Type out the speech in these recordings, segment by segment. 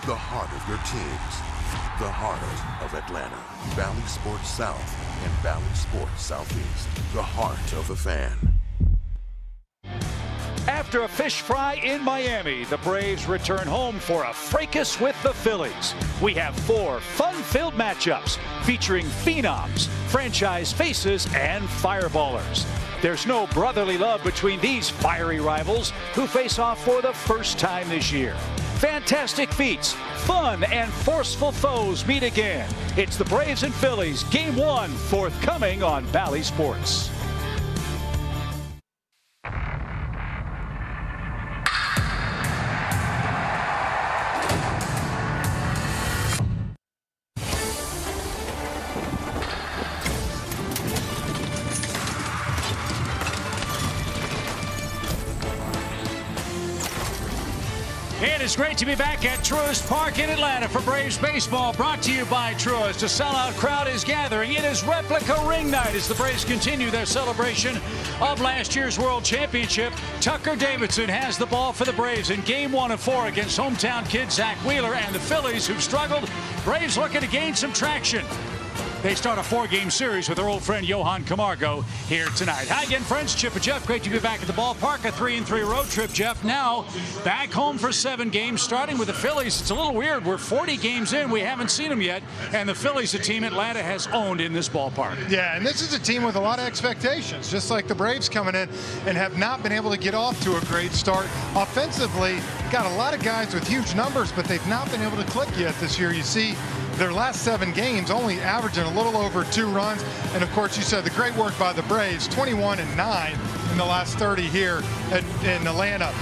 The heart of your teams. The heart of Atlanta. Valley Sports South and Valley Sports Southeast. The heart of the fan. After a fish fry in Miami, the Braves return home for a fracas with the Phillies. We have 4 fun-filled matchups featuring phenoms, franchise faces, and fireballers. There's no brotherly love between these fiery rivals who face off for the first time this year. Fantastic feats, fun, and forceful foes meet again. It's the Braves and Phillies, Game 1, forthcoming on Valley Sports. It is great to be back at Truist Park in Atlanta for Braves baseball, brought to you by Truist. A sellout crowd is gathering. It is replica ring night as the Braves continue their celebration of last year's World Championship. Tucker Davidson has the ball for the Braves in Game 1 of 4 against hometown kid Zach Wheeler and the Phillies, who've struggled. Braves looking to gain some traction. They start a 4-game series with their old friend Johan Camargo here tonight. Hi again, friends. Chip and Jeff, great to be back at the ballpark. A 3-3 road trip, Jeff. Now back home for 7 games, starting with the Phillies. It's a little weird. We're 40 games in. We haven't seen them yet. And the Phillies, a team Atlanta has owned in this ballpark. Yeah, and this is a team with a lot of expectations, just like the Braves coming in and have not been able to get off to a great start. Offensively, got a lot of guys with huge numbers, but they've not been able to click yet this year. You see, their last 7 games only averaging a little over 2 runs. And, of course, you said the great work by the Braves, 21-9 in the last 30 here in Atlanta.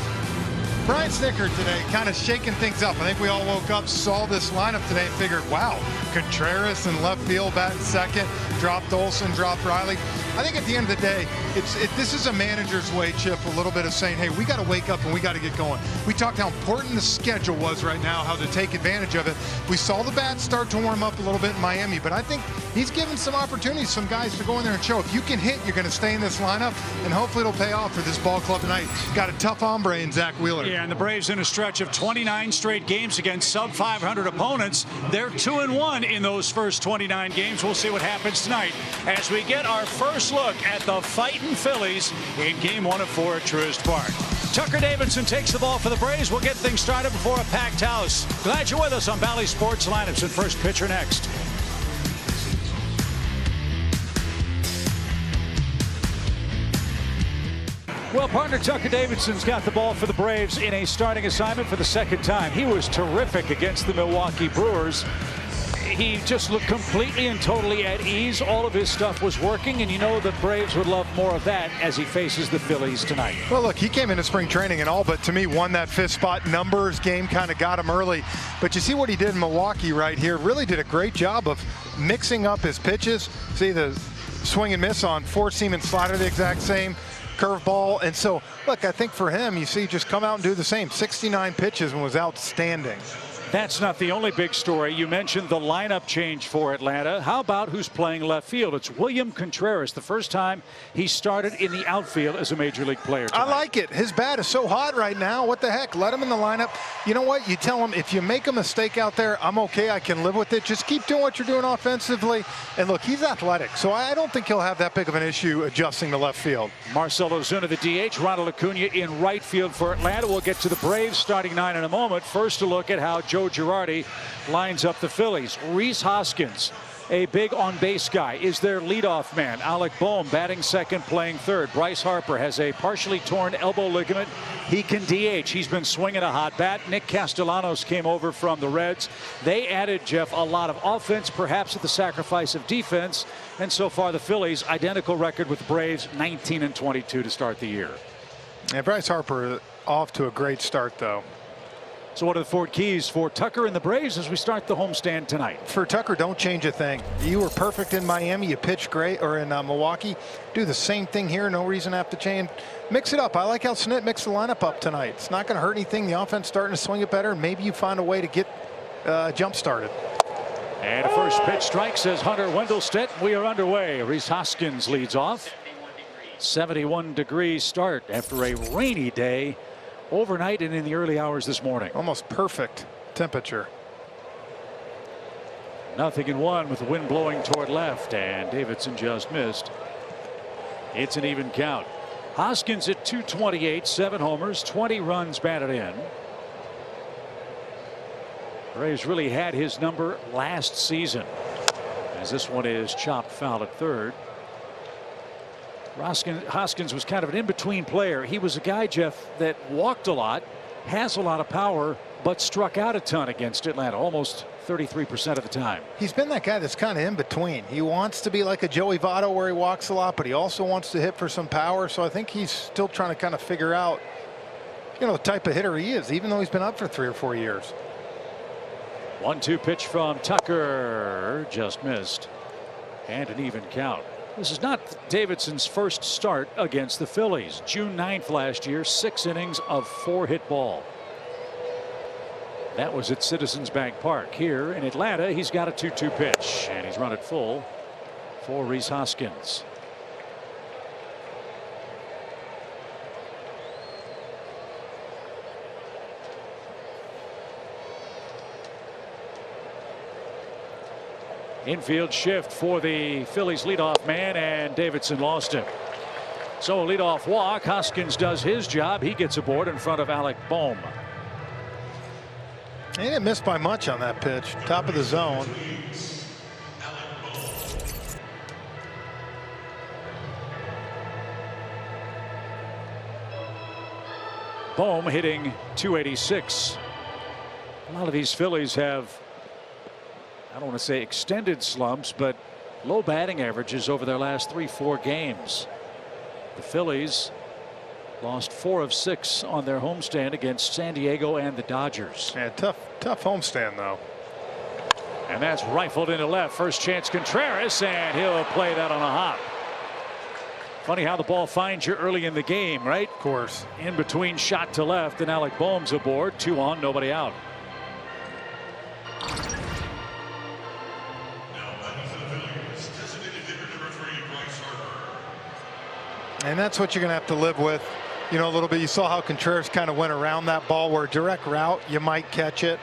Brian Snitker today kind of shaking things up. I think we all woke up, saw this lineup today, and figured, wow, Contreras in left field, batting second, dropped Olson, dropped Riley. I think at the end of the day, this is a manager's way, Chip, a little bit of saying, hey, we got to wake up and we got to get going. We talked how important the schedule was right now, how to take advantage of it. We saw the bats start to warm up a little bit in Miami, but I think he's given some opportunities, some guys to go in there and show. If you can hit, you're going to stay in this lineup, and hopefully it'll pay off for this ball club tonight. Got a tough hombre in Zach Wheeler. Yeah, and the Braves in a stretch of 29 straight games against sub-500 opponents. They're 2-1 in those first 29 games. We'll see what happens tonight as we get our first look at the fighting Phillies in Game 1 of 4 at Truist Park. Tucker Davidson takes the ball for the Braves. We'll get things started before a packed house. Glad you're with us on Valley Sports Lineups and first pitcher next. Well, partner Tucker Davidson's got the ball for the Braves in a starting assignment for the second time. He was terrific against the Milwaukee Brewers. He just looked completely and totally at ease. All of his stuff was working, and you know the Braves would love more of that as he faces the Phillies tonight. Well, look, he came into spring training and all but, to me, won that 5th spot. Numbers game kind of got him early. But you see what he did in Milwaukee right here. Really did a great job of mixing up his pitches. See the swing and miss on 4-seam and slider, the exact same. Curveball. And so, look, I think for him, you see, just come out and do the same. 69 pitches and was outstanding. That's not the only big story. You mentioned the lineup change for Atlanta. How about who's playing left field? It's William Contreras, the first time he started in the outfield as a major league player tonight. I like it. His bat is so hot right now. What the heck? Let him in the lineup. You know what? You tell him, if you make a mistake out there, I'm okay. I can live with it. Just keep doing what you're doing offensively. And look, he's athletic, so I don't think he'll have that big of an issue adjusting to left field. Marcell Ozuna, the DH. Ronald Acuna in right field for Atlanta. We'll get to the Braves starting 9 in a moment. First, a look at how Joe Girardi lines up the Phillies. Rhys Hoskins, a big on-base guy, is their leadoff man. Alec Boehm batting second, playing third. Bryce Harper has a partially torn elbow ligament. He can DH. He's been swinging a hot bat. Nick Castellanos came over from the Reds. They added, Jeff, a lot of offense, perhaps at the sacrifice of defense. And so far, the Phillies, identical record with the Braves, 19-22 to start the year. And Bryce Harper off to a great start, though. So what are the 4 keys for Tucker and the Braves as we start the homestand tonight? For Tucker, don't change a thing. You were perfect in Miami. You pitched great, or in Milwaukee. Do the same thing here. No reason to have to change. Mix it up. I like how Snit mixed the lineup up tonight. It's not going to hurt anything. The offense starting to swing it better. Maybe you find a way to get jump started. And a first pitch strike, says Hunter Wendelstedt. We are underway. Rhys Hoskins leads off. 71-degree start after a rainy day overnight and in the early hours this morning. Almost perfect temperature. 0-1 with the wind blowing toward left, and Davidson just missed. It's an even count. Hoskins at 228, 7 homers, 20 runs batted in. Braves really had his number last season, as this one is chopped foul at third. Hoskins was kind of an in-between player. He was a guy, Jeff, that walked a lot, has a lot of power, but struck out a ton against Atlanta, almost 33% of the time. He's been that guy that's kind of in between. He wants to be like a Joey Votto where he walks a lot, but he also wants to hit for some power. So I think he's still trying to kind of figure out, the type of hitter he is, even though he's been up for 3 or 4 years. 1-2 pitch from Tucker, just missed, and an even count. This is not Davidson's first start against the Phillies. June 9th last year, 6 innings of 4 hit ball. That was at Citizens Bank Park. Here in Atlanta, he's got a 2-2 pitch, and he's run it full for Rhys Hoskins. Infield shift for the Phillies leadoff man, and Davidson lost him. So a leadoff walk. Hoskins does his job. He gets aboard in front of Alec Bohm. He didn't miss by much on that pitch. Top of the zone. Bohm hitting .286. A lot of these Phillies have, I don't want to say extended slumps, but low batting averages over their last 3-4 games. The Phillies lost 4 of 6 on their homestand against San Diego and the Dodgers. Yeah, tough homestand though. And that's rifled into left. First chance Contreras, and he'll play that on a hop. Funny how the ball finds you early in the game, right? Of course. In between shot to left, and Alec Bohm's aboard. 2 on, nobody out. And that's what you're going to have to live with, a little bit. You saw how Contreras kind of went around that ball, where a direct route, you might catch it.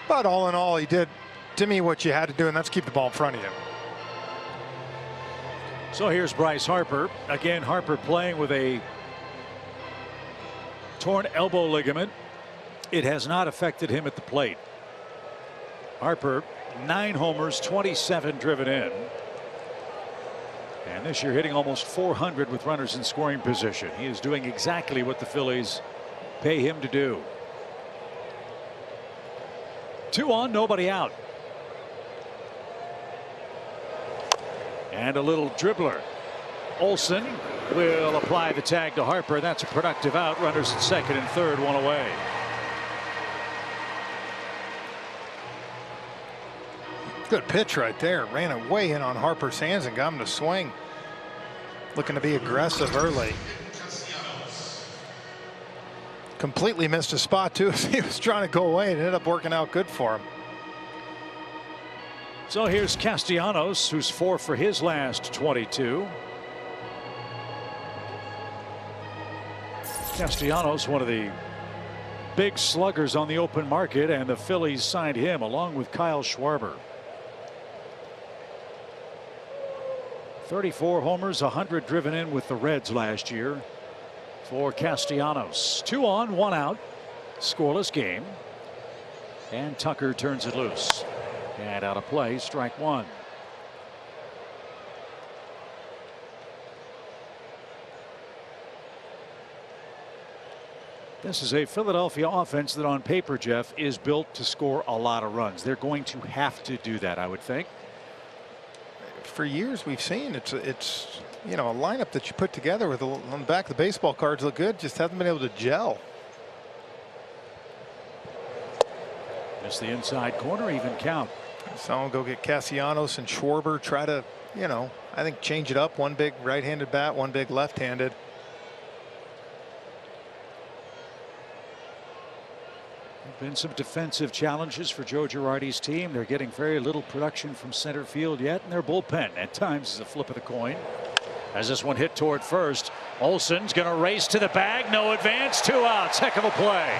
But all in all, he did, to me, what you had to do, and that's keep the ball in front of you. So here's Bryce Harper. Again, Harper playing with a torn elbow ligament. It has not affected him at the plate. Harper, 9 homers, 27 driven in. And this year hitting almost 400 with runners in scoring position. He is doing exactly what the Phillies pay him to do. 2 on, nobody out. And a little dribbler. Olsen will apply the tag to Harper. That's a productive out. Runners at second and third, 1 away. Good pitch right there. Ran it way in on Harper's hands and got him to swing. Looking to be aggressive early. Completely missed a spot too. He was trying to go away. It ended up working out good for him. So here's Castellanos, who's 4 for his last 22. Castellanos, one of the big sluggers on the open market, and the Phillies signed him along with Kyle Schwarber. 34 homers, 100 driven in with the Reds last year for Castellanos. 2 on, 1 out, scoreless game, and Tucker turns it loose. And out of play, strike 1. This is a Philadelphia offense that on paper, Jeff, is built to score a lot of runs. They're going to have to do that, I would think. For years we've seen it's a lineup that you put together with on the back of the baseball cards look good, just haven't been able to gel. Miss the inside corner, even count. So I'll go get Castellanos and Schwarber, try to, I think change it up. One big right-handed bat, one big left-handed. Been some defensive challenges for Joe Girardi's team. They're getting very little production from center field yet, and their bullpen at times is a flip of the coin. As this one hit toward first, Olsen's going to race to the bag. No advance. 2 outs. Heck of a play.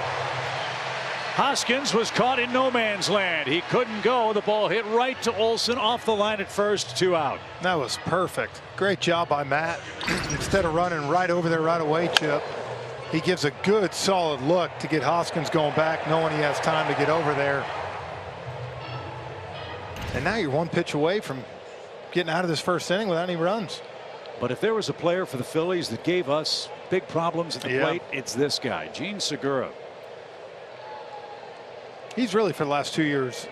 Hoskins was caught in no man's land. He couldn't go. The ball hit right to Olsen off the line at first. 2 out. That was perfect. Great job by Matt. Instead of running right over there right away, Chip, he gives a good solid look to get Hoskins going back, knowing he has time to get over there. And now you're 1 pitch away from getting out of this first inning without any runs. But if there was a player for the Phillies that gave us big problems at the plate, it's this guy, Gene Segura. He's really, for the last 2 years,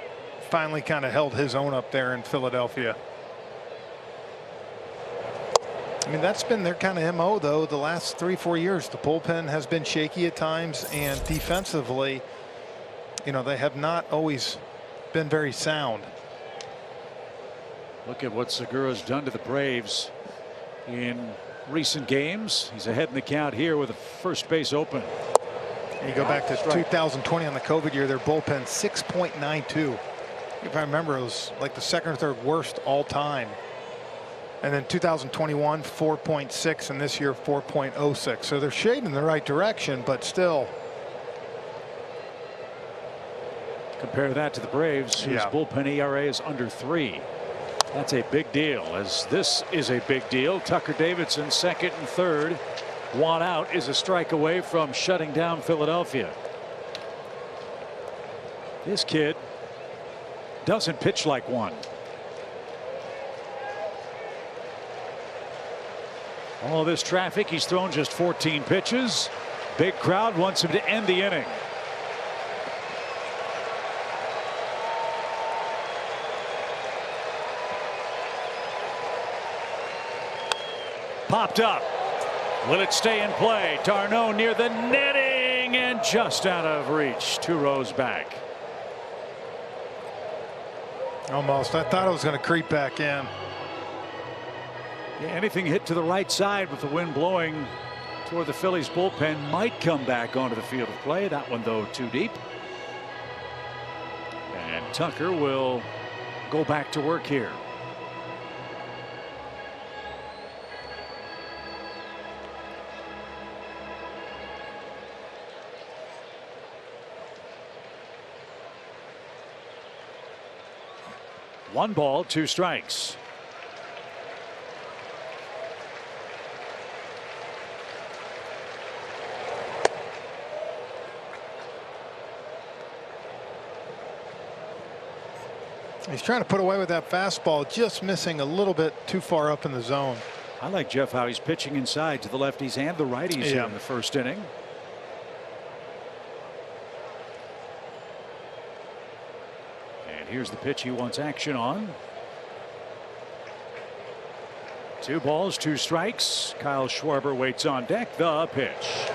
finally kind of held his own up there in Philadelphia. I mean, that's been their kind of MO, though, the last 3-4 years. The bullpen has been shaky at times, and defensively, you know, they have not always been very sound. Look at what Segura's done to the Braves in recent games. He's ahead in the count here with a first base open. You go back to 2020 on the COVID year, their bullpen 6.92. If I remember, it was like the second or third worst all time. And then 2021 4.6, and this year 4.06. So they're shading in the right direction, but still. Compare that to the Braves, whose bullpen ERA is under 3. That's a big deal, as this is a big deal. Tucker Davidson, second and third. 1 out, is a strike away from shutting down Philadelphia. This kid doesn't pitch like one. All this traffic, he's thrown just 14 pitches. Big crowd wants him to end the inning. Popped up. Will it stay in play? Tarnot near the netting and just out of reach. 2 rows back. Almost. I thought it was going to creep back in. Yeah, anything hit to the right side with the wind blowing toward the Phillies bullpen might come back onto the field of play. That one, though, too deep. And Tucker will go back to work here. One ball, 2 strikes. He's trying to put away with that fastball, just missing a little bit too far up in the zone. I like, Jeff, how he's pitching inside to the lefties and the righties here in the first inning. And here's the pitch he wants action on. 2 balls, 2 strikes. Kyle Schwarber waits on deck. The pitch.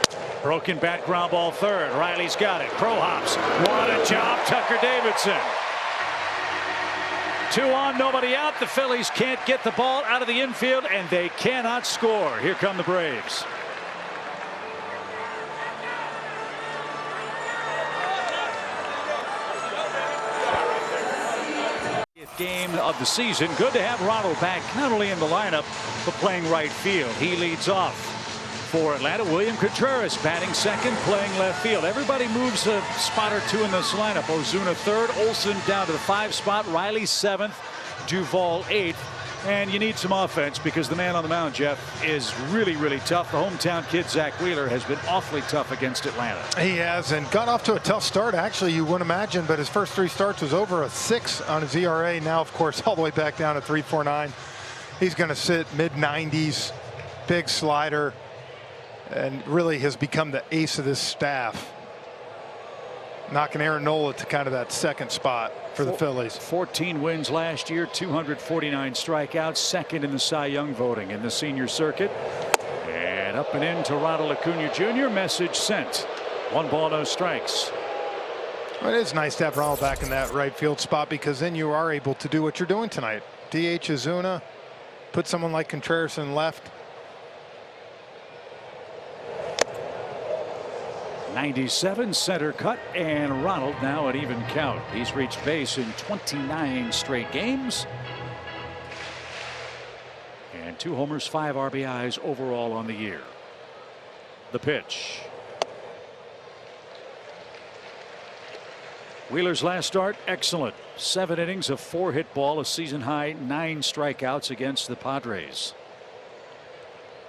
Broken bat, ground ball third. Riley's got it. Crow hops. What a job, Tucker Davidson. 2 on, nobody out. The Phillies can't get the ball out of the infield, and they cannot score. Here come the Braves. Game of the season. Good to have Ronald back, not only in the lineup, but playing right field. He leads off for Atlanta. William Contreras batting second, playing left field. Everybody moves a spot or 2 in this lineup. Ozuna third, Olsen down to the 5 spot, Riley 7th, Duvall 8th. And you need some offense because the man on the mound, Jeff, is really, really tough. The hometown kid, Zach Wheeler, has been awfully tough against Atlanta. He has, and got off to a tough start, actually, you wouldn't imagine, but his first 3 starts was over a 6 on his ERA. Now, of course, all the way back down to 3.49. He's going to sit mid-90s, big slider, and really has become the ace of this staff, knocking Aaron Nola to kind of that 2nd spot for the Phillies. 14 wins last year, 249 strikeouts, 2nd in the Cy Young voting in the senior circuit. And up and in to Ronald Acuna Jr. Message sent. 1 ball, no strikes. Well, it is nice to have Ronald back in that right field spot because then you are able to do what you're doing tonight. DH Ozuna, put someone like Contreras in left. 97 center cut, and Ronald now at even count. He's reached base in 29 straight games. And 2 homers, 5 RBIs overall on the year. The pitch. Wheeler's last start, excellent. 7 innings of 4-hit ball, a season high 9 strikeouts against the Padres.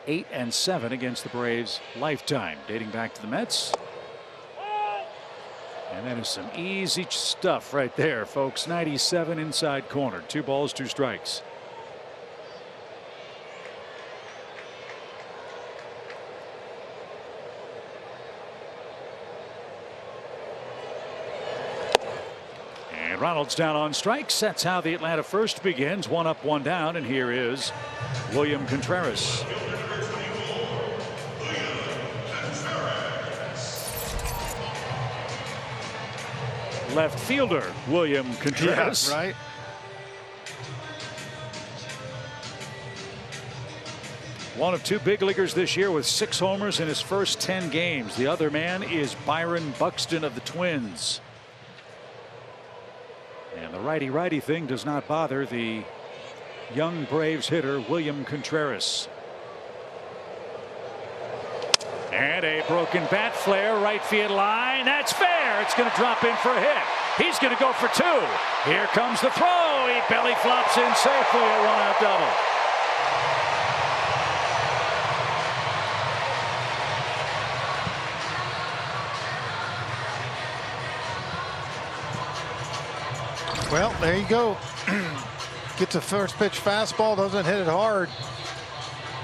8 and 7 against the Braves lifetime, dating back to the Mets. And that is some easy stuff right there, folks. 97 inside corner. 2 balls, 2 strikes. And Ronald's down on strikes. That's how the Atlanta first begins. 1 up, 1 down. And here is William Contreras. Left fielder William Contreras. Yeah, right. One of 2 big leaguers this year with 6 homers in his first 10 games. The other man is Byron Buxton of the Twins. And the righty-righty thing does not bother the young Braves hitter William Contreras. And a broken bat flare, right field line. That's fair. It's going to drop in for a hit. He's going to go for 2. Here comes the throw. He belly flops in safely. A 1-out double. Well, there you go. Gets a first pitch fastball, doesn't hit it hard,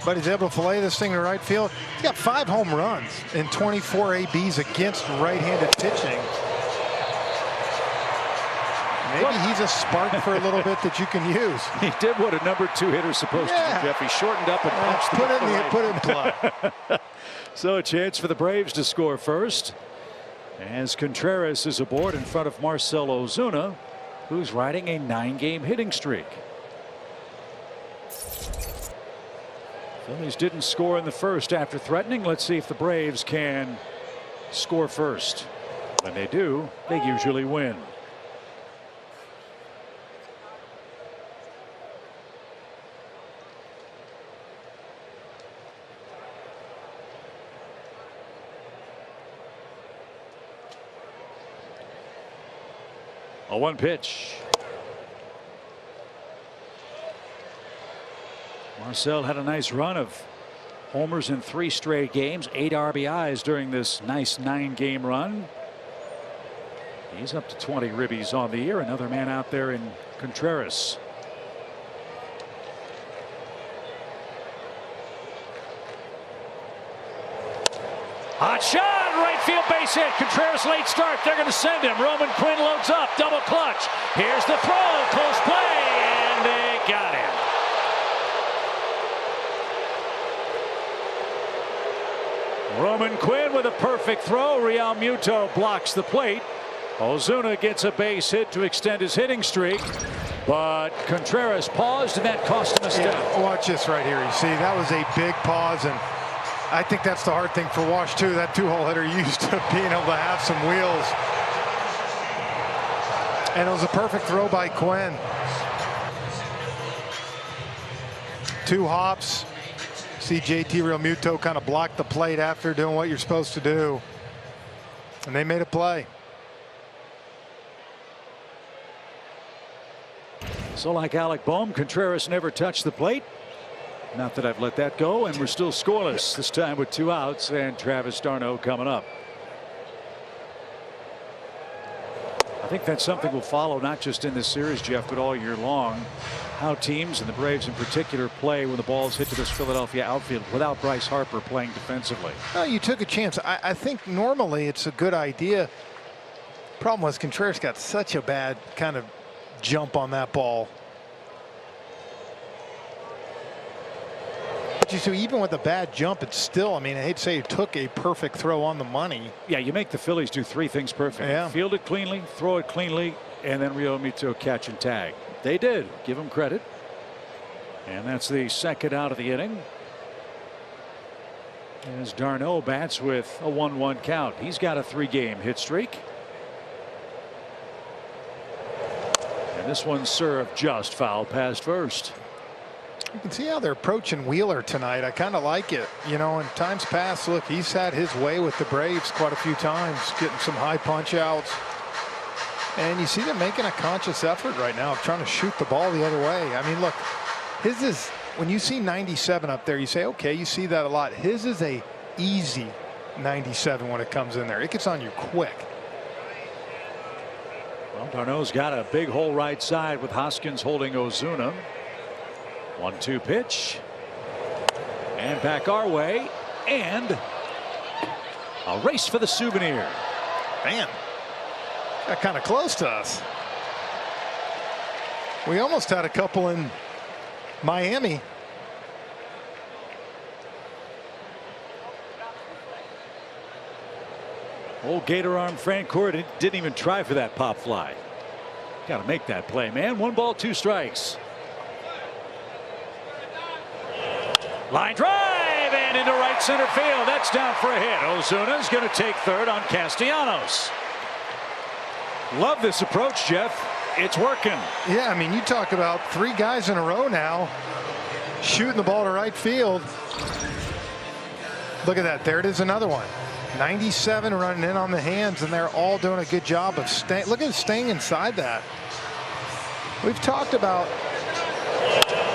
but he's able to fillet this thing to right field. He's got 5 home runs in 24 ABs against right-handed pitching. Maybe he's a spark for a little bit that you can use. He did what a number 2 hitter's supposed to do, Jeff. He shortened up and punched put it in play. So a chance for the Braves to score first, as Contreras is aboard in front of Marcell Ozuna, who's riding a 9-game hitting streak. Phillies didn't score in the first after threatening. Let's see if the Braves can score first. When they do, they usually win. A 1 pitch. Marcell had a nice run of homers in 3 straight games, 8 RBIs during this nice 9-game run. He's up to 20 ribbies on the year. Another man out there in Contreras. Hot shot, right field base hit. Contreras late start. They're going to send him. Roman Quinn loads up, double clutch. Here's the throw, close play, and they got him. Roman Quinn with a perfect throw. Real Muto blocks the plate. Ozuna gets a base hit to extend his hitting streak, but Contreras paused, and that cost him a step. Yeah, watch this right here. You see, that was a big pause, and I think that's the hard thing for Wash too. That 2-hole hitter used to being able to have some wheels, and it was a perfect throw by Quinn. 2 hops. See JT Realmuto kind of block the plate after doing what you're supposed to do, and they made a play. So like Alec Bohm, Contreras never touched the plate. Not that I've let that go, and we're still scoreless this time with 2 outs, and Travis d'Arnaud coming up. I think that's something we'll follow not just in this series, Jeff, but all year long. How teams, and the Braves in particular, play when the ball's hit to this Philadelphia outfield without Bryce Harper playing defensively. Well, you took a chance. I think normally it's a good idea. Problem was Contreras got such a bad kind of jump on that ball. So even with a bad jump, it's still, I mean, I hate to say it took a perfect throw on the money. Yeah, you make the Phillies do 3 things perfect. Yeah. Field it cleanly, throw it cleanly, and then Realmuto catch and tag. They did. Give them credit. And that's the second out of the inning. As d'Arnaud bats with a 1-1 count. He's got a 3-game hit streak. And this one served just foul past first. You can see how they're approaching Wheeler tonight. I kind of like it. You know, in times past, look, he's had his way with the Braves quite a few times, getting some high punch outs. And you see them making a conscious effort right now of trying to shoot the ball the other way. I mean, look, his is, when you see 97 up there, you say, okay, you see that a lot. His is a easy 97 when it comes in there. It gets on you quick. Well, Darno's got a big hole right side with Hoskins holding Ozuna. 1-2 pitch. And back our way. And a race for the souvenir. Man, got kind of close to us. We almost had a couple in Miami. Old Gator arm Francoeur didn't even try for that pop fly. Got to make that play, man. 1 ball, 2 strikes. Line drive and into right center field. That's down for a hit. Ozuna's going to take third on Castellanos. Love this approach, Jeff. It's working. Yeah, I mean, you talk about 3 guys in a row now shooting the ball to right field. Look at that. There it is, another one. 97 running in on the hands, and they're all doing a good job of staying. Look at staying inside that. We've talked about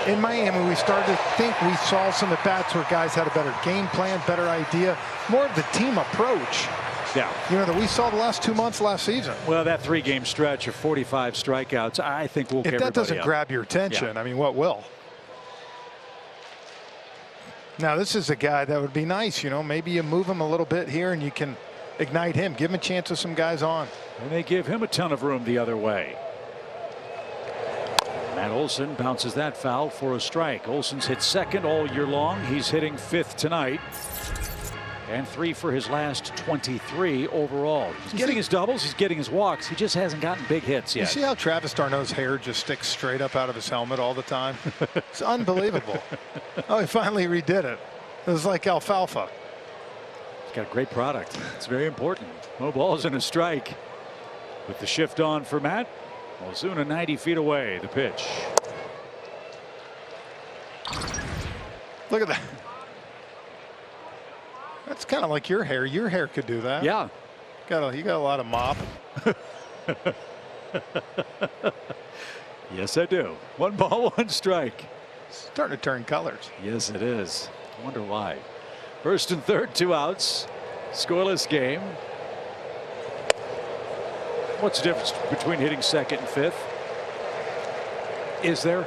in Miami, we started to think we saw some at bats where guys had a better game plan, better idea, more of the team approach. Yeah. You know, that we saw the last 2 months last season. Well, that 3-game stretch of 45 strikeouts, I think will. If that doesn't grab your attention, I mean, what will? Now, this is a guy that would be nice, you know, maybe you move him a little bit here and you can ignite him, give him a chance with some guys on. And they give him a ton of room the other way. Matt Olson bounces that foul for a strike. Olson's hit second all year long. He's hitting 5th tonight. And 3 for his last 23 overall. He's getting his doubles. He's getting his walks. He just hasn't gotten big hits yet. You see how Travis d'Arnaud's hair just sticks straight up out of his helmet all the time? It's unbelievable. Oh, he finally redid it. It was like alfalfa. He's got a great product. It's very important. No balls and a strike. With the shift on for Matt. Ozuna 90 feet away. The pitch. Look at that. That's kind of like your hair. Your hair could do that. Yeah. You got a lot of mop. Yes, I do. 1 ball, 1 strike. Starting to turn colors. Yes, it is. I wonder why. 1st and 3rd, 2 outs. Scoreless game. What's the difference between hitting 2nd and 5th? Is there?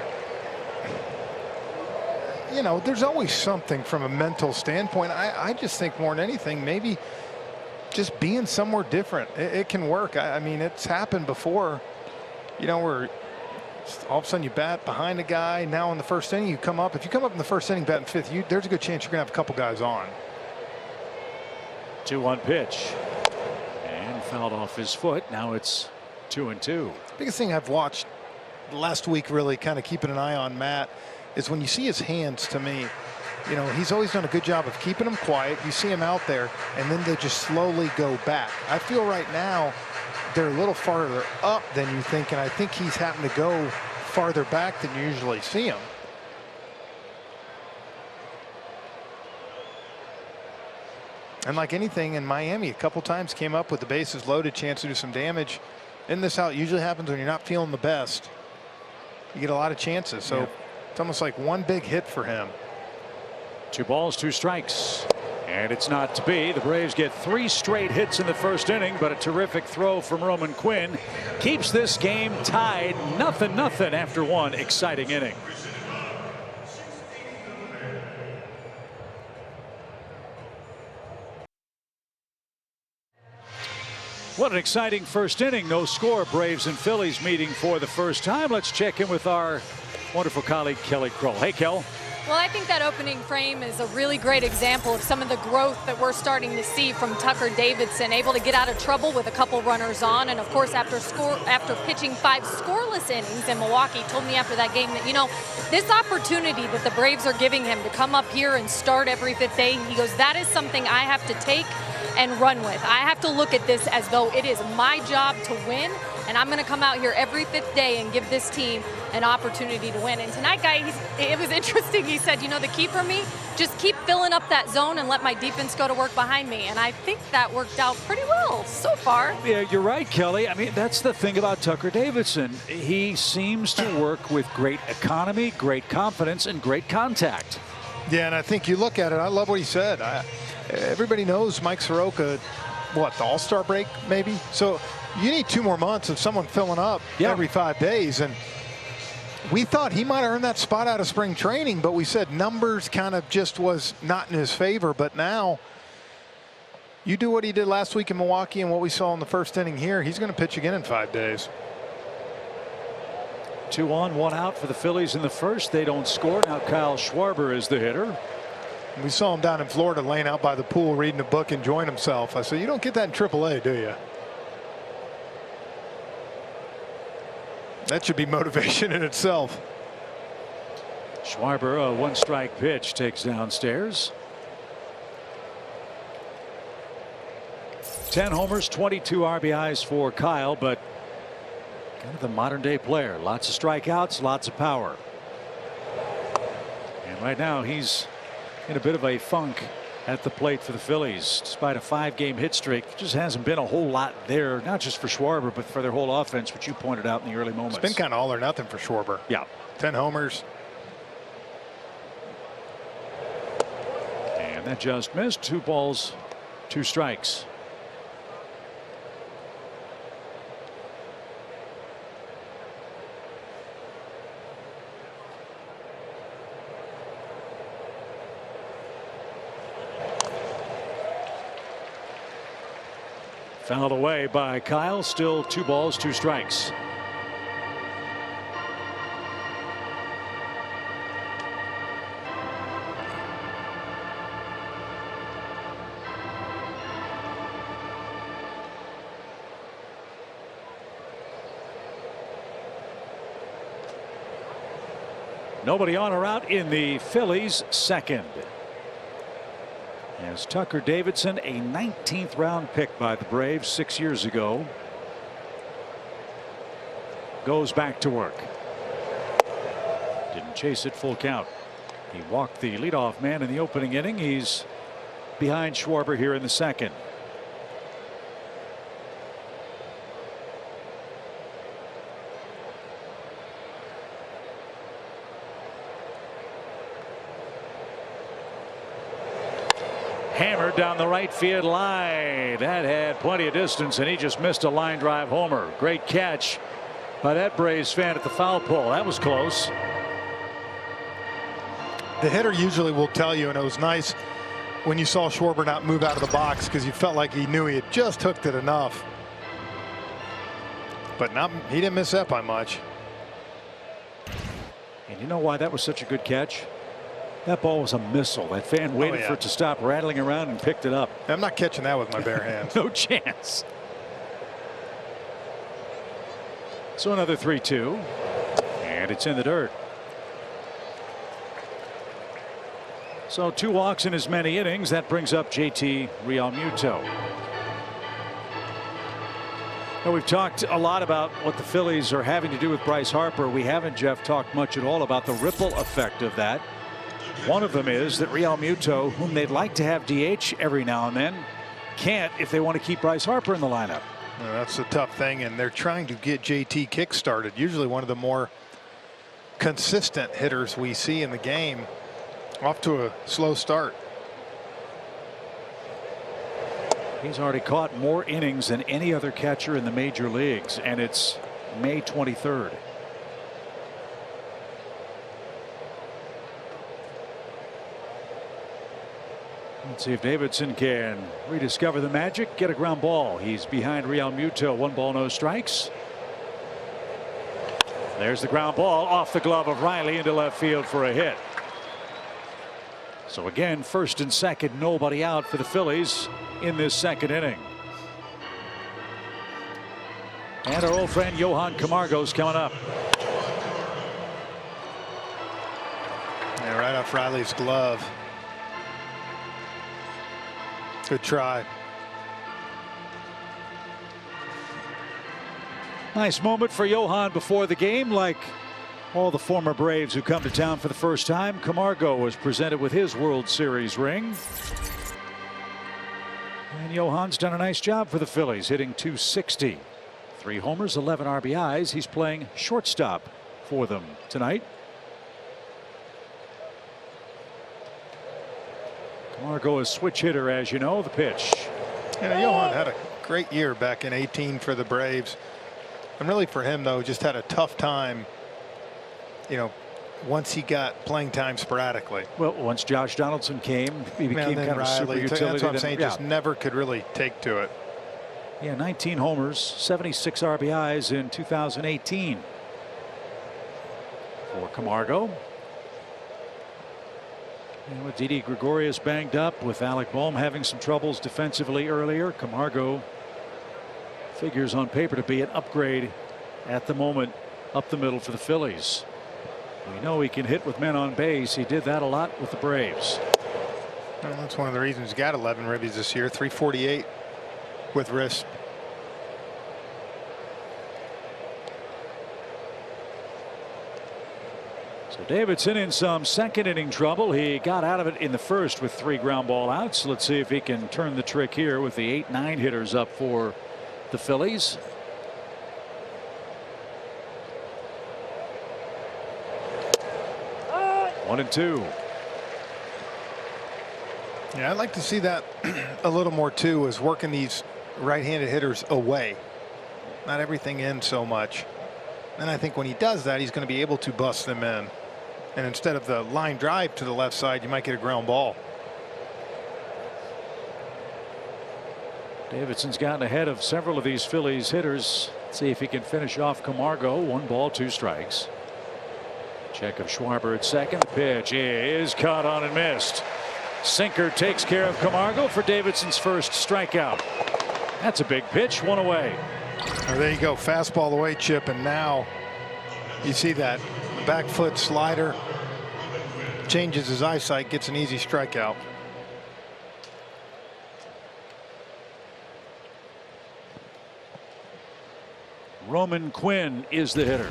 You know, there's always something from a mental standpoint. I just think more than anything, maybe just being somewhere different. It can work. I mean, it's happened before, you know, where all of a sudden you bat behind a guy. Now in the 1st inning, you come up. If you come up in the 1st inning, batting 5th, there's a good chance you're going to have a couple guys on. 2-1 pitch. And fouled off his foot. Now it's 2-2. Biggest thing I've watched last week, really kind of keeping an eye on Matt, is when you see his hands. To me, you know, he's always done a good job of keeping them quiet. You see him out there and then they just slowly go back. I feel right now they're a little farther up than you think, and I think he's having to go farther back than you usually see him. And like anything in Miami, a couple times came up with the bases loaded, chance to do some damage. In this out usually happens when you're not feeling the best. You get a lot of chances. So it's almost like one big hit for him. 2 balls, 2 strikes. And it's not to be. The Braves get 3 straight hits in the 1st inning, but a terrific throw from Roman Quinn keeps this game tied 0-0 after 1 exciting inning. What an exciting 1st inning. No score. Braves and Phillies meeting for the first time. Let's check in with our wonderful colleague Kelly Kroll. Hey, Kel. Well, I think that opening frame is a really great example of some of the growth that we're starting to see from Tucker Davidson, able to get out of trouble with a couple runners on. And of course, after pitching 5 scoreless innings in Milwaukee, told me after that game that, you know, this opportunity that the Braves are giving him to come up here and start every 5th day, he goes, that is something I have to take and run with. I have to look at this as though it is my job to win, and I'm going to come out here every 5th day and give this team an opportunity to win. And tonight, guy, it was interesting. He said, you know, the key for me, just keep filling up that zone and let my defense go to work behind me. And I think that worked out pretty well so far. Yeah, you're right, Kelly. I mean, that's the thing about Tucker Davidson. He seems to work with great economy, great confidence, and great contact. Yeah, and I think you look at it, I love what he said. Everybody knows Mike Soroka, what, the All-Star break maybe? So you need 2 more months of someone filling up every 5 days. And we thought he might earn that spot out of spring training, but we said numbers kind of just was not in his favor. But now you do what he did last week in Milwaukee and what we saw in the first inning here, he's going to pitch again in 5 days. 2 on, 1 out for the Phillies in the first. They don't score. Now Kyle Schwarber is the hitter. We saw him down in Florida laying out by the pool reading a book, enjoying himself. I said, you don't get that in AAA, do you? That should be motivation in itself. Schwarber, a 1-strike pitch, takes downstairs. 10 homers, 22 RBIs for Kyle, but kind of the modern day player. Lots of strikeouts, lots of power. And right now he's in a bit of a funk at the plate for the Phillies. Despite a 5-game hit streak, just hasn't been a whole lot there, not just for Schwarber, but for their whole offense, which you pointed out in the early moments. It's been kind of all or nothing for Schwarber. Yeah. 10 homers. And that just missed. 2 balls, 2 strikes. Fouled away by Kyle. Still 2 balls, 2 strikes. Nobody on or out in the Phillies' second. As Tucker Davidson, a 19th round pick by the Braves 6 years ago, goes back to work. Didn't chase it, full count. He walked the leadoff man in the opening inning. He's behind Schwarber here in the second. Hammered down the right field line. That had plenty of distance, and he just missed a line drive homer. Great catch by that Braves fan at the foul pole. That was close. The hitter usually will tell you, and it was nice when you saw Schwarber not move out of the box because you felt like he knew he had just hooked it enough. But he didn't miss that by much. And you know why that was such a good catch? That ball was a missile. That fan waited for it to stop rattling around and picked it up. I'm not catching that with my bare hands. No chance. So another 3-2. And it's in the dirt. So 2 walks in as many innings. That brings up JT Realmuto. Now, we've talked a lot about what the Phillies are having to do with Bryce Harper. We haven't, Jeff, talked much at all about the ripple effect of that. One of them is that Realmuto, whom they'd like to have DH every now and then, can't if they want to keep Bryce Harper in the lineup. Well, that's the tough thing, and they're trying to get JT kick-started. Usually one of the more consistent hitters we see in the game. Off to a slow start. He's already caught more innings than any other catcher in the major leagues, and it's May 23rd. Let's see if Davidson can rediscover the magic, get a ground ball. He's behind Realmuto. 1 ball, no strikes. There's the ground ball off the glove of Riley into left field for a hit. So again, first and second, nobody out for the Phillies in this second inning. And our old friend Johan Camargo's coming up. Yeah, right off Riley's glove. Good try. Nice moment for Johan before the game, like All the former Braves who come to town for the first time. Camargo was presented with his World Series ring. And Johan's done a nice job for the Phillies, hitting .260. 3 homers, 11 RBIs. He's playing shortstop for them tonight. Camargo a switch hitter, as you know. The pitch. Yeah, Johan had a great year back in 18 for the Braves. And really for him, though, just had a tough time, you know, once he got playing time sporadically. Well, once Josh Donaldson came, he became kind of a super utility. That's what I'm saying. Just never could really take to it. Yeah, 19 homers, 76 RBIs in 2018 for Camargo. And with Didi Gregorius banged up, with Alec Bohm having some troubles defensively earlier, Camargo figures on paper to be an upgrade at the moment up the middle for the Phillies. We know he can hit with men on base. He did that a lot with the Braves. Well, that's one of the reasons he got 11 ribbies this year. 348 with wrist. So Davidson in some second inning trouble. He got out of it in the first with 3 ground ball outs. Let's see if he can turn the trick here with the 8-9 hitters up for the Phillies. One and 2. Yeah, I'd like to see that a little more too, is working these right-handed hitters away, not everything in so much. And I think when he does that, he's going to be able to bust them in. And instead of the line drive to the left side, you might get a ground ball. Davidson's gotten ahead of several of these Phillies hitters. Let's see if he can finish off Camargo. 1 ball, 2 strikes. Check of Schwarber at second. The pitch is caught on and missed. Sinker takes care of Camargo for Davidson's first strikeout. That's a big pitch. 1 away. Oh, there you go. Fastball away, Chip. And now you see that back foot slider changes his eyesight, gets an easy strikeout. Roman Quinn is the hitter.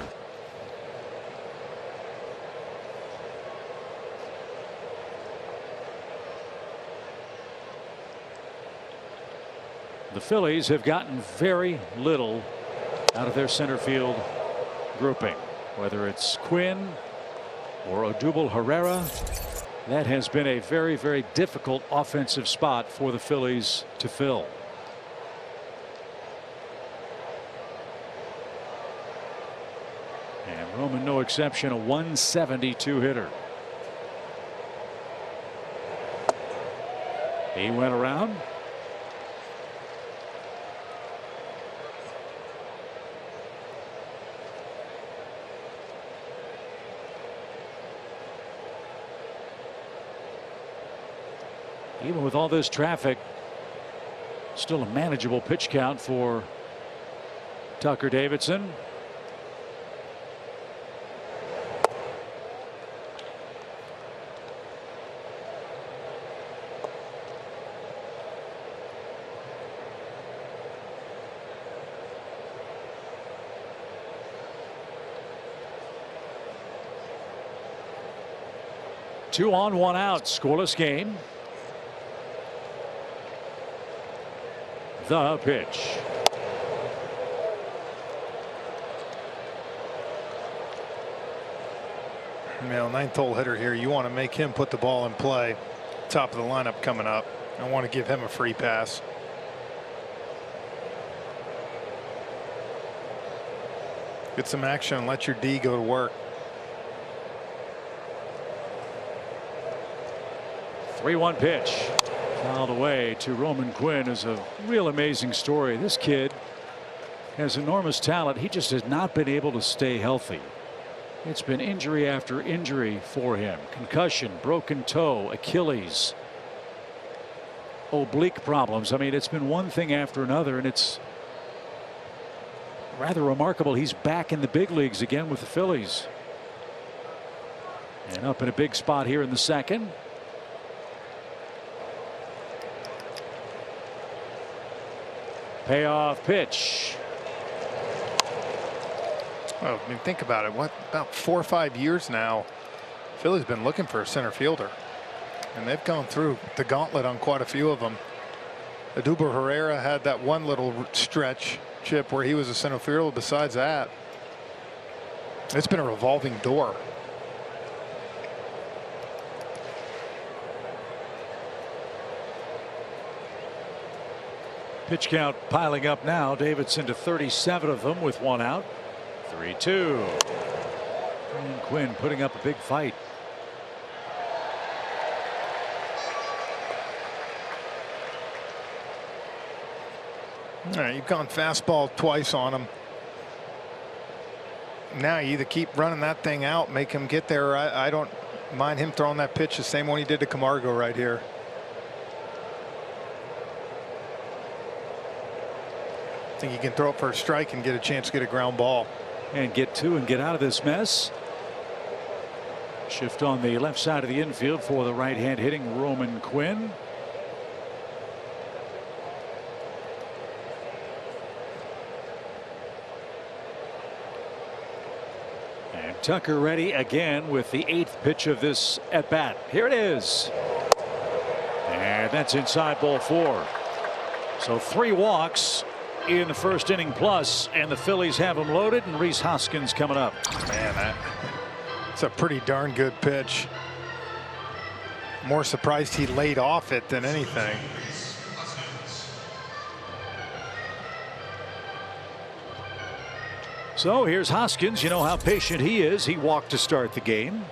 The Phillies have gotten very little out of their center field grouping, whether it's Quinn or Odubel Herrera. That has been a very, very difficult offensive spot for the Phillies to fill. And Roman, no exception, a 172 hitter. He went around. Even with all this traffic, still a manageable pitch count for Tucker Davidson. Two on, 1 out, scoreless game. The pitch. Well, 9th hole hitter here. You want to make him put the ball in play. Top of the lineup coming up. I want to give him a free pass. Get some action and let your D go to work. 3-1 pitch. Fouled away to Roman Quinn. Is a real amazing story. This kid has enormous talent. He just has not been able to stay healthy. It's been injury after injury for him. Concussion, broken toe, Achilles, oblique problems. I mean, it's been one thing after another, and it's rather remarkable. He's back in the big leagues again with the Phillies. And up in a big spot here in the second. Payoff pitch. Well, I mean, think about it. What, about 4 or 5 years now, Philly's been looking for a center fielder, and they've gone through the gauntlet on quite a few of them. Odubel Herrera had that one little stretch, Chip, where he was a center fielder. Besides that, it's been a revolving door. Pitch count piling up now. Davidson to 37 of them with one out. 3-2. And Quinn putting up a big fight. All right, you've gone fastball twice on him. Now you either keep running that thing out, make him get there. I don't mind him throwing that pitch the same one he did to Camargo right here. I think he can throw it for a strike and get a chance to get a ground ball. And get to and get out of this mess. Shift on the left side of the infield for the right hand hitting Roman Quinn. And Tucker ready again with the 8th pitch of this at bat. Here it is. And that's inside, ball 4. So 3 walks in the first inning plus, and the Phillies have them loaded, and Rhys Hoskins coming up. Man, that's a pretty darn good pitch. More surprised he laid off it than anything. So here's Hoskins. You know how patient he is. He walked to start the game.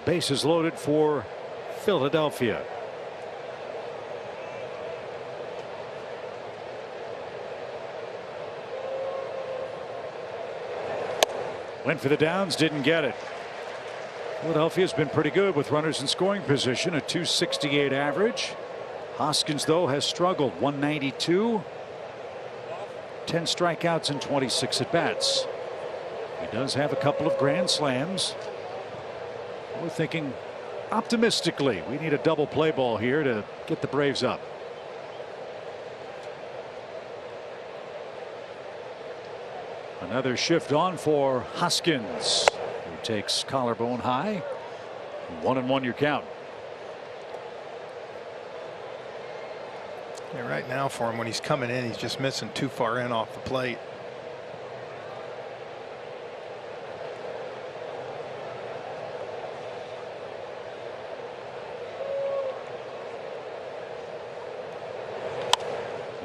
Bases loaded for Philadelphia. Went for the downs, didn't get it. Philadelphia's been pretty good with runners in scoring position, a .268 average. Hoskins, though, has struggled. 192, 10 strikeouts and 26 at bats. He does have a couple of grand slams. We're thinking optimistically. We need a double play ball here to get the Braves up. Another shift on for Hoskins, who takes collarbone high. 1-1 your count. Yeah, right now for him, when he's coming in, he's just missing too far in off the plate.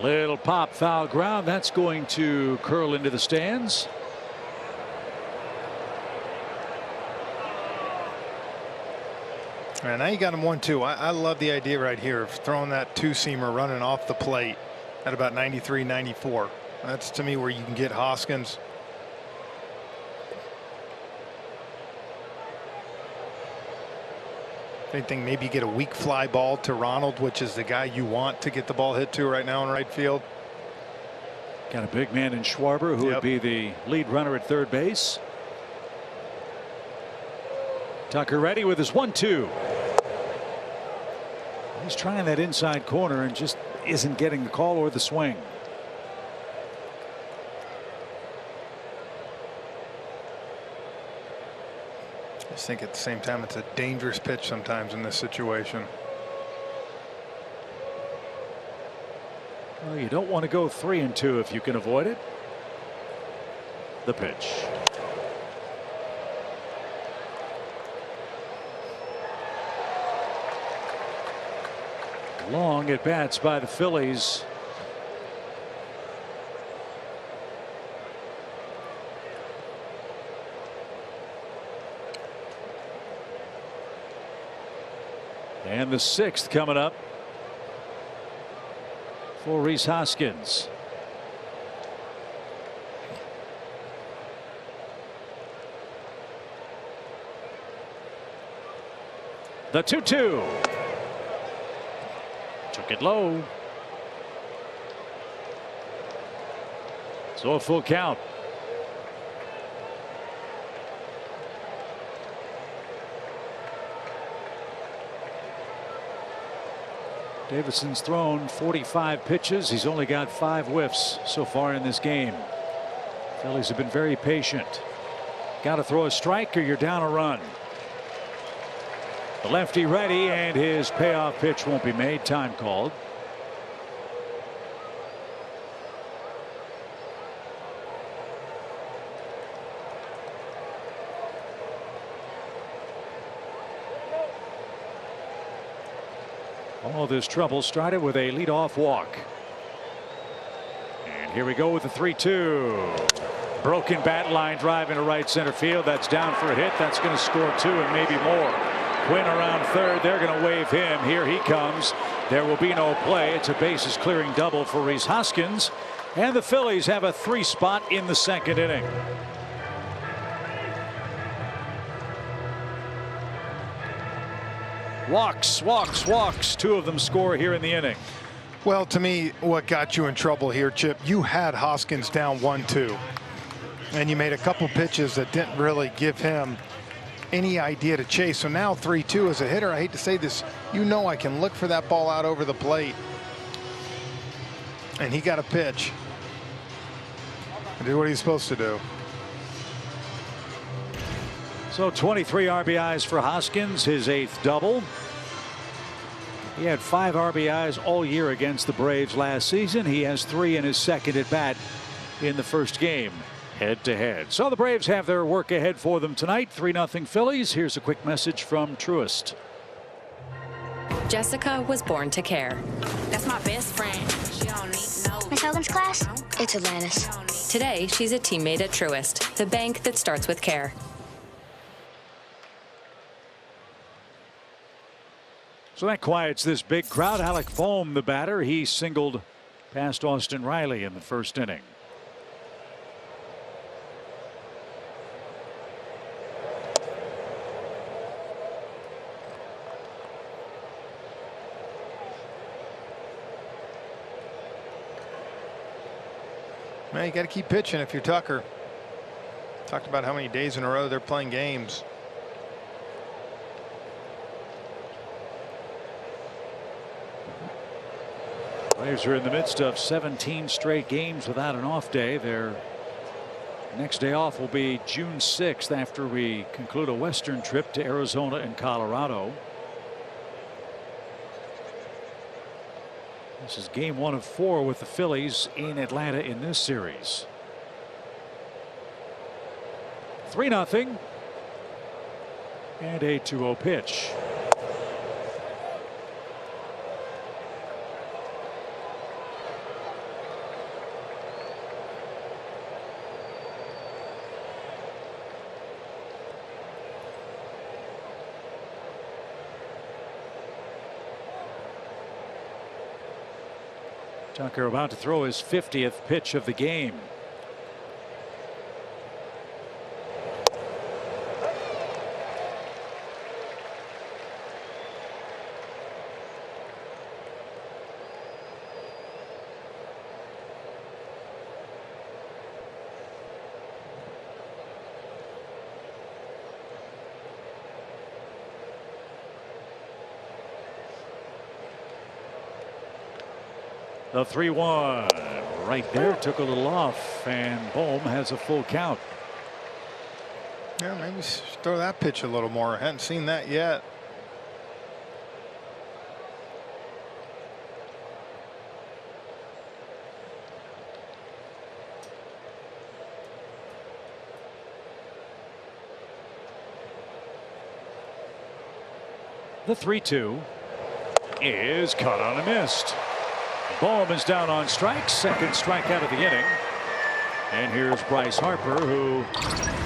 Little pop, foul ground. That's going to curl into the stands. And now you got him 1-2. I love the idea right here of throwing that two-seamer running off the plate at about 93, 94. That's to me where you can get Hoskins. If anything, maybe you get a weak fly ball to Ronald, which is the guy you want to get the ball hit to right now in right field. Got a big man in Schwarber, who would be the lead runner at third base. Tucker ready with his 1-2. He's trying that inside corner and just isn't getting the call or the swing. I just think at the same time it's a dangerous pitch sometimes in this situation. Well, you don't want to go 3-2 if you can avoid it. The pitch. Long at bats by the Phillies. And the 6th coming up for Rhys Hoskins. The 2-2. Took it low. So a full count. Davidson's thrown 45 pitches. He's only got 5 whiffs so far in this game. Phillies have been very patient. Got to throw a strike or you're down a run. The lefty ready, and his payoff pitch won't be made. Time called. All this trouble started with a leadoff walk. And here we go with the 3-2. Broken bat line drive into right center field. That's down for a hit. That's going to score 2 and maybe more. Quinn around third. They're going to wave him. Here he comes. There will be no play. It's a bases clearing double for Rhys Hoskins. And the Phillies have a 3 spot in the 2nd inning. Walks, walks, walks. 2 of them score here in the inning. Well, to me, what got you in trouble here, Chip, you had Hoskins down 1-2. And you made a couple pitches that didn't really give him any idea to chase. So now 3-2 as a hitter, I hate to say this, you know I can look for that ball out over the plate. And he got a pitch. Did what he's supposed to do. So 23 RBIs for Hoskins, his 8th double. He had 5 RBIs all year against the Braves last season. He has 3 in his 2nd at bat in the first game. Head to head. So the Braves have their work ahead for them tonight. 3-0 Phillies. Here's a quick message from Truist. Jessica was born to care. That's my best friend. She don't need no. Miss Hogan's class? It's Atlantis. Today, she's a teammate at Truist, the bank that starts with care. So that quiets this big crowd. Alec Bohm, the batter, he singled past Austin Riley in the first inning. Man, you got to keep pitching if you're Tucker. Talked about how many days in a row they're playing games. Braves are in the midst of 17 straight games without an off day. Their next day off will be June 6th after we conclude a western trip to Arizona and Colorado. This is game 1 of 4 with the Phillies in Atlanta in this series. 3-0 and a 2-0 pitch. Tucker about to throw his 50th pitch of the game. The 3-1 right there took a little off, and Bohm has a full count. Yeah, maybe throw that pitch a little more. I hadn't seen that yet. The 3-2 is caught on a missed. Bohm is down on strikes, 2nd strikeout of the inning. And here's Bryce Harper, who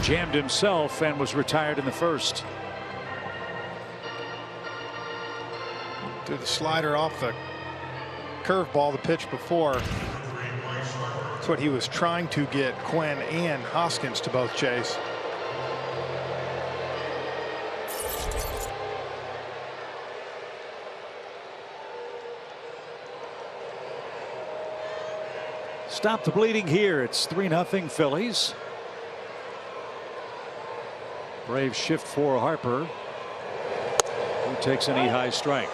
jammed himself and was retired in the first. Threw the slider off the curveball the pitch before. That's what he was trying to get Quinn and Hoskins to both chase. Stop the bleeding here. It's 3-0 Phillies. Braves shift for Harper, who takes an high strike.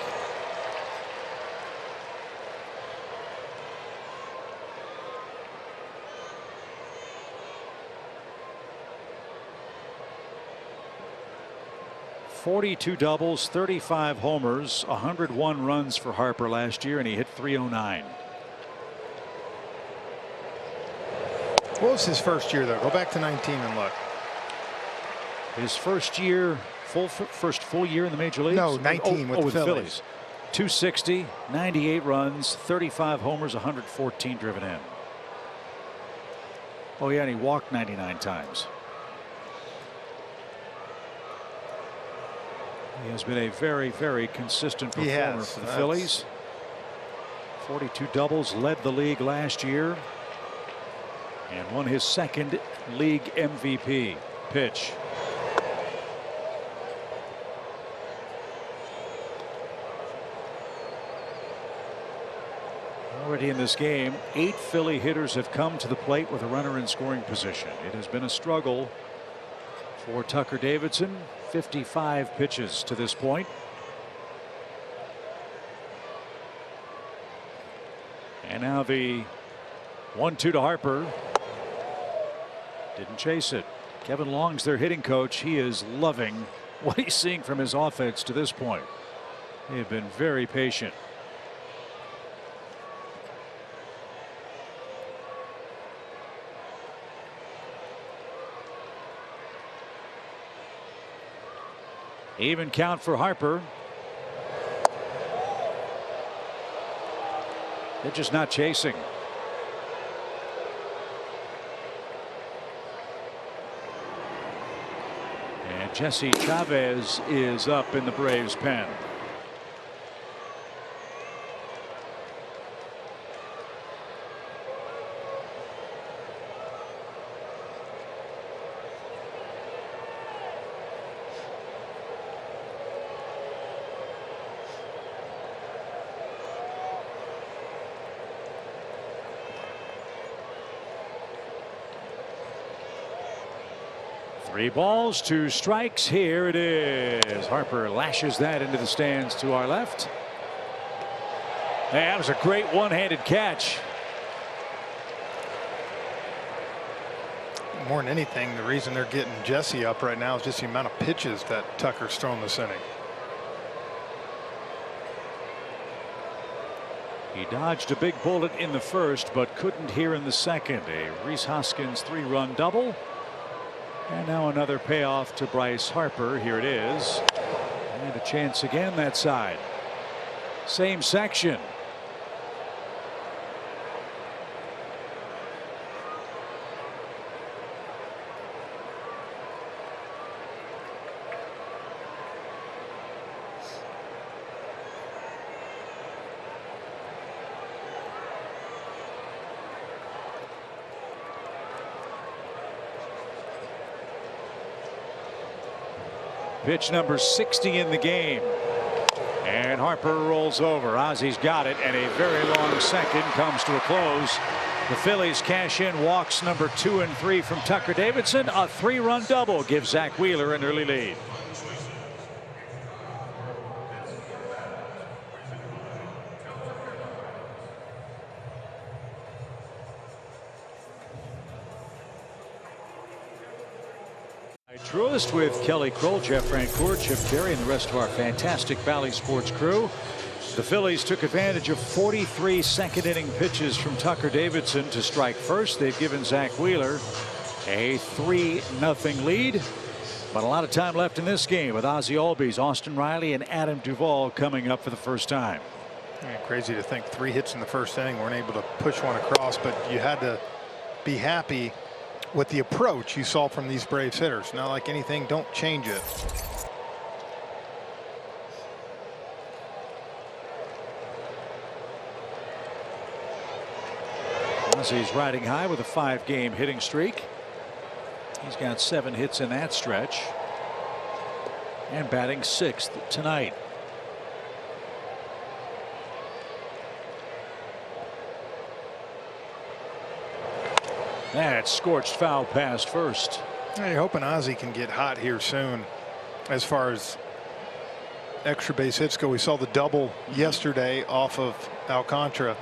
42 doubles, 35 homers, 101 runs for Harper last year, and he hit .309. What was his first year, though? Go back to 19 and look. His first year, first full year in the major leagues? No, 19 with the Phillies. 260, 98 runs, 35 homers, 114 driven in. Oh, yeah, and he walked 99 times. He has been a very, very consistent performer for the Phillies. 42 doubles, led the league last year, and won his second league MVP. Pitch. Already in this game, 8 Philly hitters have come to the plate with a runner in scoring position. It has been a struggle for Tucker Davidson. 55 pitches to this point. And now the 1-2 to Harper. Didn't chase it. Kevin Long's their hitting coach. He is loving what he's seeing from his offense to this point. They have been very patient. Even count for Harper. They're just not chasing. And Jesse Chavez is up in the Braves pen. Three balls, 2 strikes. Here it is. Harper lashes that into the stands to our left. Hey, that was a great one-handed catch. More than anything, the reason they're getting Jesse up right now is just the amount of pitches that Tucker's thrown this inning. He dodged a big bullet in the first, but couldn't here in the second. A Rhys Hoskins 3-run double. And now another payoff to Bryce Harper. Here it is. And a chance again that side. Same section. Pitch number 60 in the game. And Harper rolls over. Ozzy's got it, and a very long second comes to a close. The Phillies cash in walks number 2 and 3 from Tucker Davidson. A 3-run double gives Zach Wheeler an early lead. Truist with Kelly Kroll, Jeff Francoeur, Chip Terry, and the rest of our fantastic Valley Sports crew. The Phillies took advantage of 43 second-inning pitches from Tucker Davidson to strike first. They've given Zach Wheeler a 3-0 lead. But a lot of time left in this game with Ozzie Albies, Austin Riley, and Adam Duvall coming up for the first time. Yeah, crazy to think 3 hits in the first inning, weren't able to push one across, but you had to be happy with the approach you saw from these Braves hitters. Not like anything, don't change it. He's riding high with a 5-game hitting streak. He's got 7 hits in that stretch and batting 6th tonight. That scorched foul past first. You're hoping Ozzie can get hot here soon as far as extra base hits go. We saw the double yesterday off of Alcantara.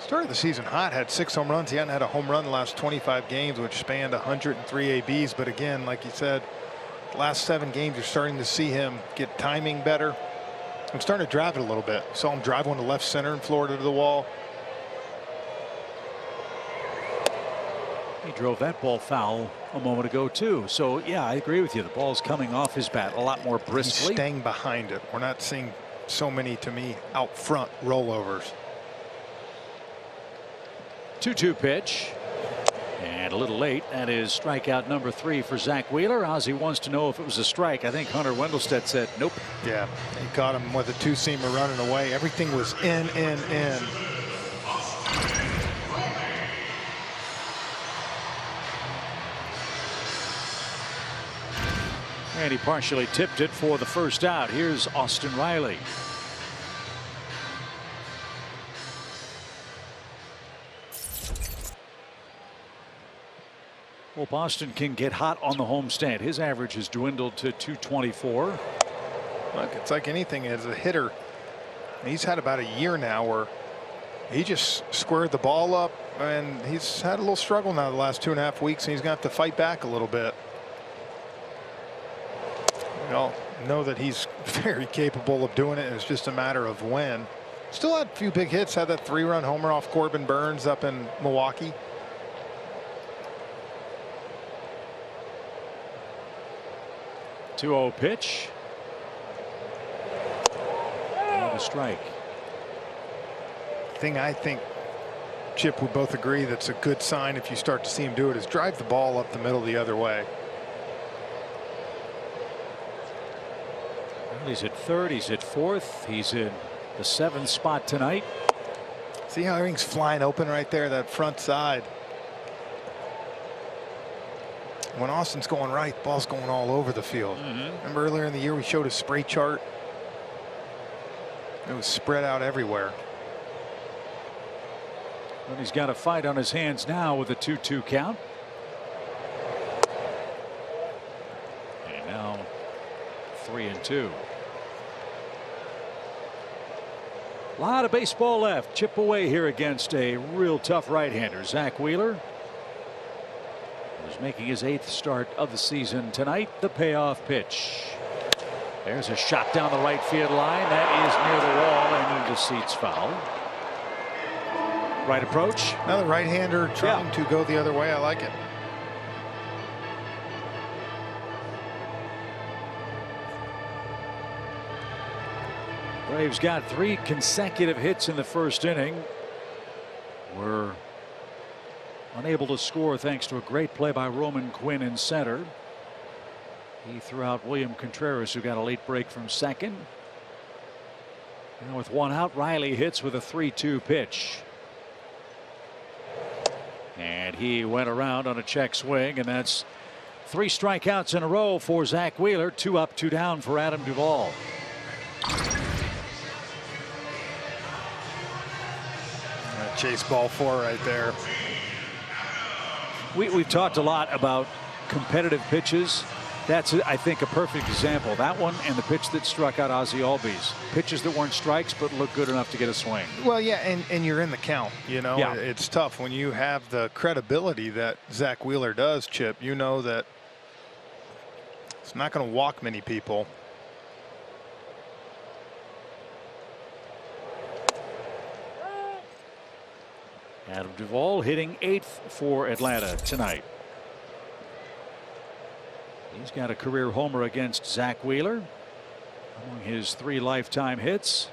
Started the season hot, had 6 home runs. He hadn't had a home run in the last 25 games, which spanned 103 ABs. But again, like you said, Last 7 games, you're starting to see him get timing better. I'm starting to drive it a little bit. Saw him drive one to left center in Florida to the wall. He drove that ball foul a moment ago too. So yeah, I agree with you. The ball's coming off his bat a lot more briskly. He's staying behind it. We're not seeing so many, to me, out front rollovers. 2-2 pitch. And a little late. That is strikeout number 3 for Zach Wheeler. Ozzie wants to know if it was a strike. I think Hunter Wendelstedt said nope. Yeah, he caught him with a 2-seamer running away. Everything was in. And he partially tipped it for the first out. Here's Austin Riley. Well, Boston can get hot on the homestand. His average has dwindled to 224. Look, it's like anything as a hitter. He's had about a year now where he just squared the ball up, and he's had a little struggle now the last 2.5 weeks, and he's going to have to fight back a little bit. We all know that he's very capable of doing it, and it's just a matter of when. Still had a few big hits. Had that 3-run homer off Corbin Burns up in Milwaukee. .20 pitch. And a strike. Thing I think Chip would both agree that's a good sign if you start to see him do it is drive the ball up the middle the other way. Well, he's at third. He's at fourth. He's in the 7th spot tonight. See how everything's flying open right there, that front side. When Austin's going right, the ball's going all over the field. Remember earlier in the year we showed a spray chart? It was spread out everywhere. Well, he's got a fight on his hands now with a 2-2 count. And now 3-2. A lot of baseball left. Chip away here against a real tough right-hander. Zach Wheeler is making his 8th start of the season tonight. The payoff pitch. There's a shot down the right field line. That is near the wall and into seats foul. Right approach. Another right-hander trying to go the other way. I like it. Braves got 3 consecutive hits in the first inning. Were unable to score thanks to a great play by Roman Quinn in center. He threw out William Contreras, who got a late break from second. And with 1 out, Riley hits with a 3-2 pitch. And he went around on a check swing, and that's 3 strikeouts in a row for Zach Wheeler. 2 up, 2 down for Adam Duvall. Chase ball 4 right there. We've talked a lot about competitive pitches. That's, I think, a perfect example. That one and the pitch that struck out Ozzie Albies. Pitches that weren't strikes but look good enough to get a swing. Well, yeah, and you're in the count. You know, yeah. It's tough when you have the credibility that Zach Wheeler does, Chip. You know that it's not going to walk many people. Adam Duvall hitting 8th for Atlanta tonight. He's got a career homer against Zach Wheeler among his 3 lifetime hits.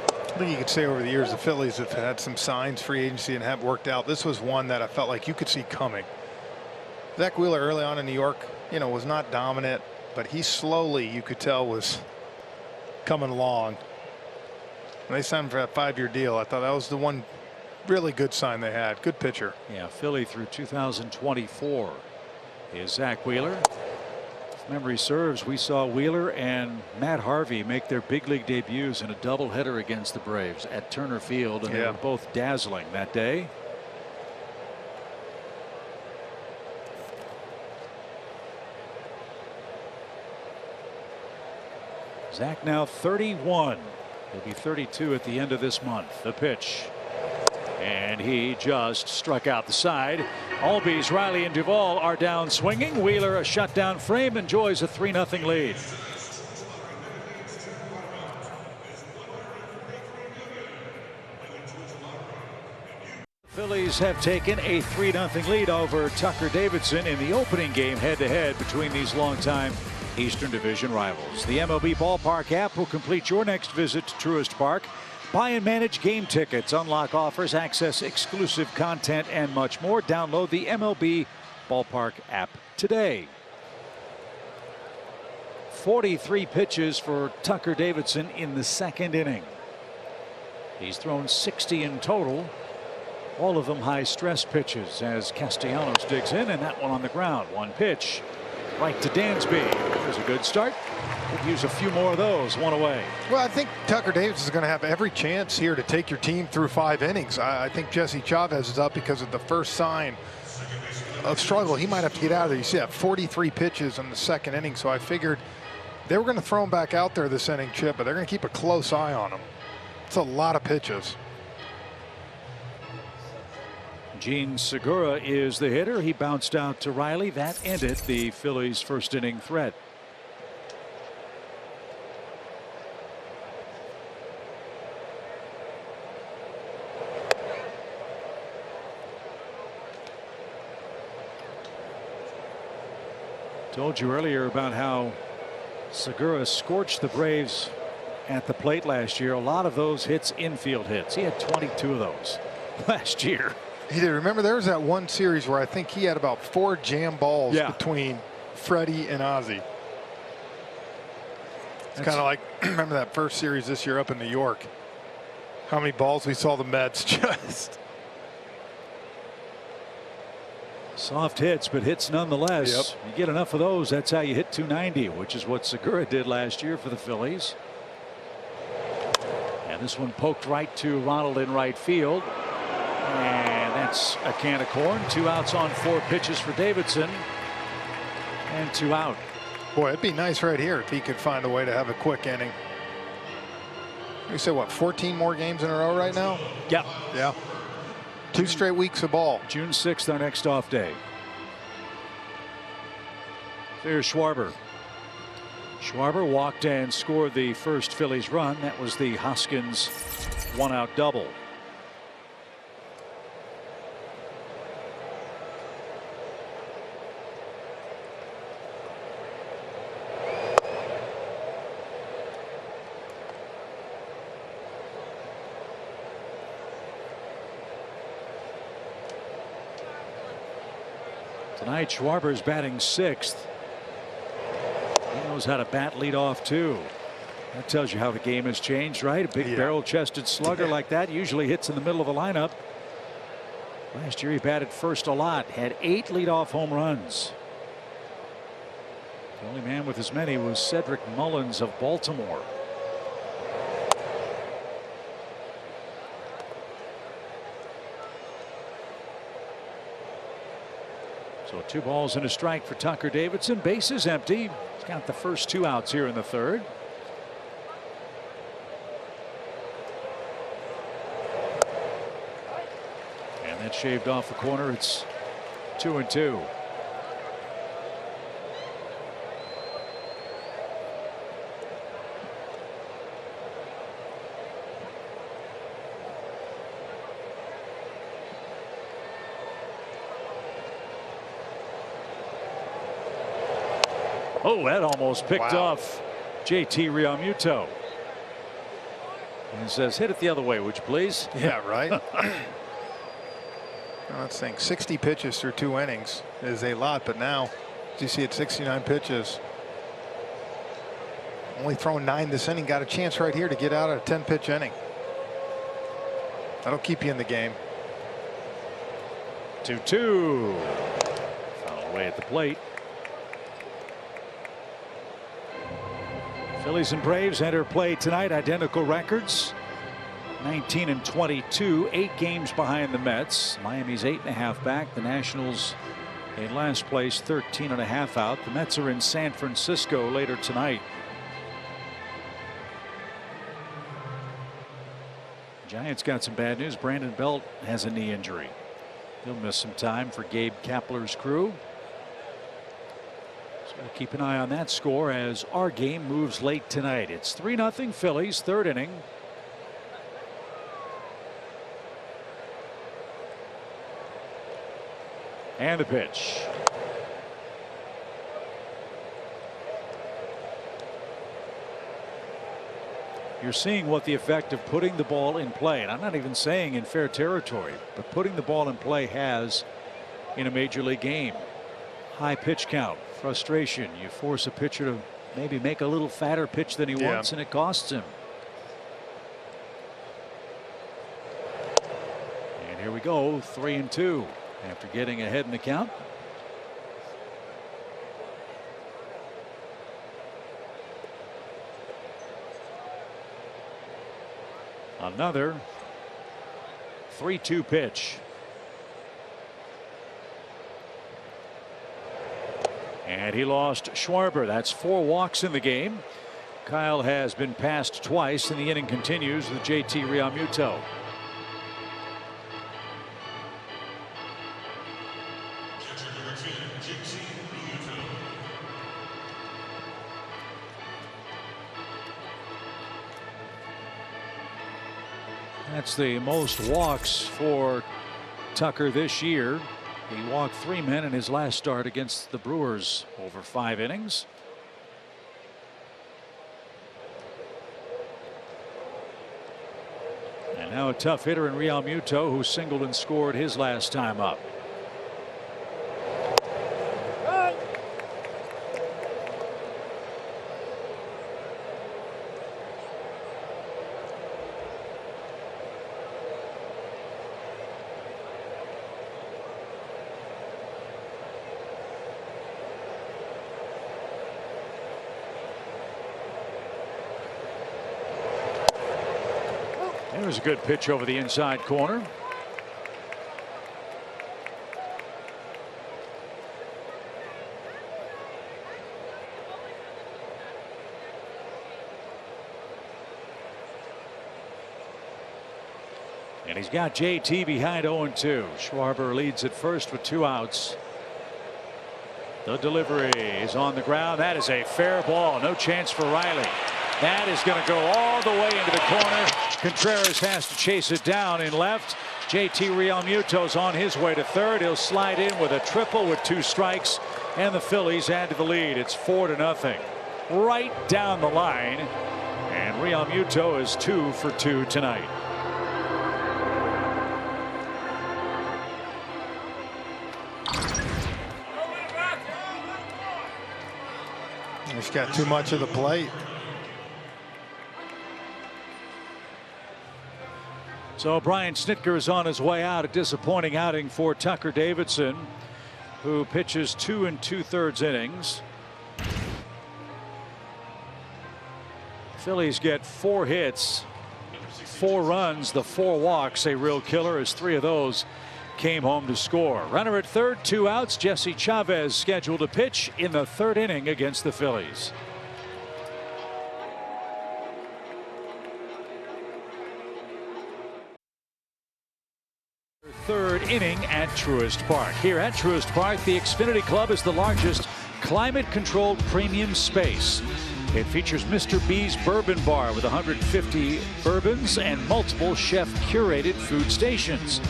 I think you could say over the years the Phillies have had some signs free agency and haven't worked out. This was one that I felt like you could see coming. Zach Wheeler early on in New York, you know, was not dominant, but he slowly, you could tell, was coming along. When they signed him for that 5-year deal, I thought that was the one really good sign they had. Good pitcher. Yeah, Philly through 2024 is Zach Wheeler. If memory serves, we saw Wheeler and Matt Harvey make their big league debuts in a doubleheader against the Braves at Turner Field, and they were both dazzling that day. Zach now 31. He'll be 32 at the end of this month. The pitch. And he just struck out the side. Albies, Riley, and Duvall are down swinging. Wheeler, a shutdown frame, enjoys a 3-0 lead. Phillies have taken a 3-0 lead over Tucker Davidson in the opening game head-to-head between these longtime Eastern Division rivals. The MLB Ballpark app will complete your next visit to Truist Park. Buy and manage game tickets, unlock offers, access exclusive content, and much more. Download the MLB Ballpark app today. 43 pitches for Tucker Davidson in the second inning. He's thrown 60 in total. All of them high stress pitches as Castellanos digs in, and that one on the ground. One pitch right to Dansby. There's a good start. Could use a few more of those. One away. Well, I think Tucker Davis is going to have every chance here to take your team through 5 innings. I think Jesse Chavez is up because of the first sign of struggle. He might have to get out of there. You see that 43 pitches in the second inning, so I figured they were going to throw him back out there this inning, Chip, but they're going to keep a close eye on him. It's a lot of pitches. Gene Segura is the hitter. He bounced out to Riley. That ended the Phillies' first inning threat. Told you earlier about how Segura scorched the Braves at the plate last year. A lot of those hits, infield hits. He had 22 of those last year. He did. Remember, there was that one series where I think he had about 4 jam balls between Freddie and Ozzie. It's kind of like, remember that first series this year up in New York? How many balls we saw the Mets just. Soft hits, but hits nonetheless. Yep. You get enough of those, that's how you hit 290, which is what Segura did last year for the Phillies. And this one poked right to Ronald in right field. And that's a can of corn. 2 outs on 4 pitches for Davidson. And 2 out. Boy, it'd be nice right here if he could find a way to have a quick inning. You said, what, 14 more games in a row right now? Yep. Yeah. 2 straight weeks of ball. June 6th, our next off day. Here's Schwarber. Schwarber walked and scored the first Phillies run. That was the Hoskins 1-out double. Tonight, Schwarber's batting 6th. He knows how to bat lead off too. That tells you how the game has changed, right? A big barrel-chested slugger like that usually hits in the middle of the lineup. Last year he batted first a lot, had 8 leadoff home runs. The only man with as many was Cedric Mullins of Baltimore. So 2 balls and a strike for Tucker Davidson. Bases empty. He's got the first 2 outs here in the third. And that shaved off the corner. It's 2-2. Oh, that almost picked off JT Realmuto. And says, hit it the other way, would you please? Yeah, right. Let's think, 60 pitches through 2 innings is a lot, but now, as you see at 69 pitches, only throwing 9 this inning, got a chance right here to get out of a 10-pitch inning. That'll keep you in the game. 2-2. Foul away at the plate. Phillies and Braves enter play tonight. Identical records. 19 and 22. 8 games behind the Mets. Miami's 8.5 back. The Nationals in last place, 13.5 out. The Mets are in San Francisco later tonight. Giants got some bad news. Brandon Belt has a knee injury. He'll miss some time for Gabe Kapler's crew. So we'll keep an eye on that score as our game moves late tonight. It's 3-0 Phillies, third inning. And the pitch. You're seeing what the effect of putting the ball in play, and I'm not even saying in fair territory, but putting the ball in play has in a major league game. High pitch count, frustration. You force a pitcher to maybe make a little fatter pitch than he wants, and it costs him. And here we go, 3-2 after getting ahead in the count. Another 3-2 pitch. And he lost Schwarber. That's 4 walks in the game. Kyle has been passed twice, and the inning continues with JT Realmuto. That's the most walks for Tucker this year. He walked 3 men in his last start against the Brewers over 5 innings. And now a tough hitter in Realmuto, who singled and scored his last time up. There's a good pitch over the inside corner. And he's got JT behind 0-2. Schwarber leads at first with 2 outs. The delivery is on the ground. That is a fair ball. No chance for Riley. That is going to go all the way into the corner. Contreras has to chase it down in left. JT Realmuto's on his way to third. He'll slide in with a triple with 2 strikes, and the Phillies add to the lead. It's 4-0. Right down the line, and Realmuto is 2 for 2 tonight. He's got too much of the plate. So Brian Snitker is on his way out. A disappointing outing for Tucker Davidson, who pitches 2 2/3 innings. Phillies get 4 hits, 4 runs, the 4 walks, a real killer, as 3 of those came home to score. Runner at third, 2 outs. Jesse Chavez scheduled to pitch in the 3rd inning against the Phillies. Third inning at Truist Park. Here at Truist Park, the Xfinity Club is the largest climate-controlled premium space. It features Mr. B's Bourbon Bar with 150 bourbons and multiple chef-curated food stations.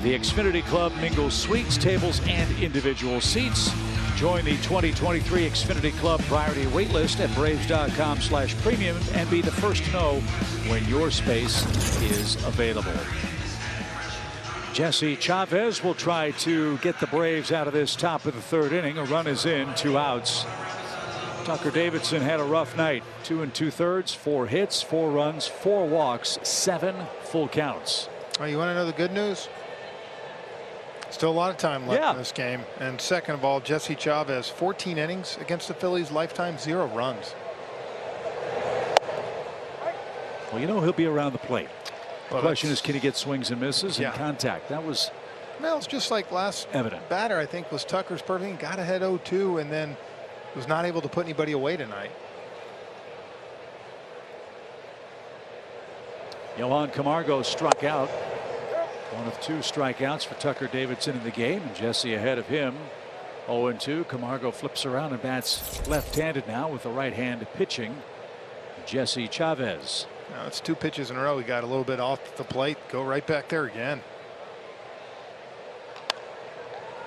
The Xfinity Club mingles suites, tables, and individual seats. Join the 2023 Xfinity Club priority waitlist at Braves.com/premium and be the first to know when your space is available. Jesse Chavez will try to get the Braves out of this top of the 3rd inning. A run is in, 2 outs. Tucker Davidson had a rough night. 2 2/3, 4 hits, 4 runs, 4 walks, 7 full counts. Oh, you want to know the good news? Still a lot of time left in this game. And second of all, Jesse Chavez, 14 innings against the Phillies, lifetime 0 runs. Well, you know he'll be around the plate. Well, the question is, can he get swings and misses and contact? That was it's just like last evident. Batter, I think, was Tucker's perfect. Got ahead 0-2 and then was not able to put anybody away tonight. Yohan Camargo struck out. One of 2 strikeouts for Tucker Davidson in the game, and Jesse ahead of him. 0-2. Camargo flips around and bats left-handed now with the right hand pitching. Jesse Chavez. Now it's 2 pitches in a row. He got a little bit off the plate. Go right back there again.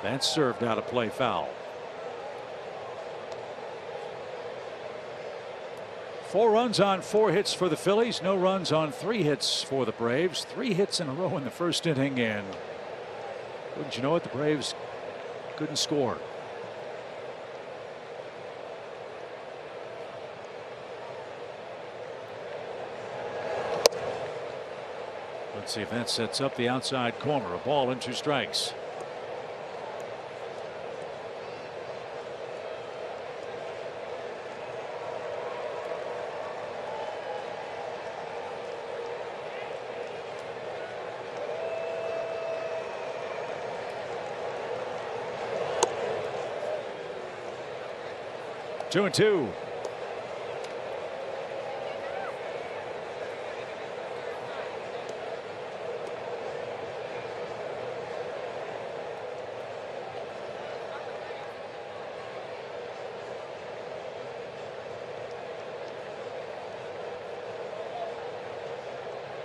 That's served out of play, foul. 4 runs on 4 hits for the Phillies. No runs on 3 hits for the Braves. 3 hits in a row in the first inning, and wouldn't you know it, the Braves couldn't score. Let's see if that sets up the outside corner. A ball and 2 strikes. Two and two.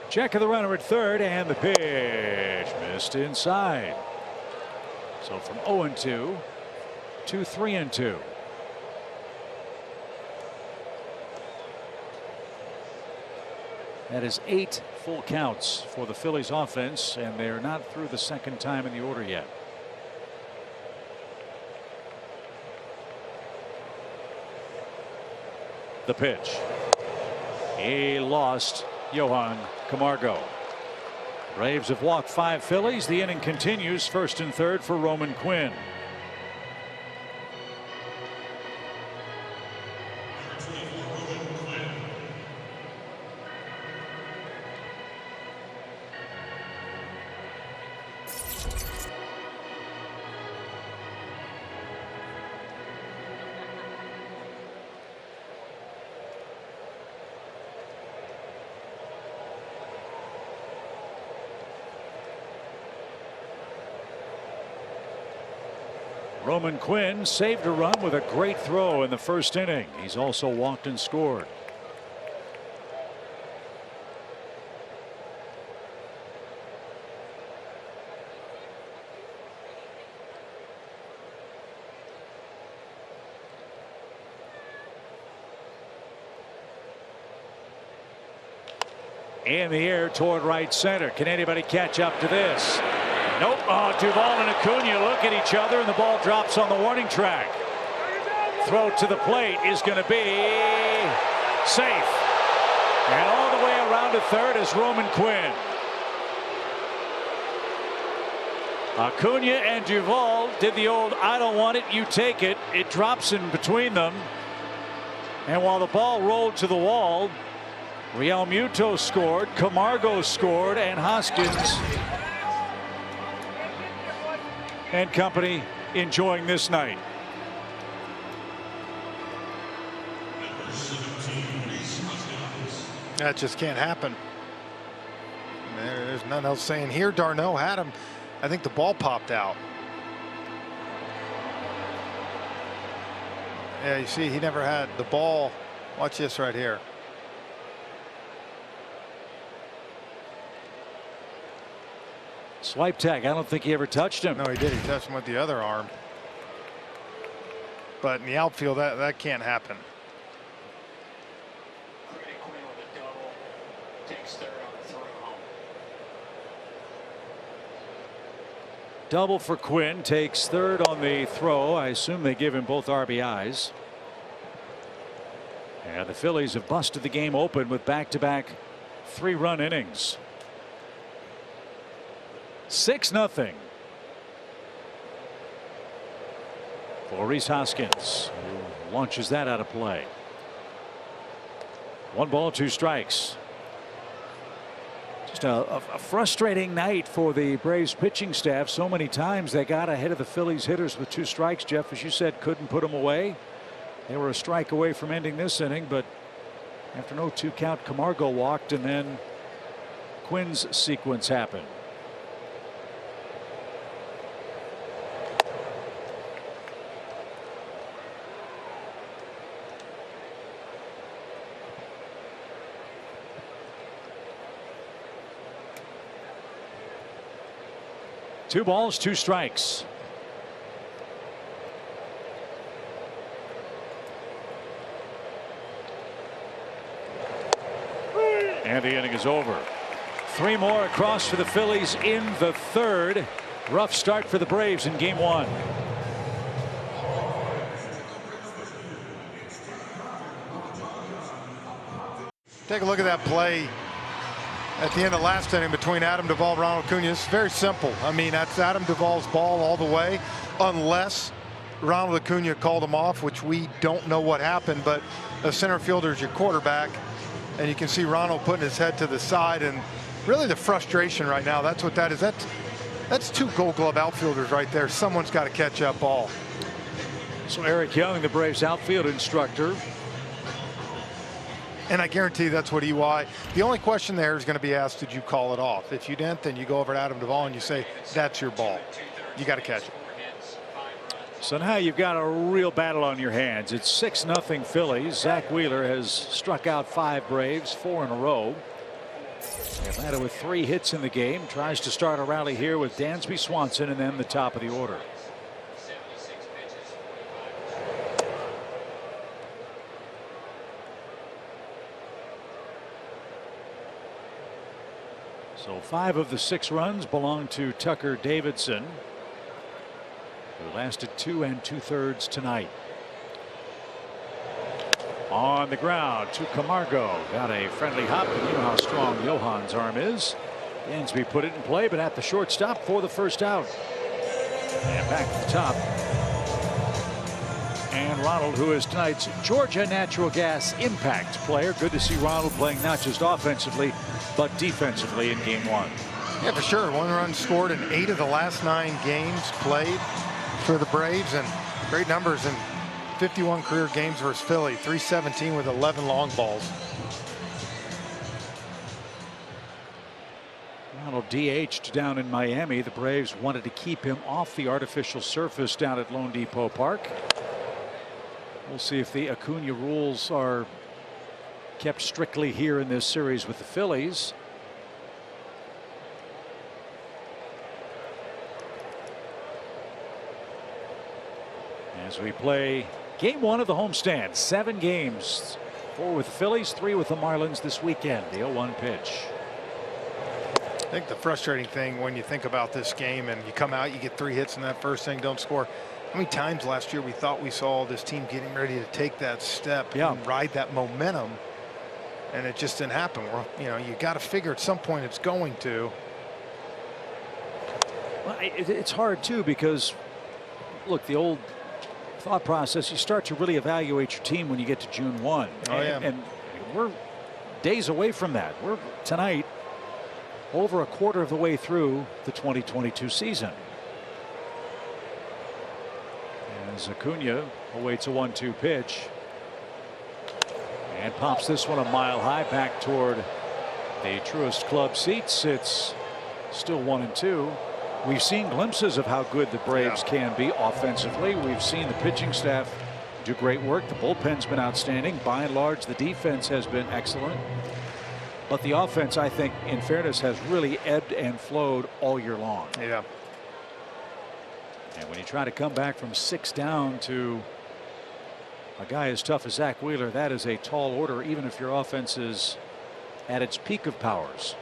Check of the runner at third, and the pitch missed inside. So from 0-2 to 3-2. That is 8 full counts for the Phillies offense, and they're not through the second time in the order yet. The pitch. He lost Johan Camargo. Braves have walked 5 Phillies. The inning continues. First and third for Roman Quinn. Roman Quinn saved a run with a great throw in the first inning. He's also walked and scored. In the air toward right center. Can anybody catch up to this? Nope. Oh, Duvall and Acuna look at each other, and the ball drops on the warning track. Throw to the plate is going to be safe. And all the way around to third is Roman Quinn. Acuna and Duvall did the old "I don't want it, you take it." It drops in between them. And while the ball rolled to the wall, Real Muto scored, Camargo scored, and Hoskins and company enjoying this night. That just can't happen. There's nothing else saying here. Darno had him. I think the ball popped out. Yeah, you see, he never had the ball. Watch this right here. Swipe tag. I don't think he ever touched him. No, he did. He touched him with the other arm. But in the outfield, that can't happen. Double for Quinn, takes third on the throw. I assume they give him both RBIs. And the Phillies have busted the game open with back-to-back 3-run innings. 6-0 for Rhys Hoskins, who launches that out of play. 1 ball, 2 strikes. Just a frustrating night for the Braves pitching staff. So many times they got ahead of the Phillies hitters with 2 strikes. Jeff, as you said, couldn't put them away. They were a strike away from ending this inning, but after no 2 count, Camargo walked, and then Quinn's sequence happened. 2 balls, 2 strikes. And the inning is over. 3 more across for the Phillies in the 3rd. Rough start for the Braves in game 1. Take a look at that play at the end of last inning between Adam Duvall and Ronald Acuna. It's very simple. I mean, that's Adam Duvall's ball all the way, unless Ronald Acuna called him off, which we don't know what happened. But the center fielder is your quarterback, and you can see Ronald putting his head to the side. And really the frustration right now, that's what that is. That's 2 Gold Glove outfielders right there. Someone's got to catch that ball. So Eric Young, the Braves outfield instructor. And I guarantee that's what EY. The only question there is going to be asked, did you call it off? If you didn't, then you go over to Adam Duvall and you say, that's your ball. You got to catch it. So now you've got a real battle on your hands. It's 6-0 Phillies. Zach Wheeler has struck out 5 Braves, 4 in a row. Atlanta with 3 hits in the game tries to start a rally here with Dansby Swanson and then the top of the order. So 5 of the 6 runs belong to Tucker Davidson, who lasted 2 2/3 tonight. On the ground to Camargo. Got a friendly hop, and you know how strong Johan's arm is. Dansby put it in play, but at the shortstop for the first out. And back to the top. And Ronald, who is tonight's Georgia Natural Gas Impact player. Good to see Ronald playing not just offensively, but defensively in game 1. Yeah, for sure. 1 run scored in 8 of the last 9 games played for the Braves, and great numbers in 51 career games versus Philly. 317 with 11 long balls. Ronald DH'd down in Miami. The Braves wanted to keep him off the artificial surface down at Lone Depot Park. We'll see if the Acuna rules are kept strictly here in this series with the Phillies. As we play game 1 of the homestand, 7 games, 4 with the Phillies, 3 with the Marlins this weekend. The 0-1 pitch. I think the frustrating thing when you think about this game and you come out, you get 3 hits in that first inning, don't score. How many times last year we thought we saw this team getting ready to take that step and ride that momentum, and it just didn't happen. Well, you know, you got to figure at some point it's going to. Well, it's hard too, because look, the old thought process, you start to really evaluate your team when you get to June 1. And we're days away from that. We're tonight over a quarter of the way through the 2022 season. As Acuna awaits a 1-2 pitch and pops this one a mile high back toward the Truist Club seats. It's still 1-2. We've seen glimpses of how good the Braves can be offensively. We've seen the pitching staff do great work. The bullpen's been outstanding. By and large, the defense has been excellent. But the offense, I think, in fairness, has really ebbed and flowed all year long. Yeah. And when you try to come back from 6 down to a guy as tough as Zach Wheeler, that is a tall order, even if your offense is at its peak of powers.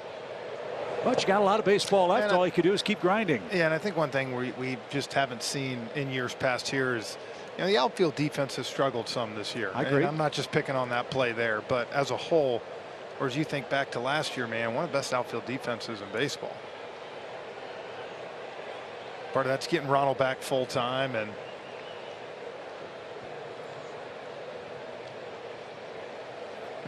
But you got a lot of baseball left. All you can do is keep grinding. Yeah, and I think one thing we just haven't seen in years past here is, you know, the outfield defense has struggled some this year. I agree. And I'm not just picking on that play there, but as a whole, or as you think back to last year, man, one of the best outfield defenses in baseball. Part of that's getting Ronald back full time, and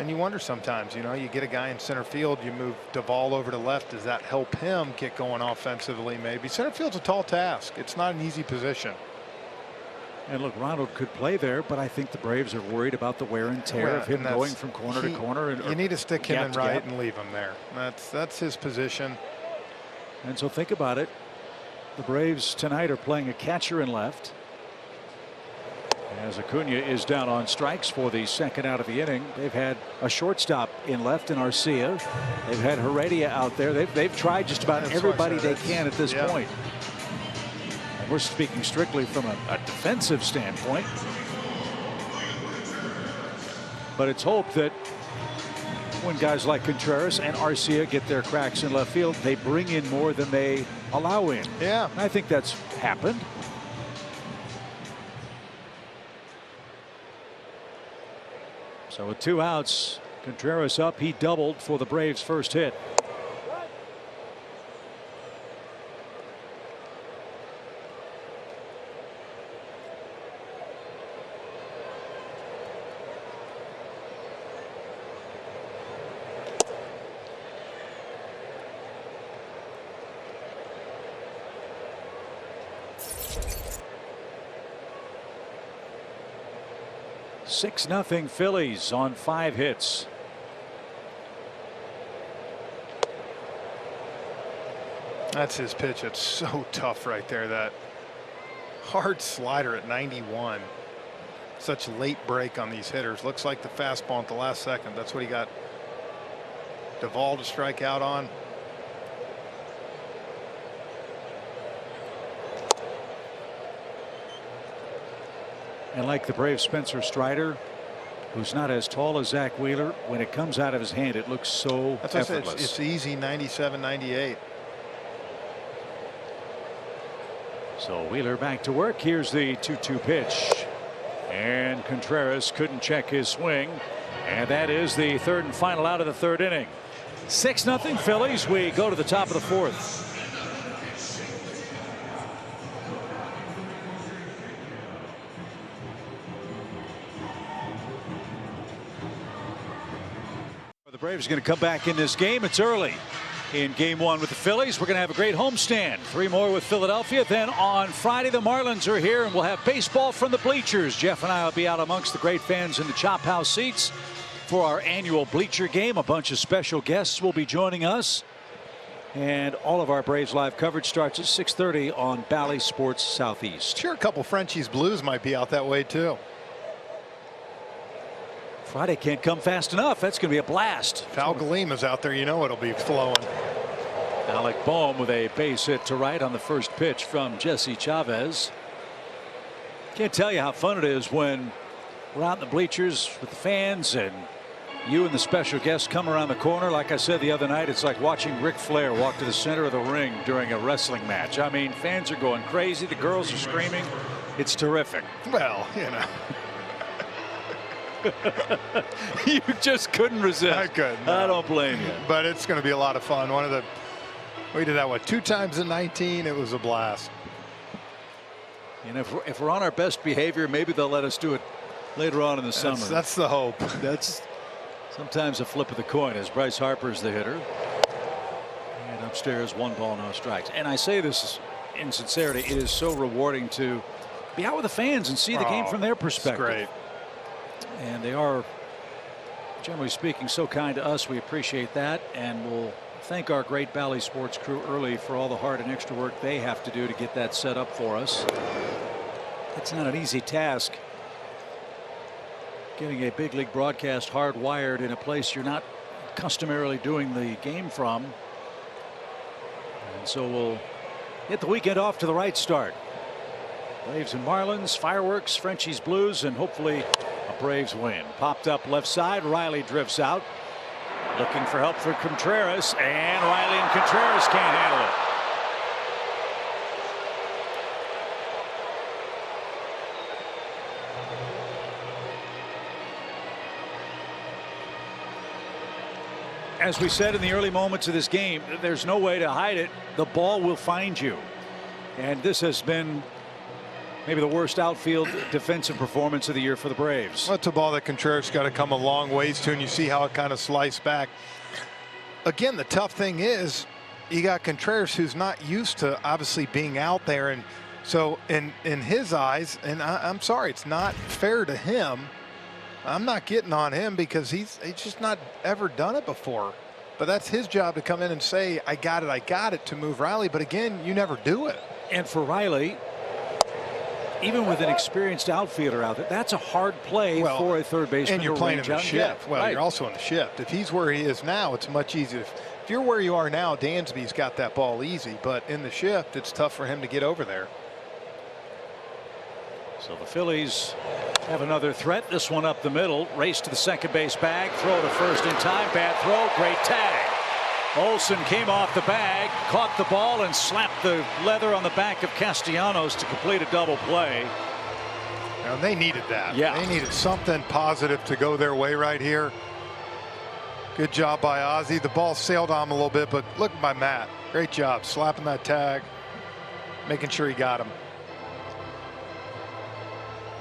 you wonder sometimes, you know, you get a guy in center field, you move Duvall over to left. Does that help him get going offensively? Maybe. Center field's a tall task. It's not an easy position. And look, Ronald could play there, but I think the Braves are worried about the wear and tear of him going from corner to corner. You need to stick him in right and leave him there. That's his position. And so think about it. The Braves tonight are playing a catcher in left. As Acuna is down on strikes for the second out of the inning. They've had a shortstop in left in Arcia. They've had Heredia out there. They've tried just about everybody they can at this point. And we're speaking strictly from a defensive standpoint. But it's hoped that when guys like Contreras and Arcia get their cracks in left field, they bring in more than they allow in. Yeah. And I think that's happened. So with 2 outs, Contreras up. He doubled for the Braves' first hit. Six nothing Phillies on 5 hits. That's his pitch. It's so tough right there. That hard slider at 91. Such late break on these hitters. Looks like the fastball at the last second. That's what he got Duvall to strike out on. And like the Braves' Spencer Strider, who's not as tall as Zach Wheeler, when it comes out of his hand, it looks so effortless. It's easy. 97, 98. So Wheeler back to work. Here's the 2-2 pitch. And Contreras couldn't check his swing. And that is the third and final out of the third inning. 6-0 Phillies. We go to the top of the fourth. The Braves are going to come back in this game. It's early in game 1 with the Phillies. We're going to have a great homestand. 3 more with Philadelphia. Then on Friday, the Marlins are here, and we'll have baseball from the bleachers. Jeff and I will be out amongst the great fans in the Chop House seats for our annual bleacher game. A bunch of special guests will be joining us. And all of our Braves live coverage starts at 6:30 on Bally Sports Southeast. Sure, a couple Frenchies Blues might be out that way, too. Friday can't come fast enough. That's going to be a blast. Val Gallima's out there. You know it'll be flowing. Alec Boehm with a base hit to right on the first pitch from Jesse Chavez. Can't tell you how fun it is when we're out in the bleachers with the fans and you and the special guests come around the corner. Like I said the other night, it's like watching Ric Flair walk to the center of the ring during a wrestling match. I mean, fans are going crazy. The girls are screaming. It's terrific. Well, you know. You just couldn't resist. I couldn't. No. I don't blame you. But it's going to be a lot of fun. We did that, 2 times in 19. It was a blast. And if we're on our best behavior, maybe they'll let us do it later on in the summer. That's the hope. That's sometimes a flip of the coin, as Bryce Harper's the hitter. And upstairs, 1 ball, no strikes. And I say this in sincerity, it is so rewarding to be out with the fans and see the game from their perspective. It's great. And they are, generally speaking, so kind to us. We appreciate that, and we'll thank our great Bally Sports crew early for all the hard and extra work they have to do to get that set up for us. It's not an easy task getting a big league broadcast hardwired in a place you're not customarily doing the game from. And so we'll get the weekend off to the right start. Braves and Marlins, fireworks, Frenchies Blues, and hopefully a Braves win. Popped up left side. Riley drifts out. Looking for help for Contreras, and Riley and Contreras can't handle it. As we said in the early moments of this game, there's no way to hide it. The ball will find you. And this has been maybe the worst outfield defensive performance of the year for the Braves. Well, it's a ball that Contreras got to come a long ways to, and you see how it kind of sliced back. Again, the tough thing is you got Contreras, who's not used to obviously being out there, and so in his eyes, and I'm sorry, it's not fair to him. I'm not getting on him because he's just not ever done it before. But that's his job to come in and say, I got it, to move Riley. But again, you never do it. And for Riley, even with an experienced outfielder out there, that's a hard play for a third baseman. And you're playing in the shift. Well, right. You're also in the shift. If he's where he is now, it's much easier. If you're where you are now, Dansby's got that ball easy, but in the shift, it's tough for him to get over there. So the Phillies have another threat. This one up the middle. Race to the second base bag. Throw to first in time. Bad throw. Great tag. Olsen came off the bag, caught the ball, and slapped the leather on the back of Castellanos to complete a double play. And they needed that. Yeah. They needed something positive to go their way right here. Good job by Ozzie. The ball sailed on him a little bit, but look by Matt. Great job slapping that tag, making sure he got him.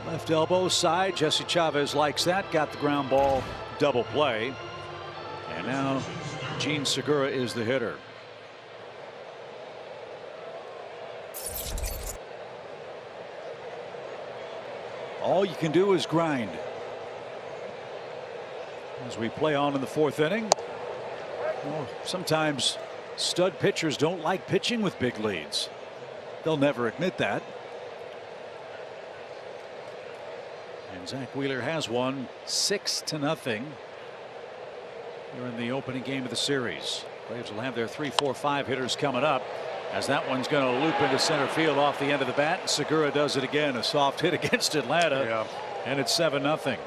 Left elbow side. Jesse Chavez likes that. Got the ground ball. Double play. And now Gene Segura is the hitter. All you can do is grind. As we play on in the fourth inning. Well, sometimes stud pitchers don't like pitching with big leads. They'll never admit that. And Zach Wheeler has won 6-0 here in the opening game of the series. Braves will have their 3, 4, 5 hitters coming up, as that one's going to loop into center field off the end of the bat. Segura does it again. A soft hit against Atlanta. And it's 7-0.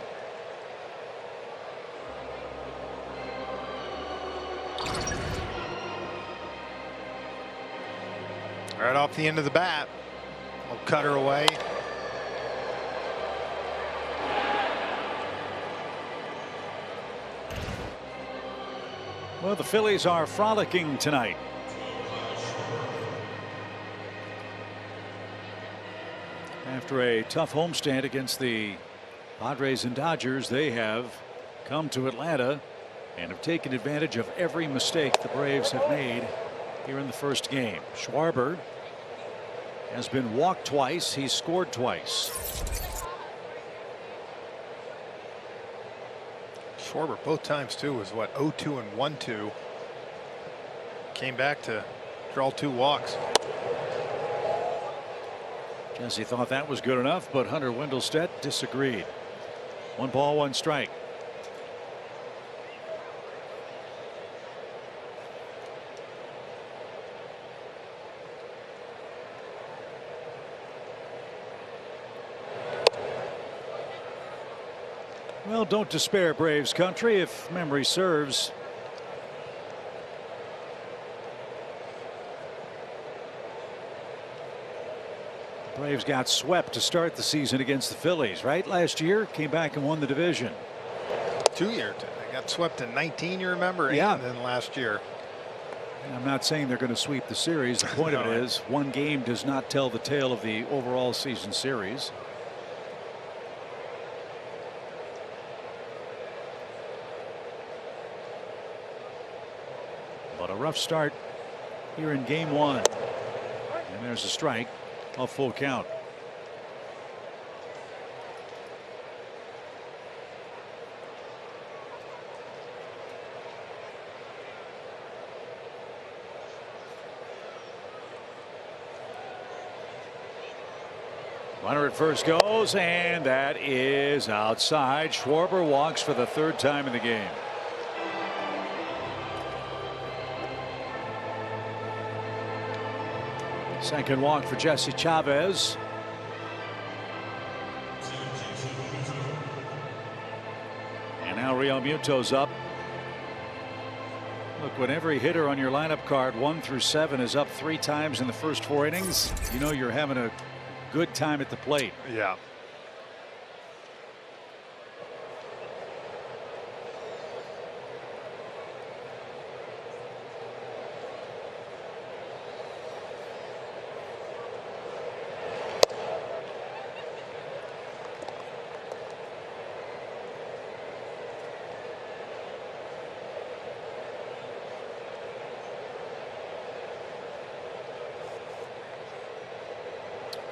Right off the end of the bat. We'll cut her away. Well, the Phillies are frolicking tonight. After a tough homestand against the Padres and Dodgers, they have come to Atlanta and have taken advantage of every mistake the Braves have made here in the first game. Schwarber has been walked twice. He's scored twice. Schwarber both times too was what, 0-2 and 1-2. Came back to draw 2 walks. Jesse thought that was good enough, but Hunter Wendelstedt disagreed. 1 ball, 1 strike. Well, don't despair, Braves country. If memory serves, the Braves got swept to start the season against the Phillies, right? Last year, came back and won the division. 2 years. They got swept in 19, you remember? Yeah. And then last year. And I'm not saying they're going to sweep the series. The point of it is, one game does not tell the tale of the overall season series. But a rough start here in game 1. And there's a strike, a full count. Runner at first goes, and that is outside. Schwarber walks for the 3rd time in the game. Second walk for Jesse Chavez. And now Real Muto's up. Look, when every hitter on your lineup card 1 through 7 is up 3 times in the first 4 innings, you know you're having a good time at the plate. Yeah.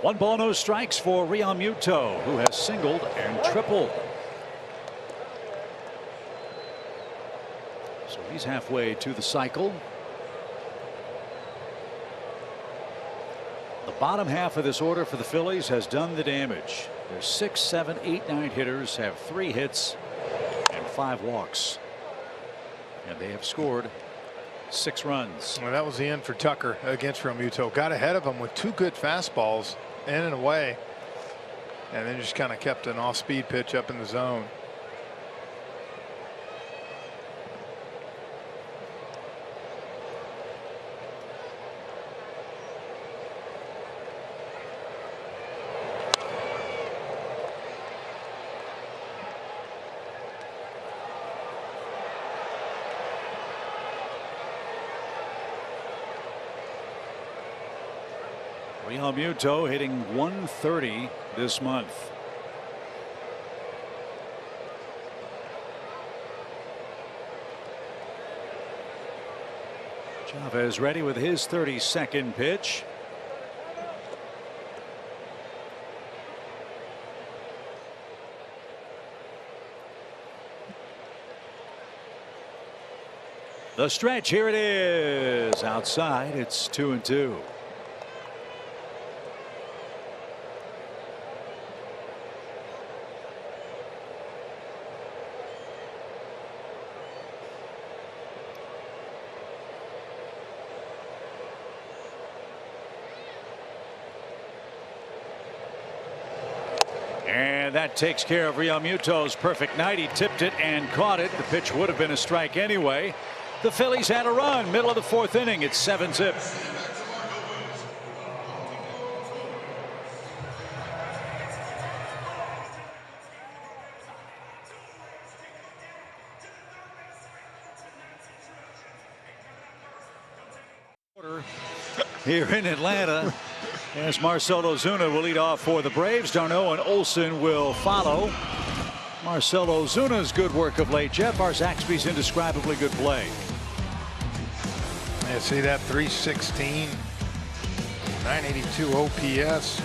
One ball, no strikes for Real Muto, who has singled and tripled. So he's halfway to the cycle. The bottom half of this order for the Phillies has done the damage. Their 6, 7, 8, 9 hitters have 3 hits and 5 walks. And they have scored 6 runs. Well, that was the end for Tucker against Realmuto. Got ahead of him with 2 good fastballs in and away. And then just kind of kept an off-speed pitch up in the zone. Realmuto hitting 130 this month. Chavez ready with his 32nd pitch. The stretch, here it is. Outside, it's 2-2. And that takes care of Realmuto's perfect night. He tipped it and caught it. The pitch would have been a strike anyway. The Phillies had a run. Middle of the 4th inning. It's 7-zip. Here in Atlanta, as Marcell Ozuna will lead off for the Braves. D'Arnaud and Olson will follow. Marcell Ozuna's good work of late. Jeff, our Zaxby's indescribably good play. Yeah, see that 316, 982 OPS,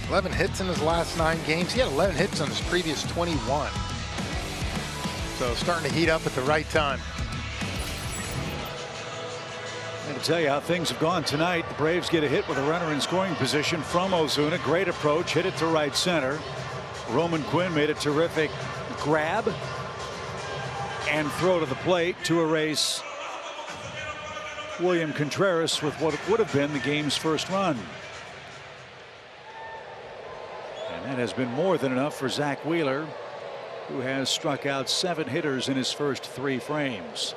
11 hits in his last 9 games. He had 11 hits on his previous 21. So starting to heat up at the right time. And to tell you how things have gone tonight, the Braves get a hit with a runner in scoring position from Ozuna. Great approach, hit it to right center. Roman Quinn made a terrific grab and throw to the plate to erase William Contreras with what would have been the game's first run. And that has been more than enough for Zach Wheeler, who has struck out 7 hitters in his first 3 frames.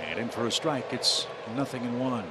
And in for a strike. It's 0-1.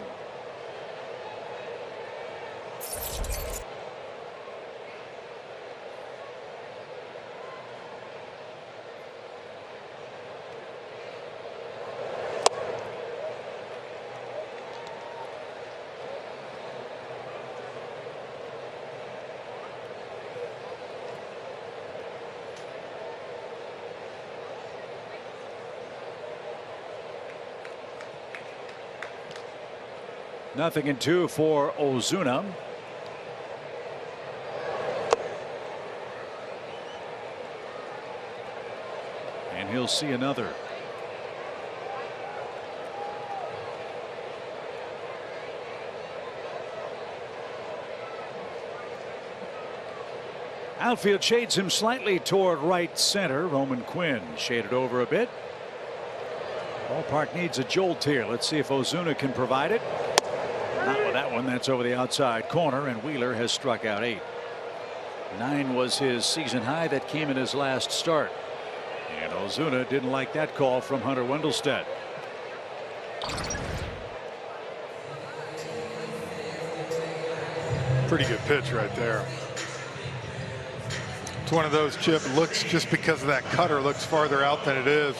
Nothing in 2 for Ozuna. And he'll see another. Outfield shades him slightly toward right center. Roman Quinn shaded over a bit. Ballpark needs a jolt here. Let's see if Ozuna can provide it. Not with that one. That's over the outside corner, and Wheeler has struck out 8. 9 was his season high. That came in his last start. And Ozuna didn't like that call from Hunter Wendelstedt. Pretty good pitch right there. It's one of those, Chip, looks, just because of that cutter, looks farther out than it is.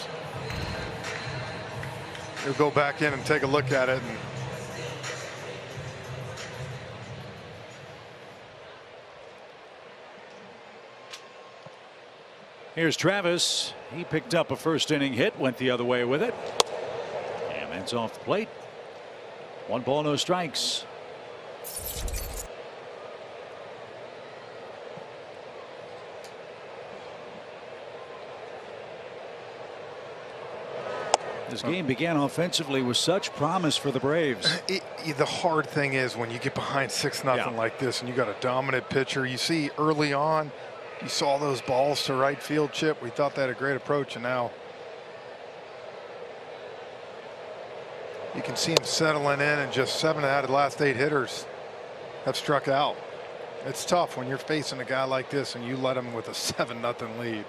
You'll go back in and take a look at it. And here's Travis. He picked up a first inning hit, went the other way with it. And that's off the plate. 1 ball, no strikes. This game began offensively with such promise for the Braves. The hard thing is when you get behind 6-0 like this and you got a dominant pitcher, you see early on, you saw those balls to right field, Chip. We thought they had a great approach, and now you can see him settling in, and just 7 out of the last 8 hitters have struck out. It's tough when you're facing a guy like this and you let him with a 7-0 lead.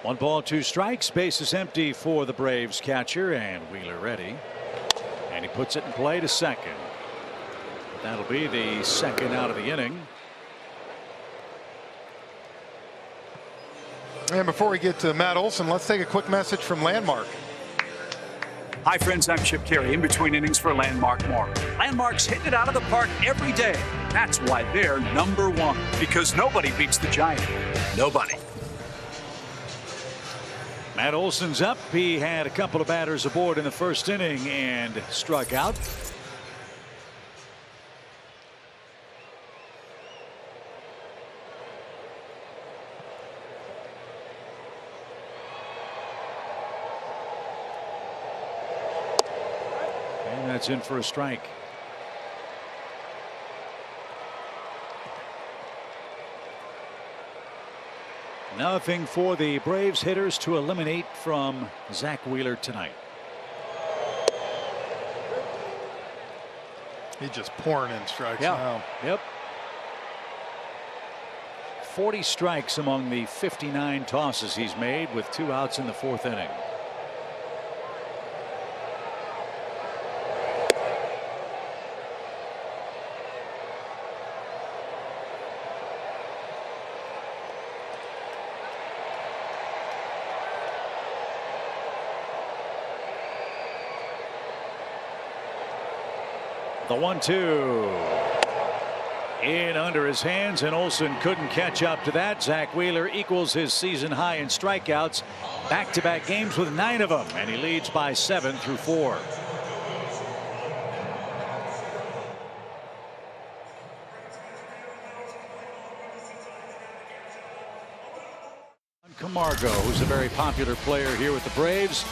1 ball, 2 strikes. Base is empty for the Braves catcher, and Wheeler ready. And he puts it in play to second. That'll be the second out of the inning. And before we get to Matt Olson, let's take a quick message from Landmark. Hi friends, I'm Chip Carey, in between innings for Landmark More. Landmark's hitting it out of the park every day. That's why they're #1, because nobody beats the Giant. Nobody. Matt Olson's up. He had a couple of batters aboard in the first inning and struck out. And that's in for a strike. Nothing for the Braves hitters to eliminate from Zach Wheeler tonight. He's just pouring in strikes now. Yep. 40 strikes among the 59 tosses he's made, with 2 outs in the 4th inning. The 1-2 in under his hands, and Olson couldn't catch up to that. Zach Wheeler equals his season high in strikeouts, back-to-back games with 9 of them, and he leads by 7 through 4. Camargo, who's a very popular player here with the Braves.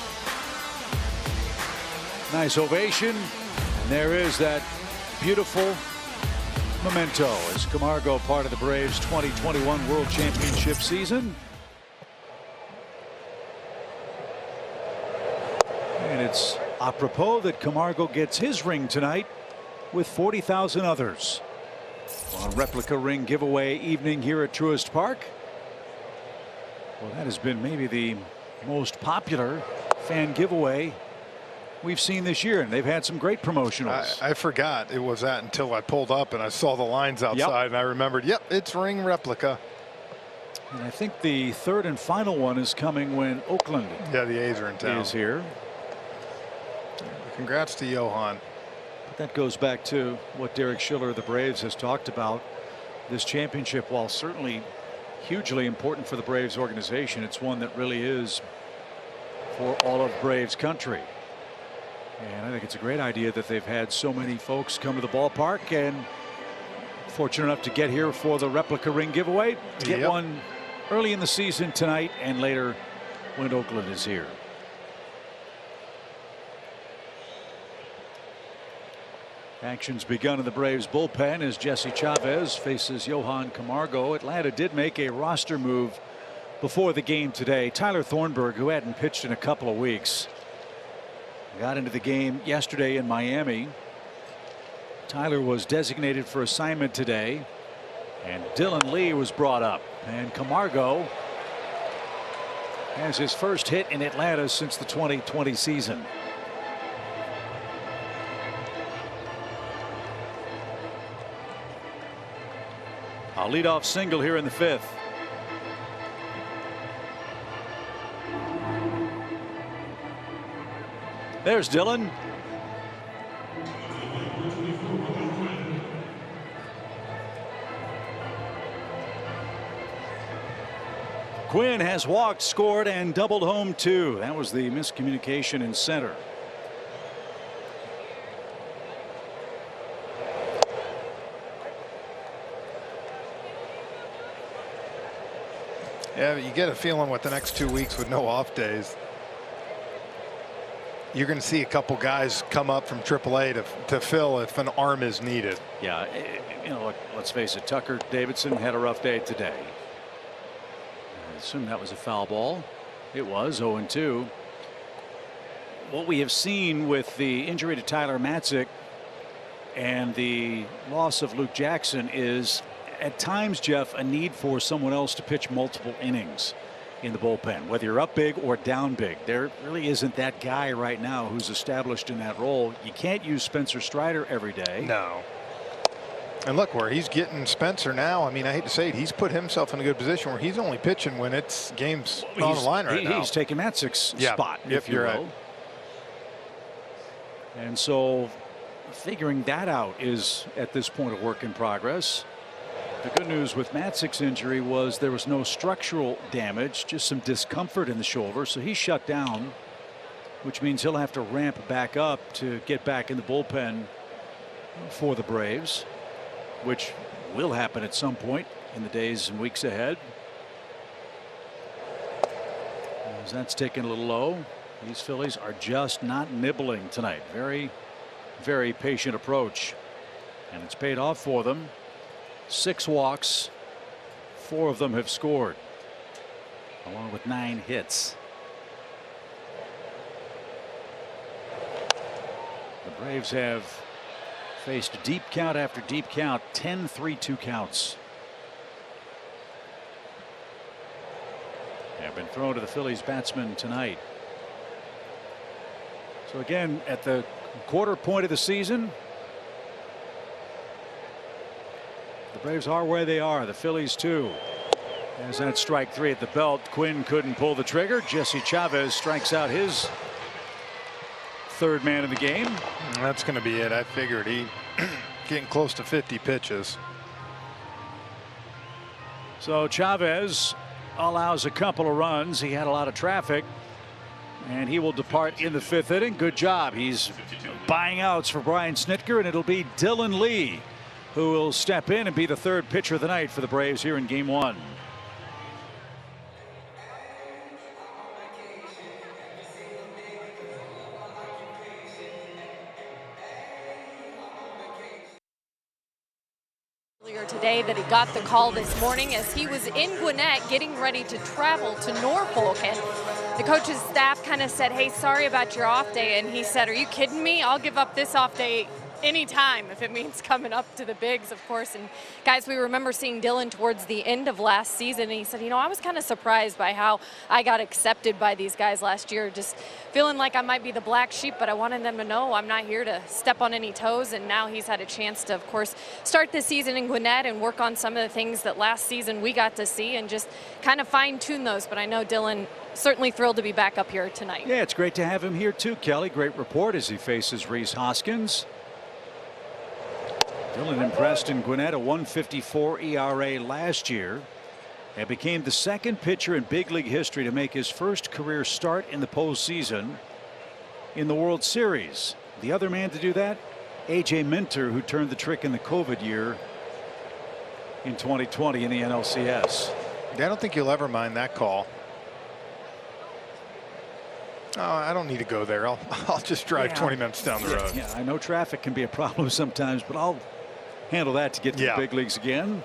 Nice ovation. And there is that beautiful memento as Camargo part of the Braves 2021 World Championship season. And it's apropos that Camargo gets his ring tonight with 40,000 others on a replica ring giveaway evening here at Truist Park. Well, that has been maybe the most popular fan giveaway we've seen this year, and they've had some great promotionals. I forgot it was that until I pulled up and I saw the lines outside, and I remembered, yep, it's ring replica. And I think the 3rd and final one is coming when Oakland the A's are in town. Is here. Congrats to Johan. But that goes back to what Derek Schiller of the Braves has talked about. This championship, while certainly hugely important for the Braves organization, it's one that really is for all of Braves country. And I think it's a great idea that they've had so many folks come to the ballpark, and fortunate enough to get here for the replica ring giveaway. To get one early in the season tonight and later when Oakland is here. Action's begun in the Braves bullpen as Jesse Chavez faces Johan Camargo. Atlanta did make a roster move before the game today. Tyler Thornburg, who hadn't pitched in a couple of weeks, got into the game yesterday in Miami. Tyler was designated for assignment today, and Dylan Lee was brought up, and Camargo has his first hit in Atlanta since the 2020 season. A leadoff single here in the 5th. There's Dylan. Quinn has walked, scored, and doubled home too. That was the miscommunication in center. Yeah, but you get a feeling with the next 2 weeks with no off days, you're going to see a couple guys come up from AAA to fill if an arm is needed. Yeah, you know, look, let's face it, Tucker Davidson had a rough day today. I assume that was a foul ball. It was 0-2. What we have seen with the injury to Tyler Matzik and the loss of Luke Jackson is at times, Jeff, a need for someone else to pitch multiple innings in the bullpen, whether you're up big or down big. There really isn't that guy right now who's established in that role. You can't use Spencer Strider every day. No. And look where he's getting Spencer now. I mean, I hate to say it, he's put himself in a good position where he's only pitching when it's games on the line right now. He's taking Matzik's spot, if you're you will. right. And so figuring that out is at this point a work in progress. The good news with Matzik's injury was there was no structural damage, just some discomfort in the shoulder, so he's shut down, which means he'll have to ramp back up to get back in the bullpen for the Braves, which will happen at some point in the days and weeks ahead. As that's taken a little low, these Phillies are just not nibbling tonight. Very, very patient approach, and it's paid off for them. 6 walks, 4 of them have scored, along with 9 hits. The Braves have faced deep count after deep count, 10 3-2 counts. Have been thrown to the Phillies batsmen tonight. So again, at the quarter point of the season, the Braves are where they are. The Phillies too. As that strike 3 at the belt, Quinn couldn't pull the trigger. Jesse Chavez strikes out his 3rd man of the game. That's going to be it. I figured he getting close to 50 pitches. So Chavez allows a couple of runs. He had a lot of traffic, and he will depart in the 5th inning. Good job. He's buying outs for Brian Snitker, and it'll be Dylan Lee who will step in and be the 3rd pitcher of the night for the Braves here in Game 1. Earlier today that he got the call this morning as he was in Gwinnett getting ready to travel to Norfolk, and the coach's staff kind of said, hey, sorry about your off day, and he said, are you kidding me? I'll give up this off day anytime if it means coming up to the bigs, of course. And guys, we remember seeing Dylan towards the end of last season, and he said, you know, I was kind of surprised by how I got accepted by these guys last year, just feeling like I might be the black sheep, but I wanted them to know I'm not here to step on any toes. And now he's had a chance to, of course, start the season in Gwinnett and work on some of the things that last season we got to see and just kind of fine-tune those. But I know Dylan certainly thrilled to be back up here tonight. Yeah, it's great to have him here too, Kelly. Great report as he faces Rhys Hoskins. Dylan impressed in Gwinnett, a 1.54 ERA last year, and became the 2nd pitcher in big league history to make his first career start in the postseason in the World Series. The other man to do that, A.J. Minter, who turned the trick in the COVID year in 2020 in the NLCS. I don't think you'll ever mind that call. Oh, I don't need to go there. I'll just drive 20 minutes down the road. Yeah, I know traffic can be a problem sometimes, but I'll handle that to get to the big leagues again.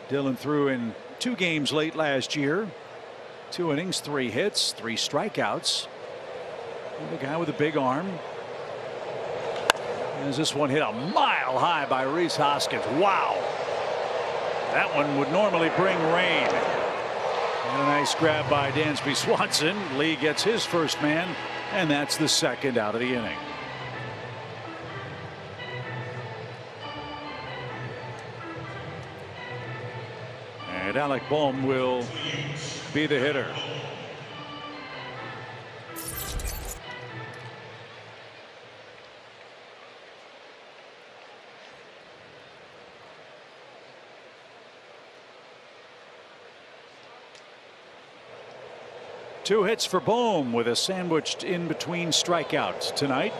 Dylan threw in 2 games late last year. 2 innings, 3 hits, 3 strikeouts. And the guy with a big arm. As this one hit a mile high by Rhys Hoskins. Wow. That one would normally bring rain. And a nice grab by Dansby Swanson. Lee gets his first man, and that's the 2nd out of the inning. And Alec Bohm will be the hitter. Two hits for Bohm with a sandwiched in between strikeouts tonight.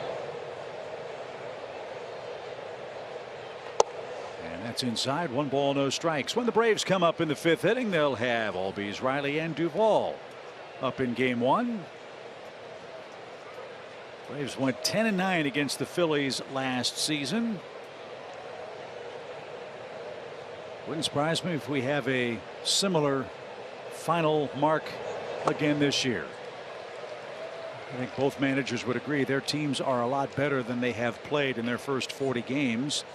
And That's inside. 1 ball, no strikes. When the Braves come up in the 5th inning, they'll have Albies, Riley, and Duvall up in game 1. Braves went 10-9 against the Phillies last season. Wouldn't surprise me if we have a similar final mark again this year. I think both managers would agree their teams are a lot better than they have played in their first 40 games.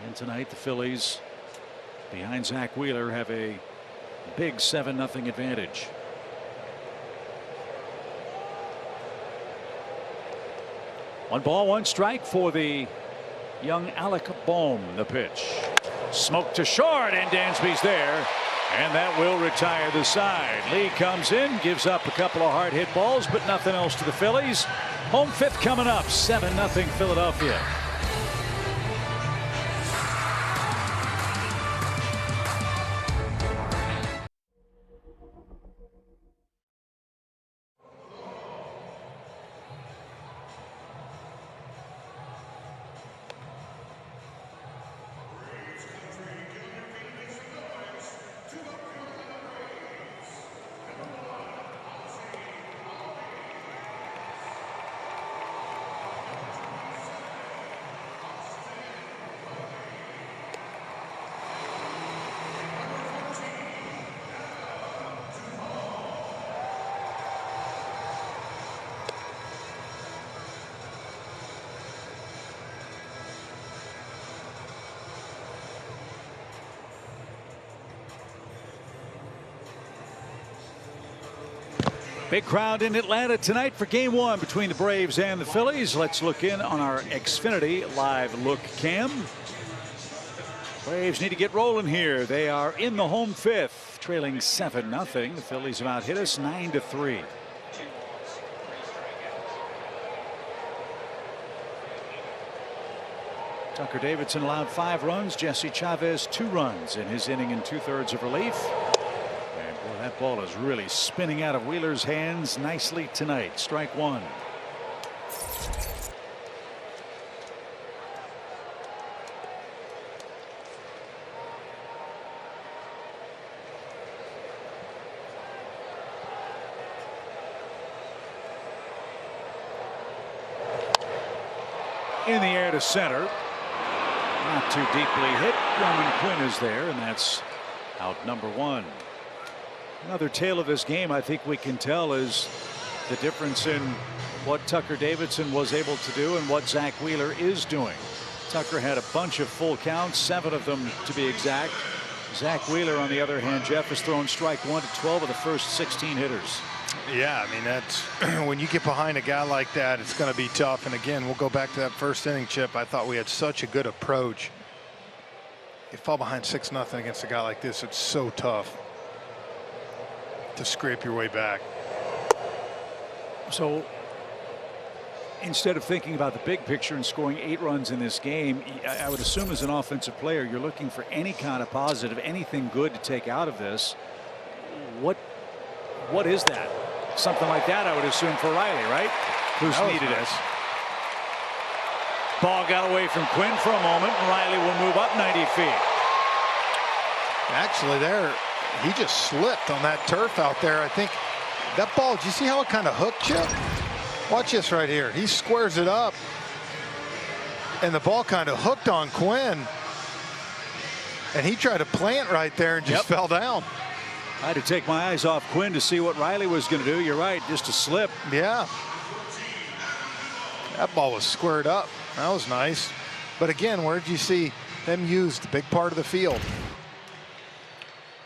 And tonight the Phillies, behind Zach Wheeler, have a big 7-0 advantage. One ball, one strike for the young Alec Bohm. The pitch. Smoke to short, and Dansby's there. And that will retire the side. Lee comes in, gives up a couple of hard hit balls, but nothing else to the Phillies. Home 5th coming up. 7-0 Philadelphia. Big crowd in Atlanta tonight for game 1 between the Braves and the Phillies. Let's look in on our Xfinity live look cam. Braves need to get rolling here. They are in the home 5th, trailing 7-0. The Phillies have out hit us 9-3. Tucker Davidson allowed 5 runs. Jesse Chavez 2 runs in his inning and 2/3 of relief. That ball is really spinning out of Wheeler's hands nicely tonight. Strike 1. In the air to center. Not too deeply hit. Roman Quinn is there, and that's out number 1. Another tale of this game I think we can tell is the difference in what Tucker Davidson was able to do and what Zach Wheeler is doing. Tucker had a bunch of full counts, 7 of them to be exact. Zach Wheeler, on the other hand, Jeff, has thrown strike 1 to 12 of the first 16 hitters. Yeah, I mean, that's when you get behind a guy like that, it's going to be tough. And again, we'll go back to that first inning, Chip. I thought we had such a good approach. You fall behind 6-0 against a guy like this, it's so tough to scrape your way back. So instead of thinking about the big picture and scoring 8 runs in this game, I would assume as an offensive player you're looking for any kind of positive, anything good to take out of this. What is that? Something like that, I would assume, for Riley, right? Who's needed it. Ball got away from Quinn for a moment, and Riley will move up 90 feet. Actually, he just slipped on that turf out there. I think that ball, do you see how it kind of hooked, Chip? Watch this right here. He squares it up, and the ball kind of hooked on Quinn. And he tried to plant right there and just fell down. I had to take my eyes off Quinn to see what Riley was going to do. You're right, just a slip. Yeah. That ball was squared up. That was nice. But again, where did you see them use the big part of the field?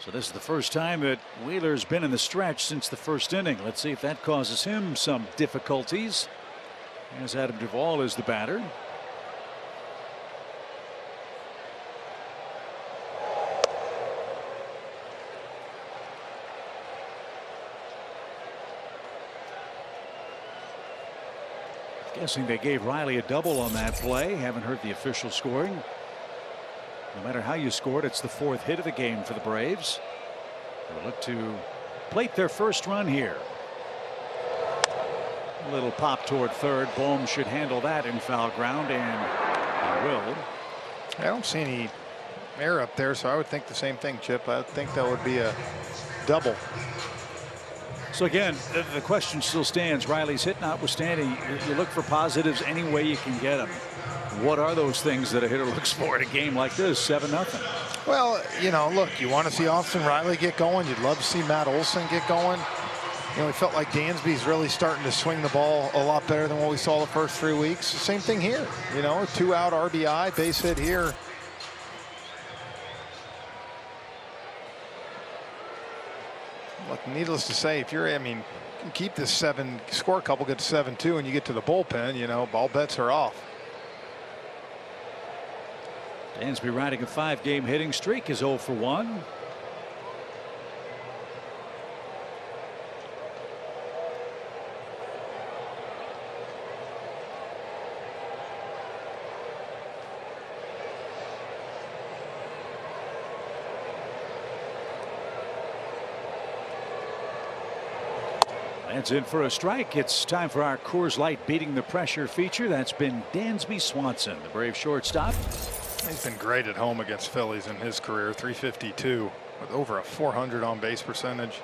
So this is the first time that Wheeler's been in the stretch since the first inning. Let's see if that causes him some difficulties, as Adam Duvall is the batter. Guessing they gave Riley a double on that play. Haven't heard the official scoring. No matter how you scored, it's the 4th hit of the game for the Braves. They'll look to plate their first run here. A little pop toward third. Bohm should handle that in foul ground, and he will. I don't see any air up there, so I would think the same thing, Chip. I think that would be a double. So again, the question still stands. Riley's hit notwithstanding, you look for positives any way you can get them. What are those things that a hitter looks for in a game like this? 7-0. Well, you know, look, you want to see Austin Riley get going. You'd love to see Matt Olson get going. You know, we felt like Dansby's really starting to swing the ball a lot better than what we saw the first 3 weeks. The same thing here. You know, a 2-out RBI, base hit here. Look, needless to say, if you're, I mean, you can keep this score a couple, get to 7-2, and you get to the bullpen, you know, all bets are off. Dansby riding a 5-game hitting streak is 0 for 1. That's in for a strike. It's time for our Coors Light Beating the Pressure feature. That's been Dansby Swanson, the Brave shortstop. He's been great at home against Phillies in his career. 352 with over a 400 on base percentage.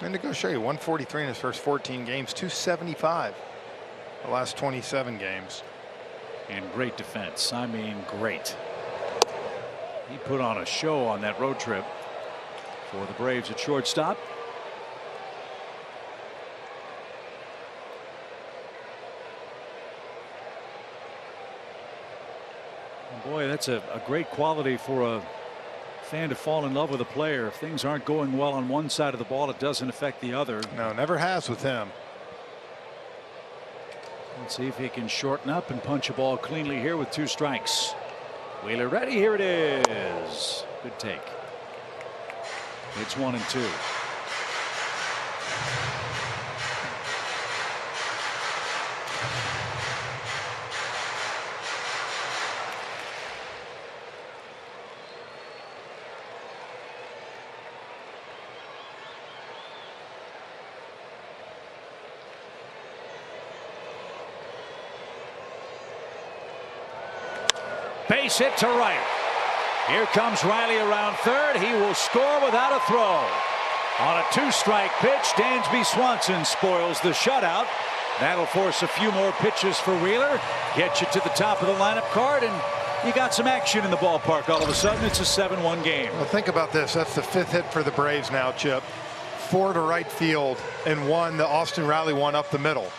And to go show you, 143 in his first 14 games, 275 the last 27 games. And great defense. I mean, great. He put on a show on that road trip for the Braves at shortstop. Boy, that's a great quality for a fan to fall in love with a player. If things aren't going well on one side of the ball, it doesn't affect the other. No, never has with him. Let's see if he can shorten up and punch a ball cleanly here with 2 strikes. Wheeler ready. Here it is. Good take. It's 1 and 2. Base hit to right. Here comes Riley around third. He will score without a throw. On a 2-strike pitch, Dansby Swanson spoils the shutout. That'll force a few more pitches for Wheeler. Get you to the top of the lineup card, and you got some action in the ballpark. All of a sudden, it's a 7-1 game. Well, think about this. That's the 5th hit for the Braves now, Chip. 4 to right field, and 1, the Austin Riley one up the middle.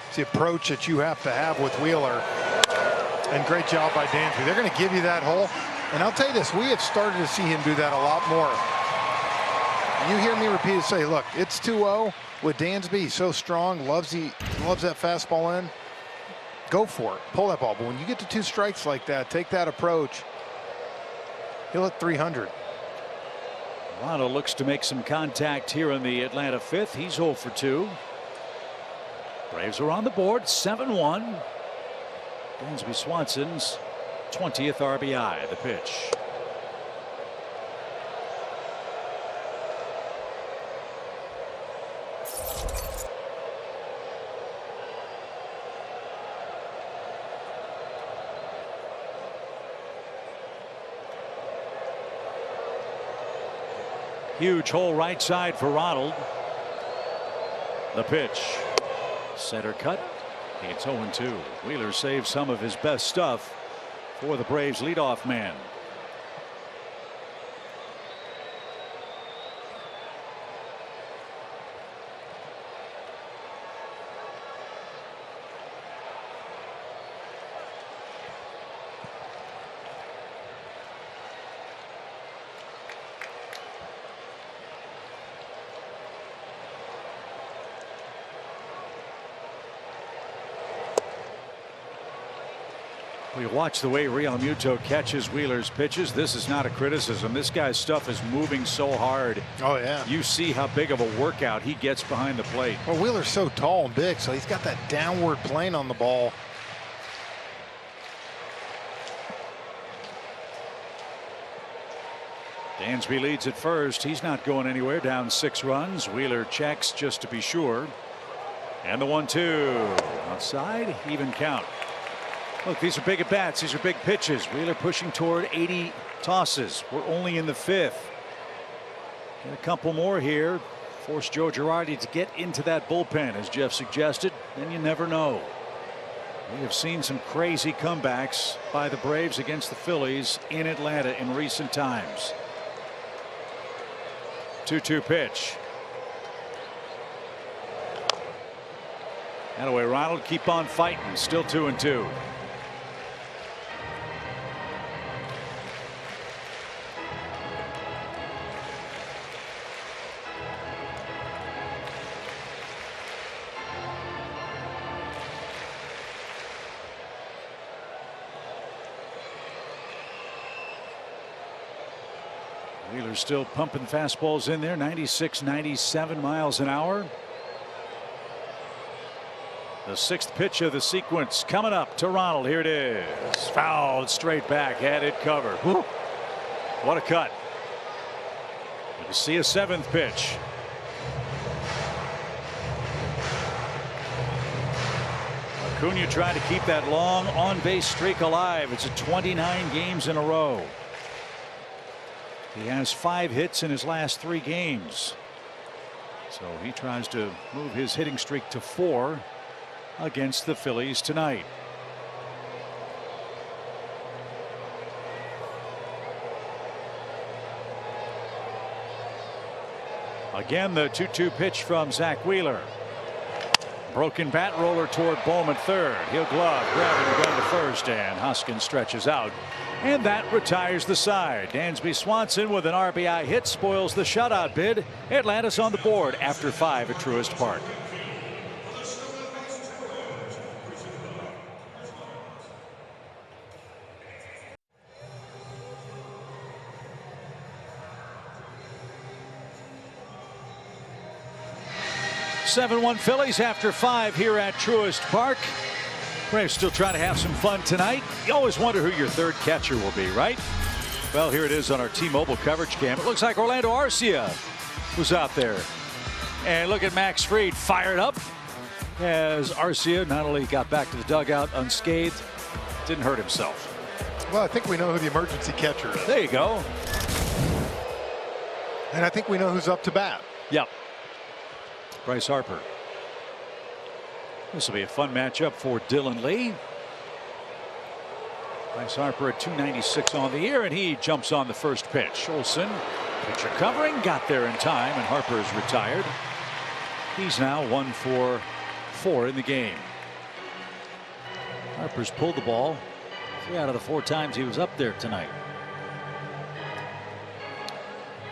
It's the approach that you have to have with Wheeler. And great job by Dansby. They're going to give you that hole. And I'll tell you this, we have started to see him do that a lot more. You hear me repeatedly say, look, it's 2-0 with Dansby. He's so strong, loves that fastball in. Go for it. Pull that ball. But when you get to 2 strikes like that, take that approach. He'll hit 300. Toronto looks to make some contact here in the Atlanta 5th. He's 0 for 2. Braves are on the board, 7-1. Dansby Swanson's 20th RBI. The pitch. Huge hole right side for Ronald. The pitch. Center cut. It's 0-2. Wheeler saves some of his best stuff for the Braves leadoff man. We watch the way Real Muto catches Wheeler's pitches. This is not a criticism. This guy's stuff is moving so hard. Oh, yeah. You see how big of a workout he gets behind the plate. Well, Wheeler's so tall and big, so he's got that downward plane on the ball. Dansby leads at first. He's not going anywhere. Down 6 runs. Wheeler checks just to be sure. And the 1-2. Outside, even count. Look, these are big at bats. These are big pitches. Wheeler pushing toward 80 tosses. We're only in the 5th. Get a couple more here. Force Joe Girardi to get into that bullpen, as Jeff suggested. Then you never know. We have seen some crazy comebacks by the Braves against the Phillies in Atlanta in recent times. 2-2 pitch. Anyway, Ronald, keep on fighting. Still 2-2. Wheeler's still pumping fastballs in there. 96, 97 miles an hour. The 6th pitch of the sequence coming up to Ronald. Here it is. Fouled straight back. Had it covered. Whew. What a cut. Good to see a 7th pitch. Acuna tried to keep that long on-base streak alive. It's at 29 games in a row. He has 5 hits in his last 3 games. So he tries to move his hitting streak to 4 against the Phillies tonight. Again, the 2-2 pitch from Zach Wheeler. Broken bat roller toward Bowman third. He'll glove, grabbing the gun to first, and Hoskins stretches out. And that retires the side. Dansby Swanson with an RBI hit spoils the shutout bid. Atlanta's on the board after 5 at Truist Park. (7-1) Phillies after 5 here at Truist Park. Braves still trying to have some fun tonight. You always wonder who your third catcher will be, right? Well, here it is on our T-Mobile coverage cam. It looks like Orlando Arcia was out there. And look at Max Fried fired up as Arcia not only got back to the dugout unscathed, didn't hurt himself. Well, I think we know who the emergency catcher is. There you go. And I think we know who's up to bat. Yep. Bryce Harper. This will be a fun matchup for Dylan Lee. Bryce Harper at 296 on the year, and he jumps on the first pitch. Olsen, pitcher covering, got there in time, and Harper is retired. He's now 1 for 4 in the game. Harper's pulled the ball 3 out of the 4 times he was up there tonight.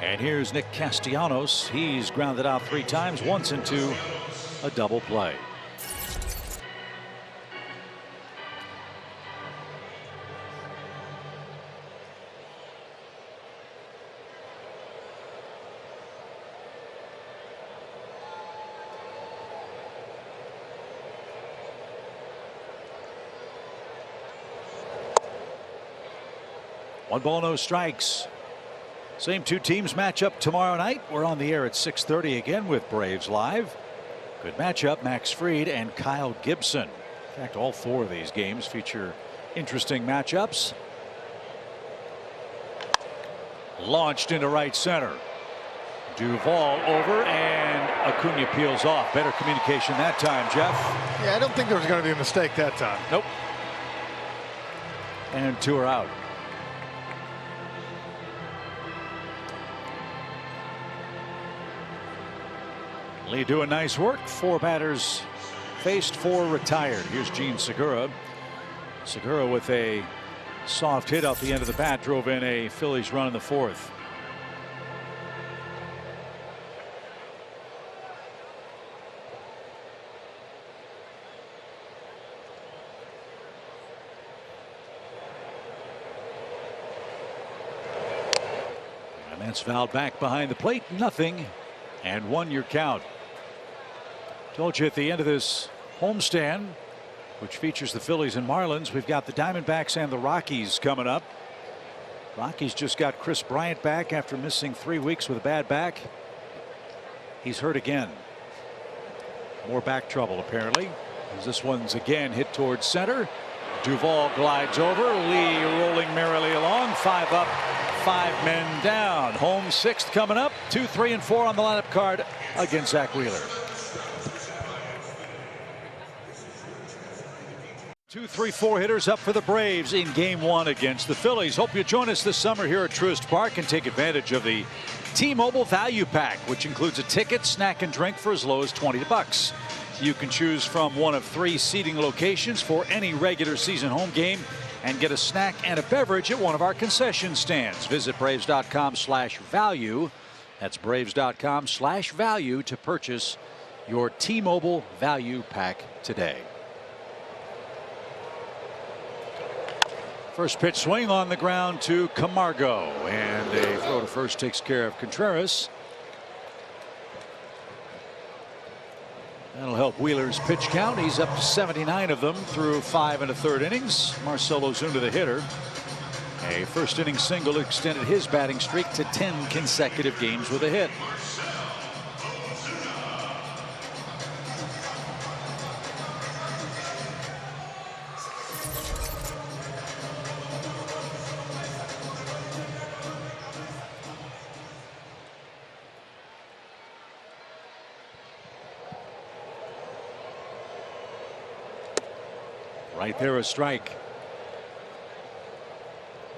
And here's Nick Castellanos. He's grounded out 3 times, once into a double play. One ball, no strikes. Same 2 teams match up tomorrow night. We're on the air at 6:30 again with Braves Live. Good matchup, Max Fried and Kyle Gibson. In fact, all 4 of these games feature interesting matchups. Launched into right center. Duvall over, and Acuna peels off. Better communication that time, Jeff. Yeah, I don't think there was going to be a mistake that time. Nope. And 2 are out. Lee doing nice work. 4 batters faced, 4 retired. Here's Gene Segura. Segura with a soft hit off the end of the bat drove in a Phillies run in the 4th. And that's fouled back behind the plate. Nothing. And 1 your count. Told you at the end of this homestand, which features the Phillies and Marlins, we've got the Diamondbacks and the Rockies coming up. Rockies just got Chris Bryant back after missing 3 weeks with a bad back. He's hurt again. More back trouble apparently, as this one's again hit towards center. Duvall glides over. Lee rolling merrily along. 5 up, 5 men down. Home 6th coming up. 2, 3, and 4 on the lineup card against Zach Wheeler. 2, 3, 4 hitters up for the Braves in Game 1 against the Phillies. Hope you join us this summer here at Truist Park and take advantage of the T-Mobile Value Pack, which includes a ticket, snack, and drink for as low as $20. You can choose from one of 3 seating locations for any regular season home game and get a snack and a beverage at one of our concession stands. Visit Braves.com/value. That's Braves.com/value to purchase your T-Mobile Value Pack today. First pitch swing on the ground to Camargo, and a throw to first takes care of Contreras. That'll help Wheeler's pitch count. He's up to 79 of them through 5 1/3 innings. Marcell Ozuna, the hitter. A first inning single extended his batting streak to 10 consecutive games with a hit. Right there, a strike.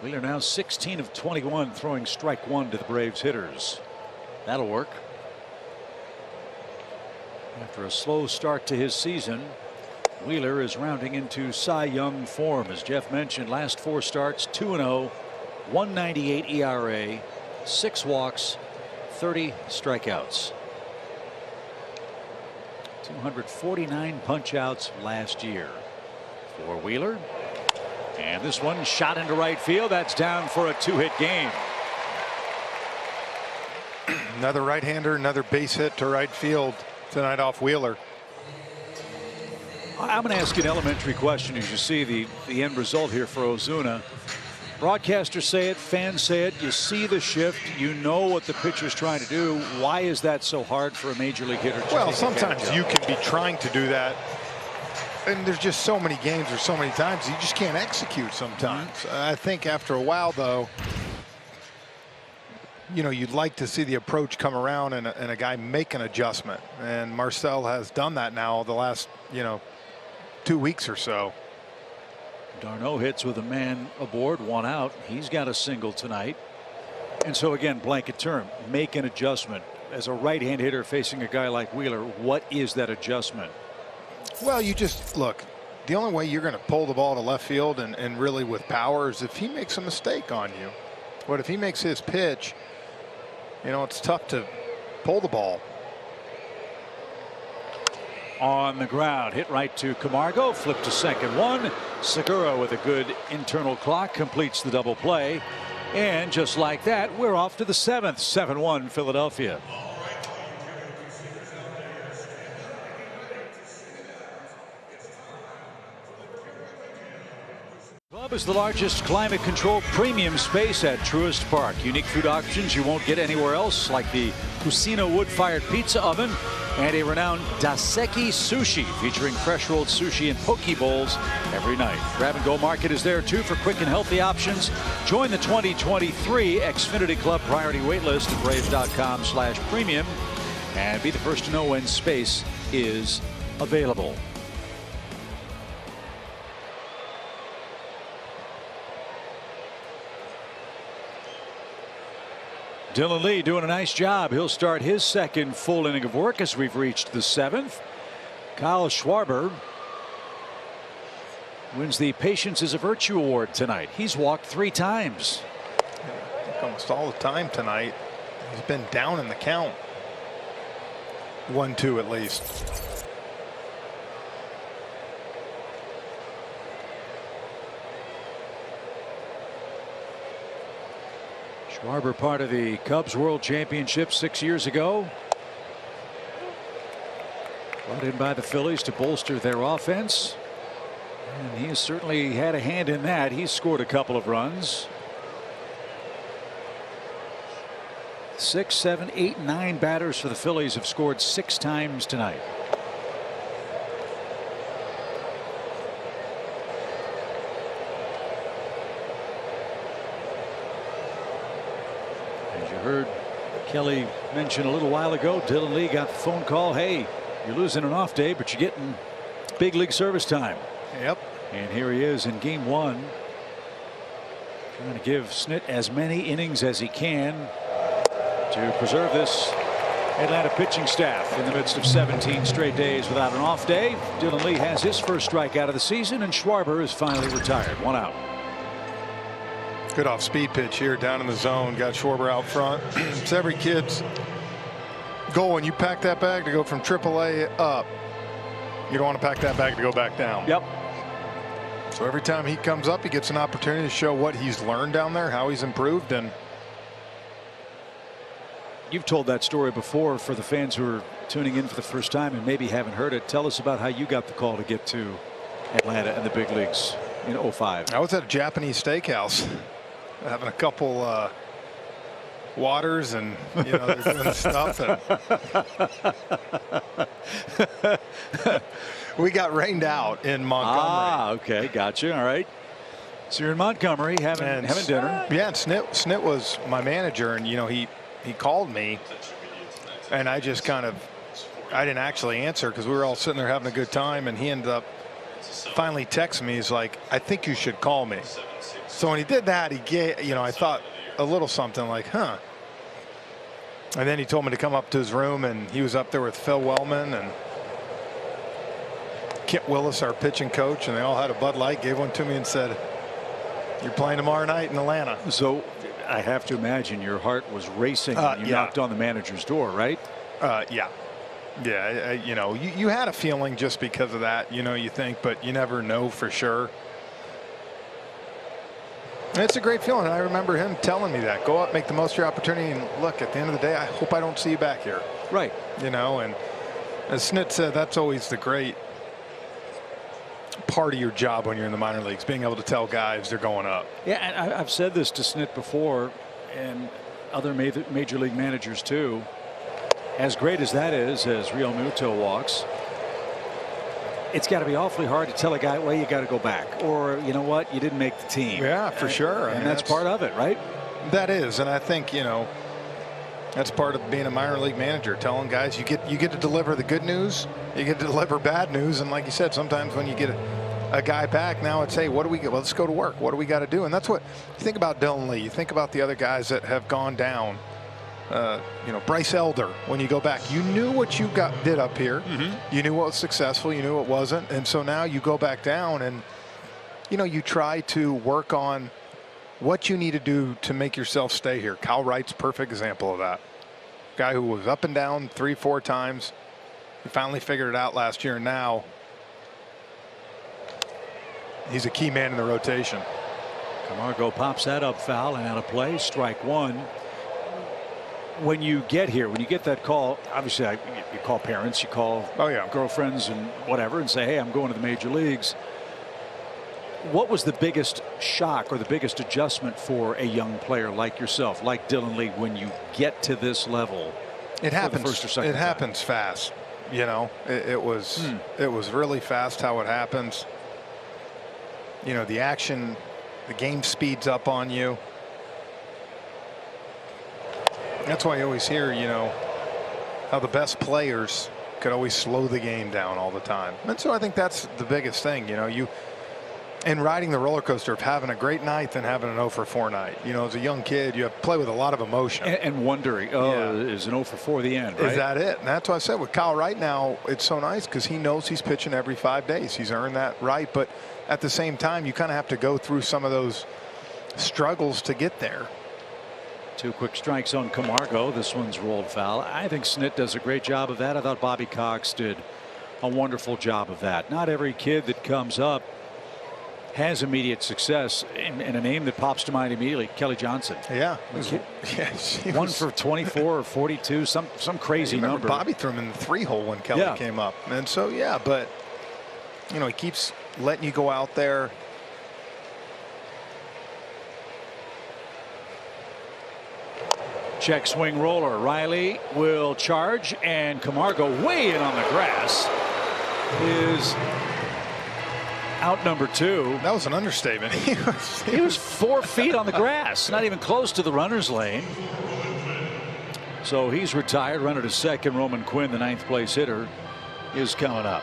Wheeler now 16 of 21 throwing strike 1 to the Braves hitters. That'll work. After a slow start to his season, Wheeler is rounding into Cy Young form. As Jeff mentioned, last 4 starts, 2-0, 1.98 ERA, 6 walks, 30 strikeouts. 249 punch-outs last year for Wheeler. And this one shot into right field. That's down for a 2-hit game. Another right-hander, another base hit to right field tonight off Wheeler. I'm going to ask you an elementary question as you see the end result here for Ozuna. Broadcasters say it, fans say it. You see the shift. You know what the pitcher's trying to do. Why is that so hard for a major league hitter to Well, take sometimes advantage you of? can be trying to do that, and there's just so many games or so many times you just can't execute sometimes. I think after a while, though, you know, you'd like to see the approach come around and a guy make an adjustment. And Marcell has done that now the last, 2 weeks or so. Darno hits with a man aboard, 1 out. He's got a single tonight. And so again, blanket term, make an adjustment. As a right-hand hitter facing a guy like Wheeler, what is that adjustment? Well, you just look, the only way you're going to pull the ball to left field and really with power is if he makes a mistake on you. But if he makes his pitch, it's tough to pull the ball. On the ground, hit right to Camargo, flip to second 1. Segura with a good internal clock completes the double play. And just like that, we're off to the 7th. 7-1 Philadelphia. Club is the largest climate controlled premium space at Truist Park. Unique food options you won't get anywhere else, like the Cucina wood-fired pizza oven and a renowned Daseki sushi featuring fresh rolled sushi and poke bowls every night. Grab and Go Market is there too for quick and healthy options. Join the 2023 Xfinity Club priority waitlist at Braves.com/premium and be the first to know when space is available. Dylan Lee doing a nice job. He'll start his second full inning of work as we've reached the 7th. Kyle Schwarber wins the Patience is a Virtue Award tonight. He's walked 3 times. I think almost all the time tonight. He's been down in the count. 1-2 at least. Schwarber, part of the Cubs World Championship 6 years ago. Brought in by the Phillies to bolster their offense. And he has certainly had a hand in that. He's scored a couple of runs. 6, 7, 8, 9 batters for the Phillies have scored 6 times tonight. heard Kelly mention a little while ago, Dylan Lee got the phone call. Hey, you're losing an off day, but you're getting big league service time. Yep. And here he is in game 1. Trying to give Snit as many innings as he can to preserve this Atlanta pitching staff in the midst of 17 straight days without an off day. Dylan Lee has his first strikeout of the season, and Schwarber is finally retired. 1 out. Good off speed pitch here down in the zone. Got Schwarber out front. It's every kid's goal when you pack that bag to go from AAA up. You don't want to pack that bag to go back down. Yep. So every time he comes up, he gets an opportunity to show what he's learned down there, how he's improved. And you've told that story before for the fans who are tuning in for the first time and maybe haven't heard it. Tell us about how you got the call to get to Atlanta and the big leagues in 05. I was at a Japanese steakhouse having a couple waters, and you know, they're doing stuff, and we got rained out in Montgomery. Ah, okay, gotcha. All right. So you're in Montgomery having dinner. Yeah, and Snit was my manager, and you know, he called me, and I just I didn't actually answer because we were all sitting there having a good time, and he ended up finally texting me. He's like, I think you should call me. So when he did that, he gave, you know, I thought a little something like, huh. And then he told me to come up to his room, and he was up there with Phil Wellman and Kent Willis, our pitching coach, and they all had a Bud Light, gave one to me and said, you're playing tomorrow night in Atlanta. So I have to imagine your heart was racing when you knocked on the manager's door, right? Yeah. Yeah, you know, you had a feeling just because of that, you know, you think, but you never know for sure. And it's a great feeling. I remember him telling me that. Go up, make the most of your opportunity, and look, at the end of the day, I hope I don't see you back here. Right. You know, and as Snit said, that's always the great part of your job when you're in the minor leagues, being able to tell guys they're going up. Yeah, and I've said this to Snit before, and other major league managers too. As great as that is, as Real Muto walks, it's got to be awfully hard to tell a guy, well, you got to go back, or you know what, you didn't make the team. Yeah, for sure. And that's part of it, right? That is, and I think, you know, that's part of being a minor league manager, telling guys you get to deliver the good news, you get to deliver bad news, and like you said, sometimes when you get a guy back, now it's, hey, what do we get? Well, let's go to work. What do we got to do? And that's what you think about Dylan Lee. You think about the other guys that have gone down. You know, Bryce Elder, when you go back, you knew what you did up here. You knew what was successful, you knew what wasn't, and so now you go back down and, you know, you try to work on what you need to do to make yourself stay here. Kyle Wright's a perfect example of that. Guy who was up and down 3-4 times. He finally figured it out last year, and now he's a key man in the rotation. Camargo pops that up foul and out of play. Strike one. When you get here, when you get that call, obviously you call parents, you call girlfriends and whatever and say, hey, I'm going to the major leagues. What was the biggest shock or the biggest adjustment for a young player like yourself, like Dylan Lee, when you get to this level? It happens. First or second it happens fast. You know, it was really fast how it happens. You know, the action, the game speeds up on you. That's why you always hear, you know, how the best players could always slow the game down all the time. And so I think that's the biggest thing, you know, in riding the roller coaster of having a great night than having an 0-for-4 night. You know, as a young kid, you have to play with a lot of emotion. And wondering, is an 0-for-4 the end, right? Is that it? And that's what I said with Kyle Wright now, it's so nice because he knows he's pitching every 5 days. He's earned that right. But at the same time, you kind of have to go through some of those struggles to get there. 2 quick strikes on Camargo. This one's rolled foul. I think Snit does a great job of that. I thought Bobby Cox did a wonderful job of that. Not every kid that comes up has immediate success. And a name that pops to mind immediately, Kelly Johnson. Yeah. 1 for 24 or 42, some crazy number. Bobby threw him in the 3-hole when Kelly came up. And so, yeah, but, you know, he keeps letting you go out there. Check swing roller. Riley will charge, and Camargo way in on the grass is out number 2. That was an understatement. He was 4 feet on the grass, not even close to the runner's lane. So he's retired. Runner to second. Roman Quinn, the 9th place hitter, is coming up.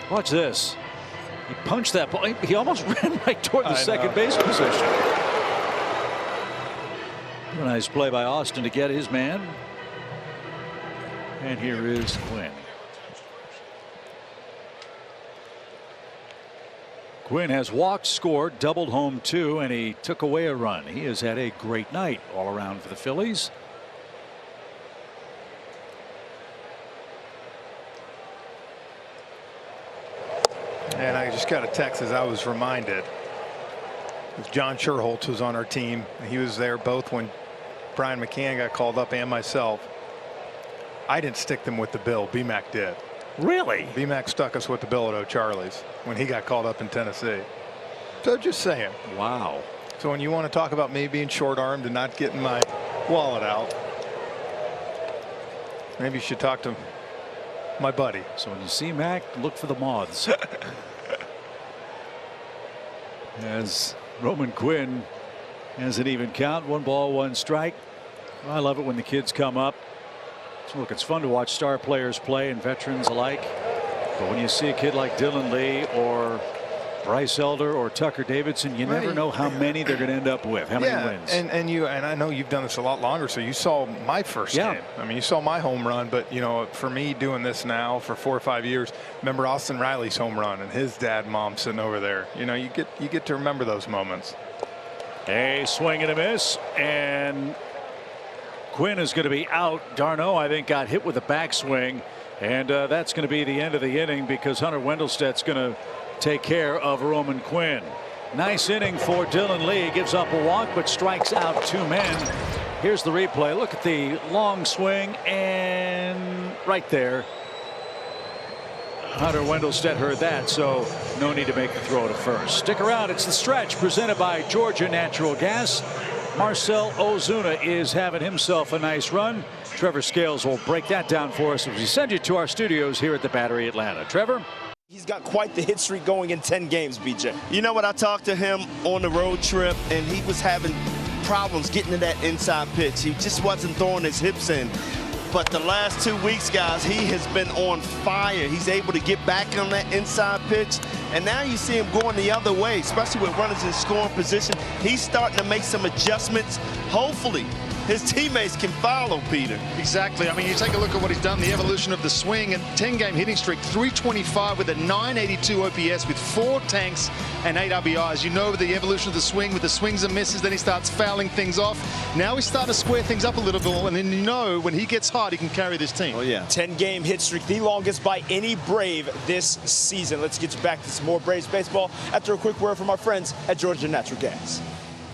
Watch this. He punched that ball. He almost ran right toward the second base position. A nice play by Austin to get his man. And here is Quinn. Quinn has walked, scored, doubled home 2, and he took away a run. He has had a great night all around for the Phillies. And I just got a text as I was reminded. John Sherholtz was on our team. He was there both when Brian McCann got called up and myself. I didn't stick them with the bill. BMAC did. Really? BMAC stuck us with the bill at O'Charlie's when he got called up in Tennessee. So just saying. Wow. So when you want to talk about me being short-armed and not getting my wallet out, maybe you should talk to my buddy. So when you see Mac, look for the moths. As Roman Quinn has an even count, 1 ball, 1 strike. I love it when the kids come up. So look, it's fun to watch star players play and veterans alike. But when you see a kid like Dylan Lee or Bryce Elder or Tucker Davidson, you never know how many they're going to end up with. How many wins? And I know you've done this a lot longer, so you saw my first game. I mean, you saw my home run, but you know, for me doing this now for 4 or 5 years, remember Austin Riley's home run and his dad and mom sitting over there. You know, you get to remember those moments. A swing and a miss, and Quinn is going to be out. Darno, I think, got hit with a backswing, and that's going to be the end of the inning because Hunter Wendelstedt's going to take care of Roman Quinn. Nice inning for Dylan Lee. Gives up a walk but strikes out 2 men. Here's the replay. Look at the long swing, and right there Hunter Wendelstedt heard that, so no need to make the throw to first. Stick around. It's the stretch presented by Georgia Natural Gas. Marcell Ozuna is having himself a nice run. Trevor Scales will break that down for us as we send you to our studios here at the Battery Atlanta. Trevor? He's got quite the hit streak going in 10 games, BJ. You know what? I talked to him on the road trip, and he was having problems getting to that inside pitch. He just wasn't throwing his hips in. But the last 2 weeks, guys, he has been on fire. He's able to get back on that inside pitch. And now you see him going the other way, especially with runners in scoring position. He's starting to make some adjustments. Hopefully, his teammates can follow, Peter. Exactly. I mean, you take a look at what he's done, the evolution of the swing, and 10-game hitting streak, 325 with a 982 OPS with 4 tanks and 8 RBIs. You know the evolution of the swing with the swings and misses, then he starts fouling things off. Now he's starting to square things up a little bit, and then you know when he gets hot, he can carry this team. Oh, yeah. 10-game hit streak, the longest by any Brave this season. Let's get you back to some more Braves baseball after a quick word from our friends at Georgia Natural Gas.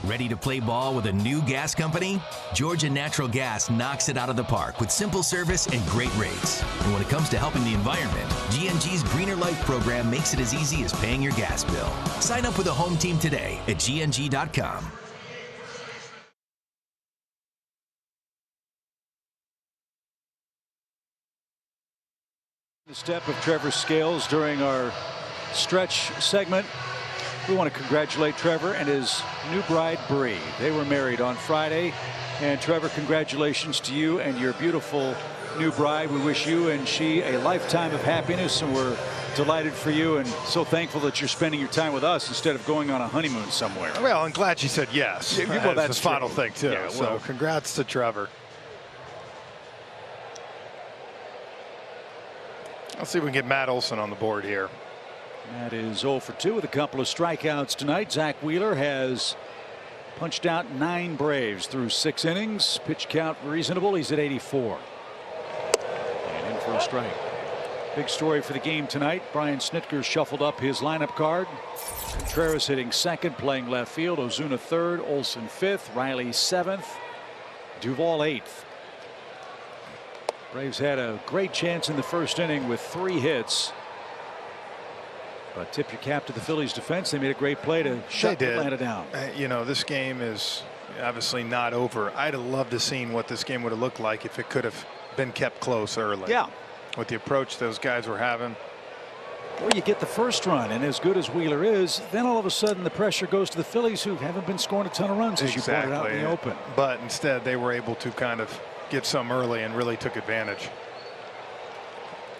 Ready to play ball with a new gas company? Georgia Natural Gas knocks it out of the park with simple service and great rates. And when it comes to helping the environment, GNG's Greener Life program makes it as easy as paying your gas bill. Sign up with a home team today at GNG.com. The step of Trevor Scales during our stretch segment. We want to congratulate Trevor and his new bride, Bree. They were married on Friday. And Trevor, congratulations to you and your beautiful new bride. We wish you and she a lifetime of happiness, and we're delighted for you and so thankful that you're spending your time with us instead of going on a honeymoon somewhere. Well, I'm glad she said yes. Well, that's the final thing, too. Yeah, well, so congrats to Trevor. Let's see if we can get Matt Olson on the board here. Matt is 0 for 2 with a couple of strikeouts tonight. Zach Wheeler has punched out 9 Braves through 6 innings. Pitch count reasonable. He's at 84. And in for a strike. Big story for the game tonight. Brian Snitker shuffled up his lineup card. Contreras hitting second, playing left field. Ozuna third, Olson fifth, Riley seventh, Duvall eighth. Braves had a great chance in the first inning with 3 hits. But tip your cap to the Phillies defense. They made a great play to shut Atlanta down. You know, this game is obviously not over. I'd have loved to seen what this game would have looked like if it could have been kept close early. Yeah. With the approach those guys were having. Or you get the first run, and as good as Wheeler is, then all of a sudden the pressure goes to the Phillies, who haven't been scoring a ton of runs, as you pointed out in the open. But instead, they were able to kind of get some early and really took advantage.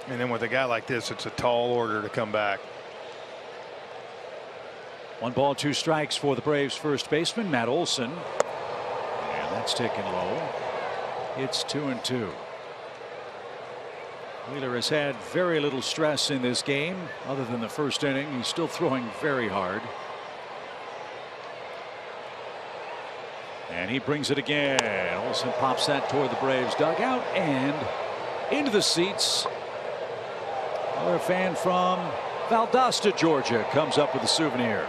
And then with a guy like this, it's a tall order to come back. 1 ball, 2 strikes for the Braves first baseman, Matt Olson. And that's taken low. It's 2-2. Wheeler has had very little stress in this game other than the first inning. He's still throwing very hard. And he brings it again. Olson pops that toward the Braves dugout and into the seats. Another fan from Valdosta, Georgia, comes up with a souvenir.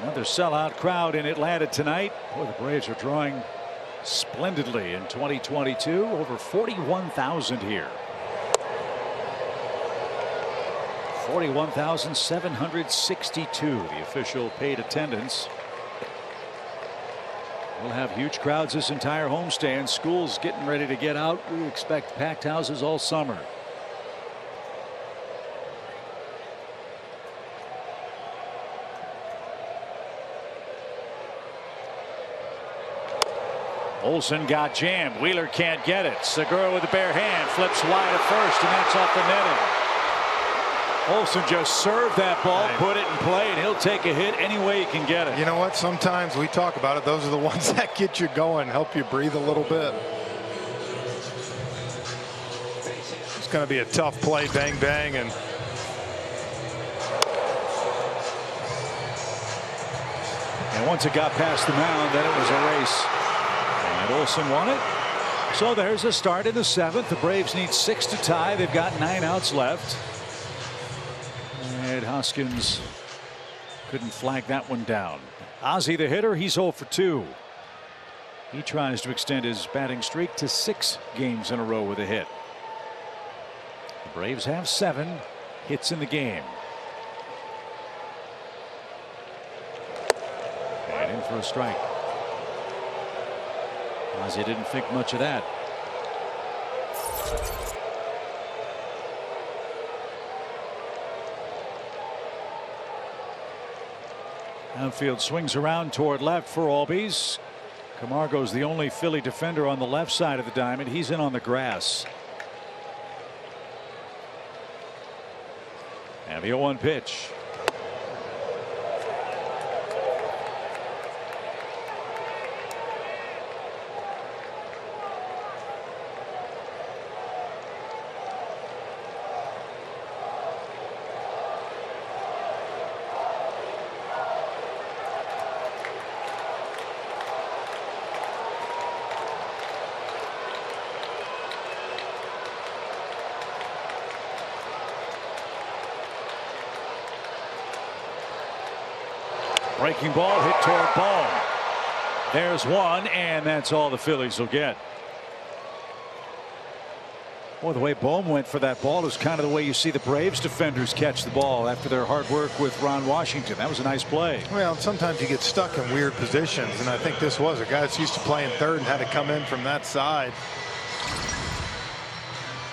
Another sellout crowd in Atlanta tonight. Boy, the Braves are drawing splendidly in 2022. Over 41,000 here. 41,762, the official paid attendance. We'll have huge crowds this entire homestand. School's getting ready to get out. We expect packed houses all summer. Olson got jammed. Wheeler can't get it. Segura with the bare hand flips wide at first, and that's off the netting. Olson just served that ball, put it in play, and he'll take a hit any way he can get it. You know what? Sometimes we talk about it. Those are the ones that get you going, help you breathe a little bit. It's going to be a tough play. Bang, bang, and once it got past the mound, then it was a race. And Olson won it. So there's a start in the 7th. The Braves need 6 to tie. They've got 9 outs left. And Hoskins couldn't flag that one down. Ozzie, the hitter, he's 0 for 2. He tries to extend his batting streak to 6 games in a row with a hit. The Braves have 7 hits in the game. And in for a strike. Ozzie didn't think much of that. Outfield swings around toward left for Albies. Camargo's the only Philly defender on the left side of the diamond. He's in on the grass. And the 0-1 pitch. Breaking ball hit toward Bohm. There's one, and that's all the Phillies will get. Boy, the way Bohm went for that ball is kind of the way you see the Braves defenders catch the ball after their hard work with Ron Washington. That was a nice play. Well, sometimes you get stuck in weird positions, and I think this was a guy that's used to playing third and had to come in from that side.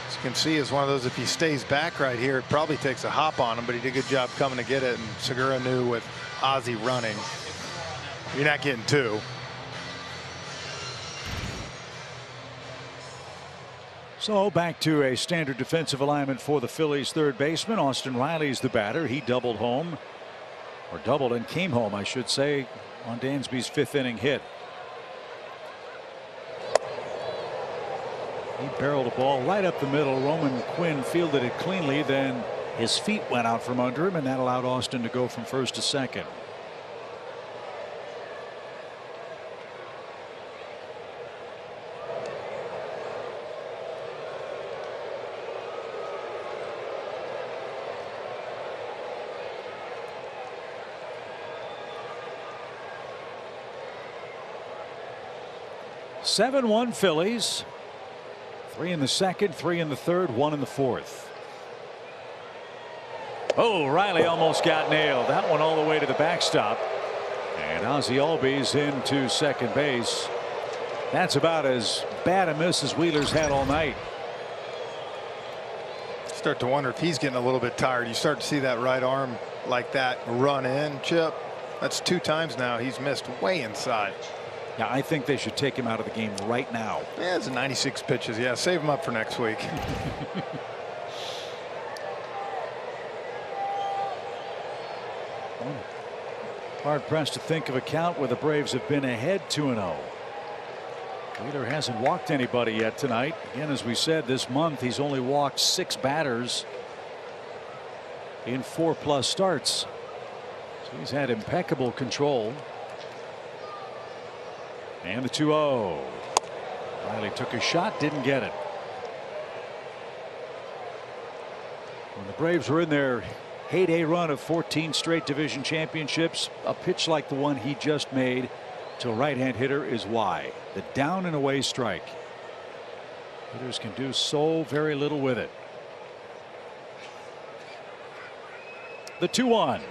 As you can see, is one of those, if he stays back right here, it probably takes a hop on him, but he did a good job coming to get it, and Segura knew with Ozzie running, you're not getting 2. So back to a standard defensive alignment for the Phillies third baseman. Austin Riley's the batter. He doubled home, or doubled and came home, I should say, on Dansby's 5th inning hit. He barreled a ball right up the middle. Roman Quinn fielded it cleanly, then his feet went out from under him, and that allowed Austin to go from first to second. (7-1) Phillies. 3 in the second, 3 in the third, 1 in the fourth. Oh, Riley almost got nailed. That one all the way to the backstop. And Ozzie Albies into second base. That's about as bad a miss as Wheeler's had all night. Start to wonder if he's getting a little bit tired. You start to see that right arm like that run in, Chip. That's 2 times now he's missed way inside. Yeah, I think they should take him out of the game right now. Yeah, it's 96 pitches. Yeah, save him up for next week. Hard pressed to think of a count where the Braves have been ahead 2-0. Wheeler hasn't walked anybody yet tonight. Again, as we said, this month he's only walked 6 batters in 4+ starts. So he's had impeccable control. And the 2-0. Riley took a shot, didn't get it. When the Braves were in their heyday run of 14 straight division championships, a pitch like the one he just made to a right-hand hitter is why. The down and away strike. Hitters can do so very little with it. The 2-1.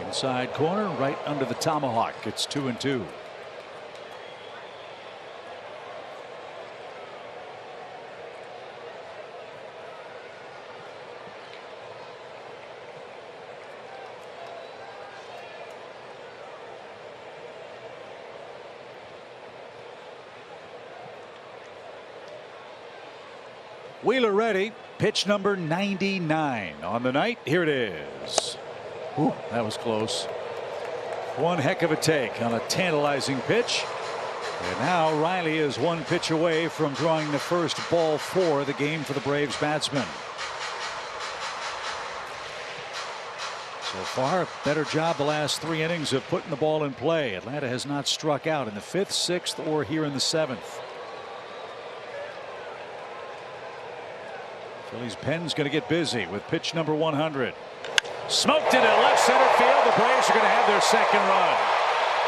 Inside corner, right under the tomahawk. It's 2-2. Wheeler ready. Pitch number 99 on the night. Here it is. Ooh, that was close. One heck of a take on a tantalizing pitch. And now Riley is 1 pitch away from drawing the first ball for the game for the Braves batsman. So far, better job the last 3 innings of putting the ball in play. Atlanta has not struck out in the 5th, 6th, or here in the 7th. Phillies pen's going to get busy with pitch number 100. Smoked it in left center field. The Braves are going to have their second run.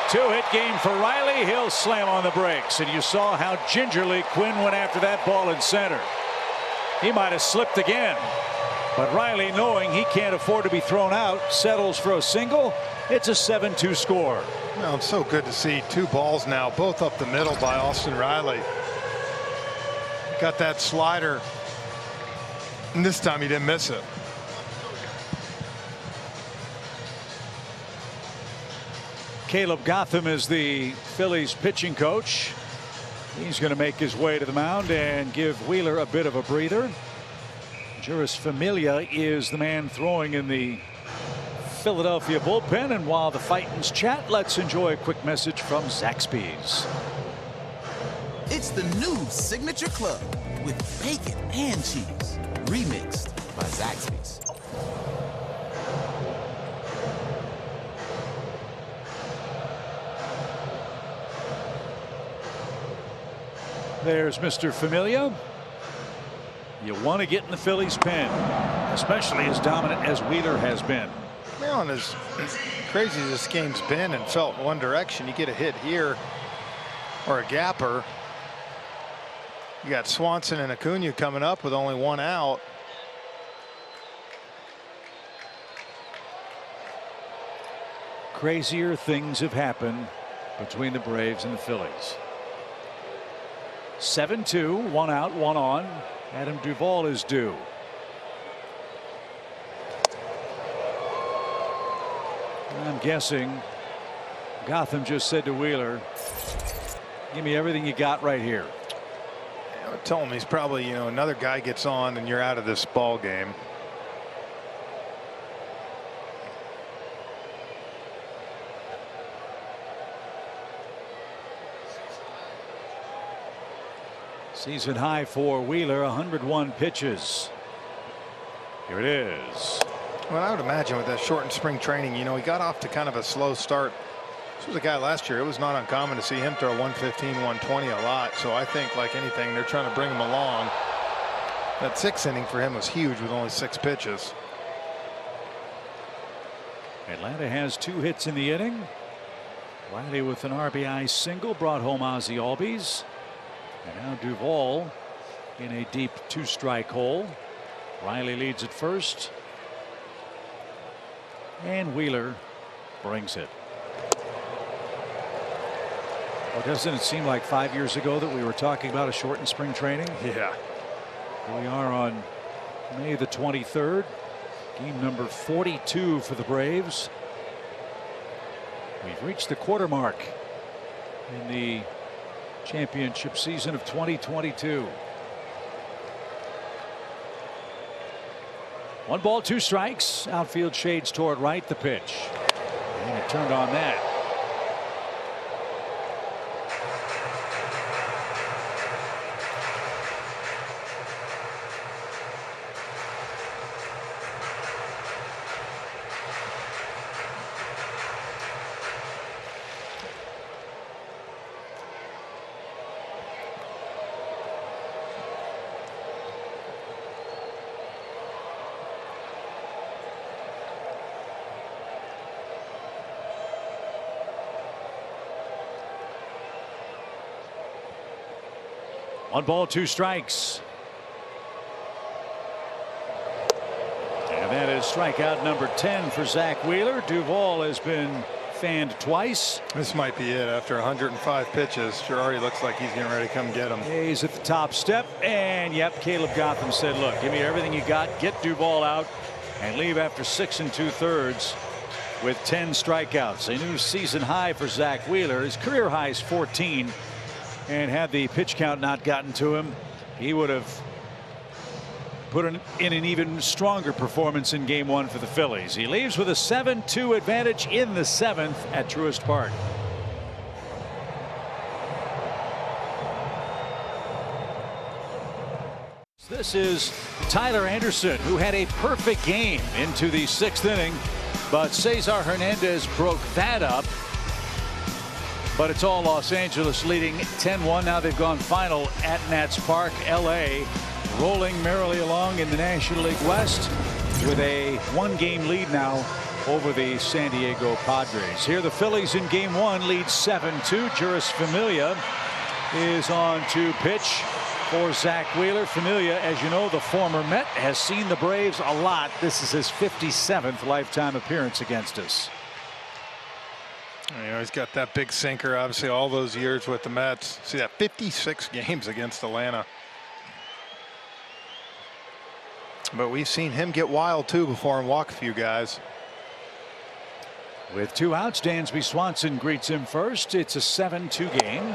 2-hit game for Riley. He'll slam on the brakes. And you saw how gingerly Quinn went after that ball in center. He might have slipped again. But Riley, knowing he can't afford to be thrown out, settles for a single. It's a 7-2 score. Well, it's so good to see 2 balls now, both up the middle by Austin Riley. Got that slider. And this time he didn't miss it. Caleb Gotham is the Phillies pitching coach. He's going to make his way to the mound and give Wheeler a bit of a breather. Juris Familia is the man throwing in the Philadelphia bullpen. And while the Fightins chat, let's enjoy a quick message from Zaxby's. It's the new Signature Club with bacon and cheese. Remixed by Zaxby's. There's Mr. Familia. You want to get in the Phillies pen, especially as dominant as Wheeler has been. Well, and as crazy as this game's been and felt in one direction, you get a hit here or a gapper. You got Swanson and Acuna coming up with only 1 out. Crazier things have happened between the Braves and the Phillies. 7-2, 1 out, 1 on. Adam Duvall is due. I'm guessing Gotham just said to Wheeler, give me everything you got right here. I would tell him he's probably, another guy gets on and you're out of this ball game. Season high for Wheeler, 101 pitches. Here it is. Well, I would imagine with that shortened spring training, he got off to kind of a slow start. This was a guy last year. It was not uncommon to see him throw 115, 120 a lot. So I think, like anything, they're trying to bring him along. That 6th inning for him was huge with only 6 pitches. Atlanta has 2 hits in the inning. Riley with an RBI single brought home Ozzie Albies. And now Duvall in a deep 2-strike hole. Riley leads at first. And Wheeler brings it. Well, doesn't it seem like 5 years ago that we were talking about a shortened spring training? Yeah. We are on May the 23rd. Game number 42 for the Braves. We've reached the quarter mark in the championship season of 2022. 1 ball, 2 strikes. Outfield shades toward right. The pitch. And it turned on that. One ball, 2 strikes. And that is strikeout number 10 for Zach Wheeler. Duvall has been fanned twice. This might be it. After 105 pitches, Girardi looks like he's getting ready to come get him. He's at the top step, and yep, Caleb Gotham said, look, give me everything you got, get Duvall out, and leave after 6 2/3 with 10 strikeouts. A new season high for Zach Wheeler. His career high is 14. And had the pitch count not gotten to him, he would have put in an even stronger performance in Game 1 for the Phillies. He leaves with a 7-2 advantage in the 7th at Truist Park. This is Tyler Anderson, who had a perfect game into the 6th inning, but Cesar Hernandez broke that up. But it's all Los Angeles leading 10-1. Now they've gone final at Nats Park. LA rolling merrily along in the National League West with a 1-game lead now over the San Diego Padres. Here the Phillies in Game 1 lead 7-2. Juris Familia is on to pitch for Zach Wheeler. Familia, as you know, the former Met, has seen the Braves a lot. This is his 57th lifetime appearance against us. You know, he's got that big sinker, obviously all those years with the Mets. See that 56 games against Atlanta. But we've seen him get wild too before and walk a few guys. With 2 outs, Dansby Swanson greets him first. It's a 7-2 game.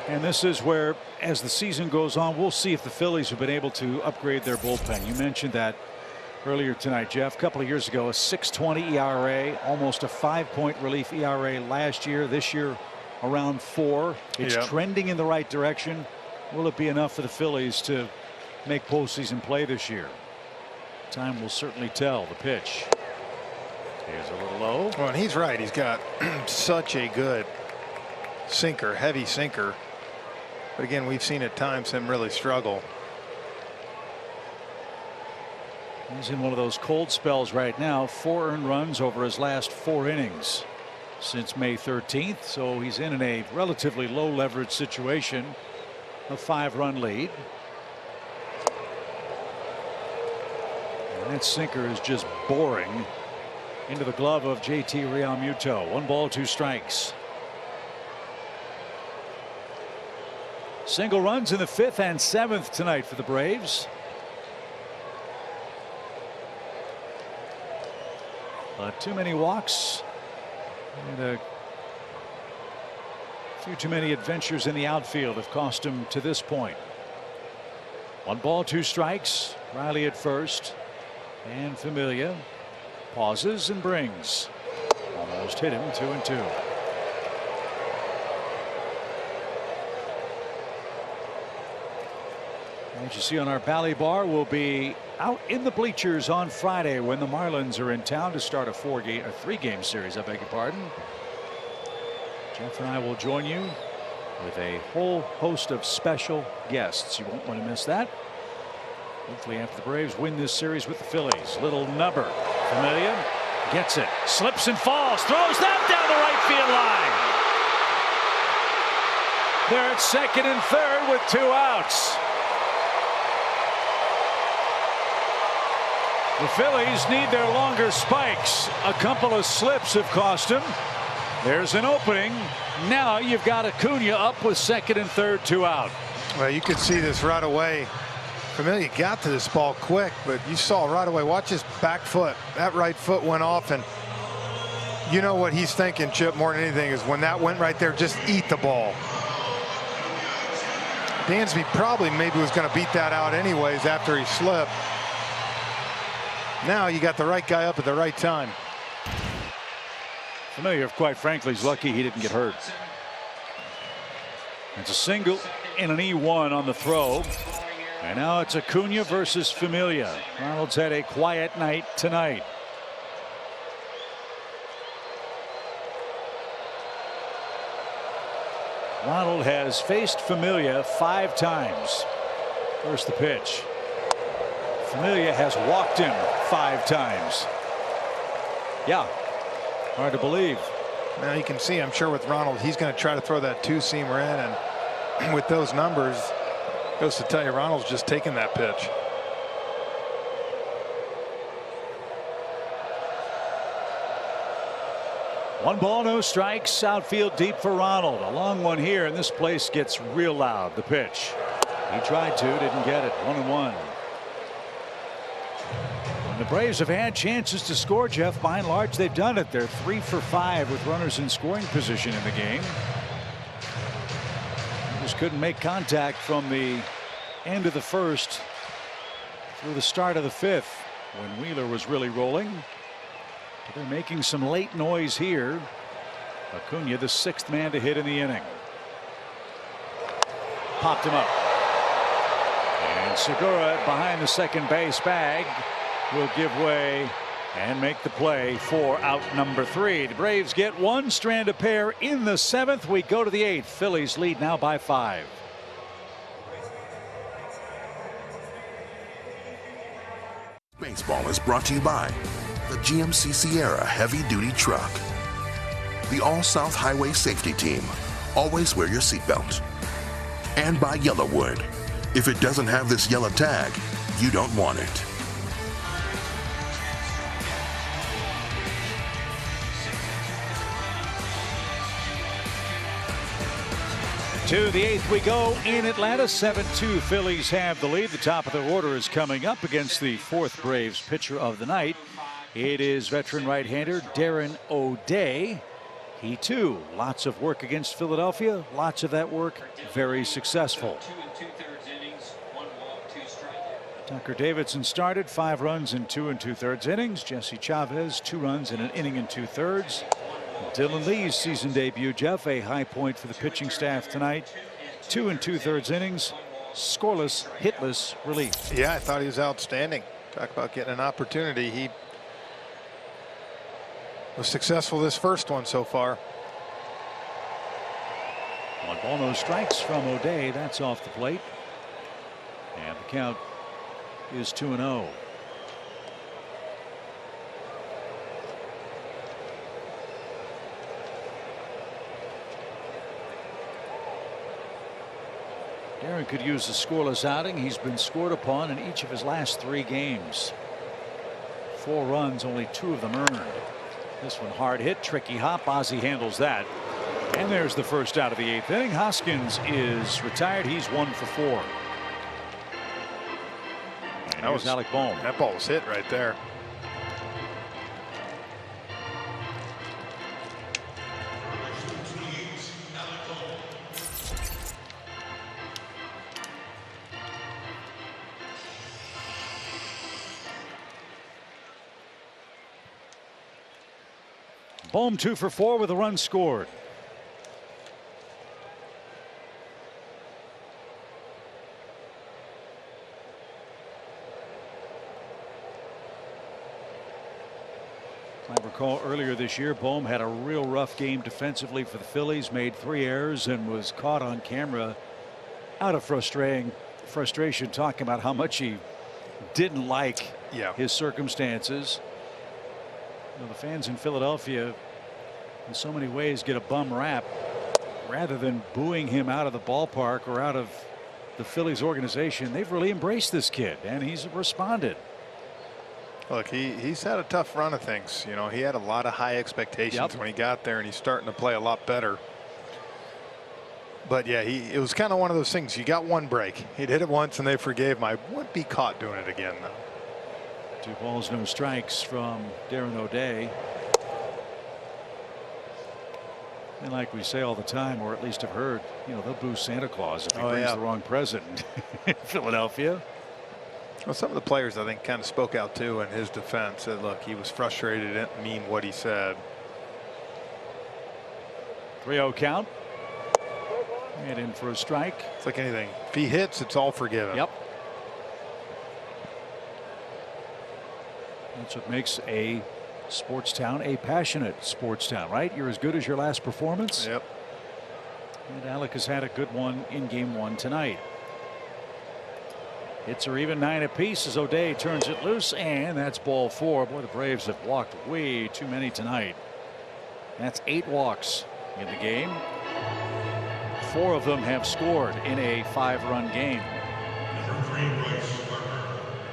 And this is where, as the season goes on, we'll see if the Phillies have been able to upgrade their bullpen. You mentioned that earlier tonight, Jeff. A couple of years ago, a 6.20 ERA, almost a 5-point relief ERA last year. This year, around 4. It's trending in the right direction. Will it be enough for the Phillies to make postseason play this year? Time will certainly tell. The pitch is a little low. Well, and he's right. He's got such a good sinker, heavy sinker. But again, we've seen at times him really struggle. He's in one of those cold spells right now. 4 earned runs over his last 4 innings since May 13th. So he's in a relatively low leverage situation. A 5-run lead. And that sinker is just boring into the glove of JT Realmuto. 1 ball, 2 strikes. Single runs in the 5th and 7th tonight for the Braves. Too many walks and a few too many adventures in the outfield have cost him to this point. 1 ball, 2 strikes. Riley at first, and Familia pauses and brings. Almost hit him. 2-2. As you see on our Bally Bar, we'll be out in the bleachers on Friday when the Marlins are in town to start a 3-game series. I beg your pardon. Jeff and I will join you with a whole host of special guests. You won't want to miss that. Hopefully after the Braves win this series with the Phillies. Little nubber. Familia gets it. Slips and falls. Throws that down the right field line. They're at 2nd and 3rd with 2 outs. The Phillies need their longer spikes. A couple of slips have cost them. There's an opening. Now you've got Acuna up with second and third, 2 out. Well, you could see this right away. Familia got to this ball quick, but you saw right away. Watch his back foot. That right foot went off, and you know what he's thinking, Chip, more than anything, is when that went right there, just eat the ball. Dansby probably maybe was going to beat that out anyways after he slipped. Now you got the right guy up at the right time. Familia, quite frankly, is lucky he didn't get hurt. It's a single and an E1 on the throw. And now it's Acuna versus Familia. Ronald's had a quiet night tonight. Ronald has faced Familia 5 times. First the pitch. Familia has walked him 5 times. Yeah, hard to believe. Now you can see, I'm sure with Ronald, he's going to try to throw that 2-seamer in, and with those numbers, goes to tell you Ronald's just taking that pitch. One ball, no strikes. Outfield deep for Ronald. A long one here, and this place gets real loud. The pitch. He tried to, didn't get it. 1-1. And the Braves have had chances to score, Jeff. By and large, they've done it. They're 3 for 5 with runners in scoring position in the game. Just couldn't make contact from the end of the first through the start of the fifth when Wheeler was really rolling. But they're making some late noise here. Acuna, the 6th man to hit in the inning. Popped him up. And Segura behind the second base bag will give way and make the play for out number 3. The Braves get one strand of pair in the 7th. We go to the 8th. Phillies lead now by 5. Baseball is brought to you by the GMC Sierra Heavy Duty Truck, the All-South Highway Safety Team, always wear your seatbelt, and by Yellowwood. If it doesn't have this yellow tag, you don't want it. To the 8th we go in Atlanta. 7-2 Phillies have the lead. The top of the order is coming up against the 4th Braves pitcher of the night. It is veteran right-hander Darren O'Day. He too, lots of work against Philadelphia. Lots of that work very successful. Tucker Davidson started 5 runs in 2 2/3 innings. Jesse Chavez 2 runs in an inning and 2/3. Dylan Lee's season debut, Jeff, a high point for the pitching staff tonight. 2 2/3 innings, scoreless, hitless relief. Yeah, I thought he was outstanding. Talk about getting an opportunity. He was successful this first one so far. 1 ball, no strikes from O'Day. That's off the plate. And the count is 2-0. Darren could use the scoreless outing. He's been scored upon in each of his last 3 games. 4 runs, only 2 of them earned. This one hard hit, tricky hop. Ozzie handles that. And there's the first out of the 8th inning. Hoskins is retired. He's 1 for 4. And that was Alec Bohm. That ball was hit right there. Bohm 2 for 4 with a run scored. I recall earlier this year, Bohm had a real rough game defensively for the Phillies, made 3 errors and was caught on camera out of frustration talking about how much he didn't like his circumstances. You know, the fans in Philadelphia in so many ways get a bum rap rather than booing him out of the ballpark or out of the Phillies organization. They've really embraced this kid and he's responded. Look, he's had a tough run of things. You know, he had a lot of high expectations when he got there, and he's starting to play a lot better. But yeah, it was kind of one of those things. You got one break. He'd hit it once, and they forgave him. I wouldn't be caught doing it again, though. 2 balls, no strikes from Darren O'Day. And like we say all the time, or at least have heard, you know, they'll boo Santa Claus if he brings the wrong present in Philadelphia. Well, some of the players, I think, kind of spoke out, too, in his defense. Said, look, he was frustrated. He didn't mean what he said. 3-0 count. And in for a strike. It's like anything. If he hits, it's all forgiven. Yep. That's what makes a sports town a passionate sports town, right? You're as good as your last performance. Yep. And Alec has had a good one in game 1 tonight. Hits are even 9 apiece as O'Day turns it loose, and that's ball 4. Boy, the Braves have walked way too many tonight. That's 8 walks in the game. 4 of them have scored in a 5-run game.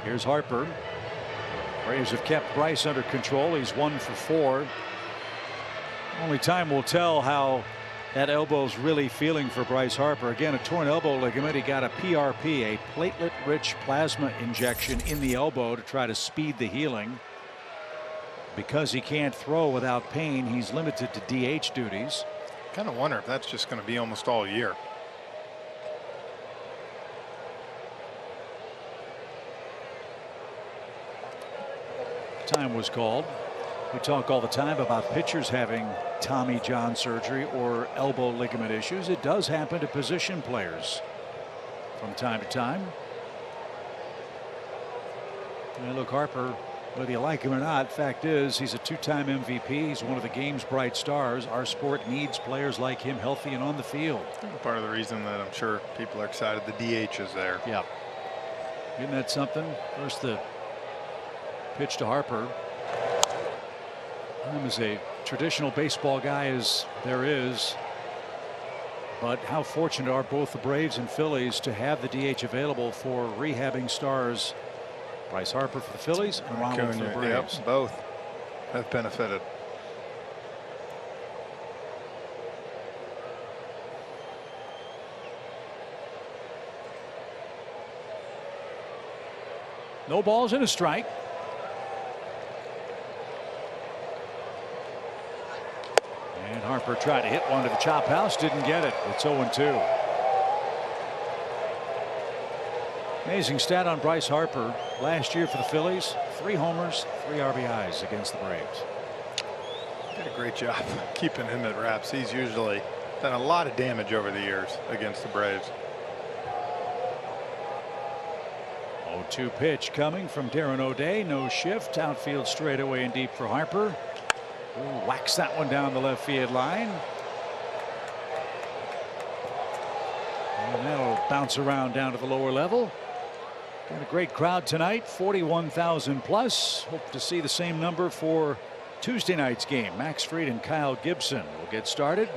Here's Harper. Braves have kept Bryce under control. He's 1 for 4. Only time will tell how that elbow's really feeling for Bryce Harper. Again, a torn elbow ligament. He got a PRP, a platelet-rich plasma injection in the elbow to try to speed the healing. Because he can't throw without pain, he's limited to DH duties. Kind of wonder if that's just going to be almost all year. Time was called. We talk all the time about pitchers having Tommy John surgery or elbow ligament issues. It does happen to position players from time to time. And look, Harper, whether you like him or not, fact is he's a 2-time MVP. He's one of the game's bright stars. Our sport needs players like him healthy and on the field. Part of the reason that I'm sure people are excited the DH is there. Yeah. Isn't that something? First the pitch to Harper. I'm as a traditional baseball guy as there is. But how fortunate are both the Braves and Phillies to have the DH available for rehabbing stars Bryce Harper for the Phillies and Ronald for the Braves. Yep, both have benefited. No balls and a strike. And Harper tried to hit one to the chop house, didn't get it. It's 0-2. Amazing stat on Bryce Harper last year for the Phillies: 3 homers, 3 RBIs against the Braves. Did a great job keeping him at wraps. He's usually done a lot of damage over the years against the Braves. 0-2 pitch coming from Darren O'Day. No shift. Outfield straightaway and deep for Harper. Ooh, whacks that one down the left field line. And that'll bounce around down to the lower level. Got a great crowd tonight, 41,000 plus. Hope to see the same number for Tuesday night's game. Max Fried and Kyle Gibson will get started.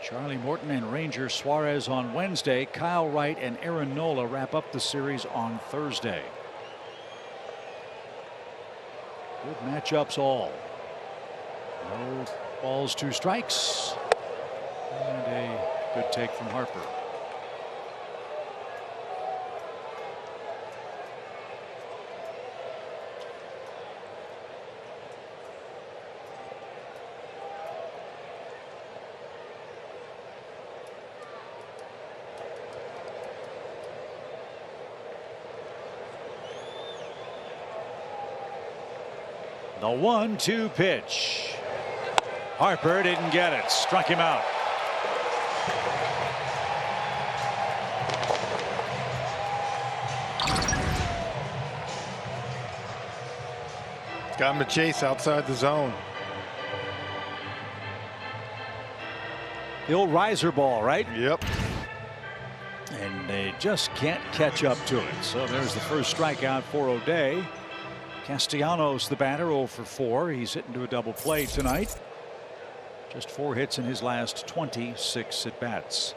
Charlie Morton and Ranger Suarez on Wednesday. Kyle Wright and Aaron Nola wrap up the series on Thursday. Good matchups all. No balls, 2 strikes. And a good take from Harper. The 1-2 pitch. Harper didn't get it. Struck him out. Got him a chase outside the zone. The old riser ball, right? Yep. And they just can't catch up to it. So there's the first strikeout for O'Day. Castellanos, the batter, 0 for 4. He's hitting to a double play tonight. Just 4 hits in his last 26 at bats.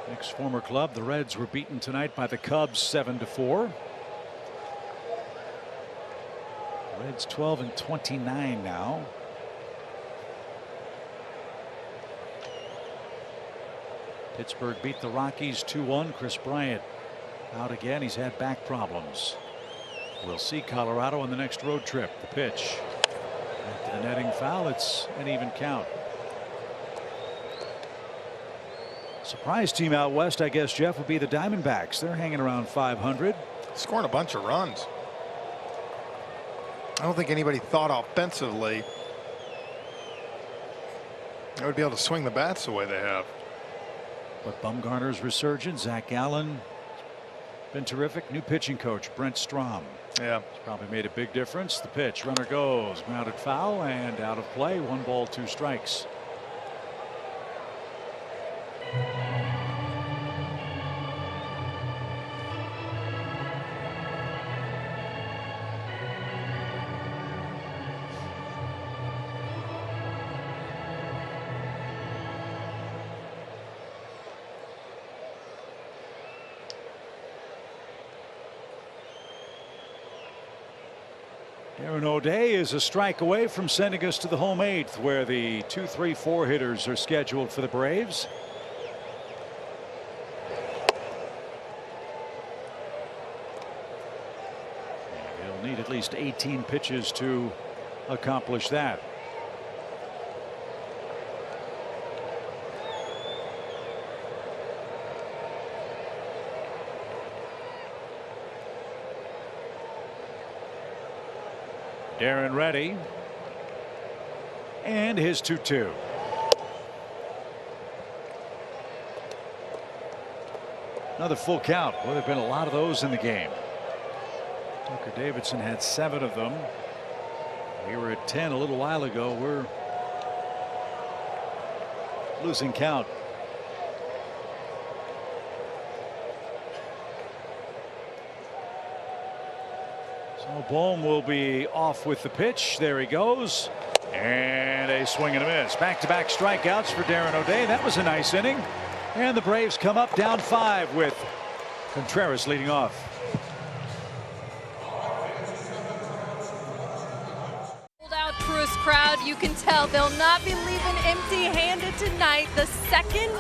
Nick's former club, the Reds, were beaten tonight by the Cubs 7-4. Reds 12-29 now. Pittsburgh beat the Rockies 2-1. Chris Bryant out again. He's had back problems. We'll see Colorado on the next road trip. The pitch. After the netting foul, it's an even count. Surprise team out west, I guess, Jeff, would be the Diamondbacks. They're hanging around 500. Scoring a bunch of runs. I don't think anybody thought offensively they would be able to swing the bats the way they have. But Bumgarner's resurgence, Zach Gallen, been terrific. New pitching coach, Brent Strom. Yeah. It's probably made a big difference. The pitch, runner goes, grounded foul and out of play. 1 ball, 2 strikes. Darren O'Day is a strike away from sending us to the home 8th, where the 2, 3, 4 hitters are scheduled for the Braves. He'll need at least 18 pitches to accomplish that. Darren ready. And his 2-2. Another full count. Well, there have been a lot of those in the game. Tucker Davidson had 7 of them. We were at 10 a little while ago. We're losing count. So Bohm will be off with the pitch. There he goes. And a swing and a miss. Back-to-back strikeouts for Darren O'Day. That was a nice inning. And the Braves come up down 5 with Contreras leading off. Sold out Truist crowd. You can tell they'll not be leaving empty-handed tonight. The second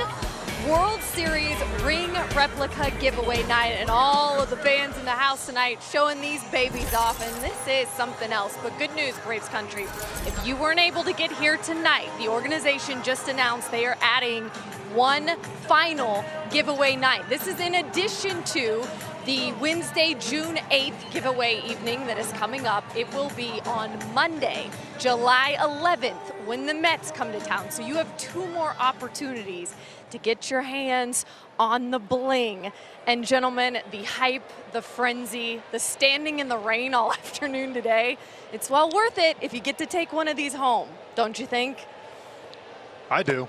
World Series ring replica giveaway night, and all of the fans in the house tonight showing these babies off, and this is something else. But good news, Braves country, if you weren't able to get here tonight, the organization just announced they are adding one final giveaway night. This is in addition to the Wednesday, June 8th giveaway evening that is coming up. It will be on Monday, July 11th, when the Mets come to town. So you have 2 more opportunities to get your hands on the bling. And gentlemen, the hype, the frenzy, the standing in the rain all afternoon today, it's well worth it if you get to take one of these home, don't you think? I do.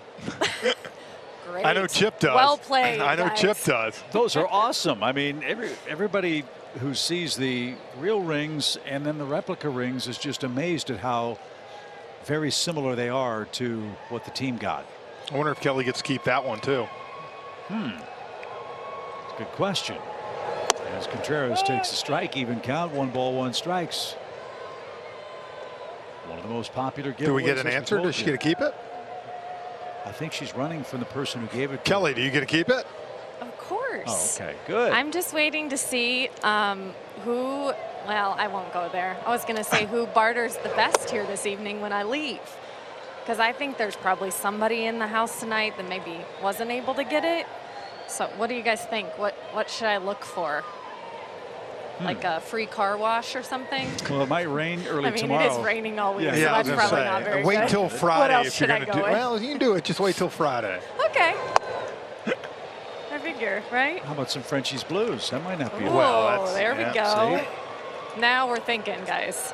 Great. I know Chip does. Well played. I know guys. Chip does. Those are awesome. I mean, everybody who sees the real rings and then the replica rings is just amazed at how very similar they are to what the team got. I wonder if Kelly gets to keep that one too. Good question. As Contreras takes a strike, even count, 1 ball, 1 strikes. One of the most popular giveaways. Do we get an answer? Does she get to keep it? I think she's running from the person who gave it. Kelly, do you get to keep it? Of course. Oh, okay, good. I'm just waiting to see who, well, I won't go there. I was going to say who barters the best here this evening when I leave. Because I think there's probably somebody in the house tonight that maybe wasn't able to get it. So what do you guys think? What should I look for? Like a free car wash or something? Well, it might rain early tomorrow. It is raining all week, so that's probably not very wait good. till Friday. What else if you're should I gonna go do, with? well, you can do it. Just wait till Friday. Okay. I figure, right? How about some Frenchie's Blues? That might not be. Oh, there we go. See? Now we're thinking, guys.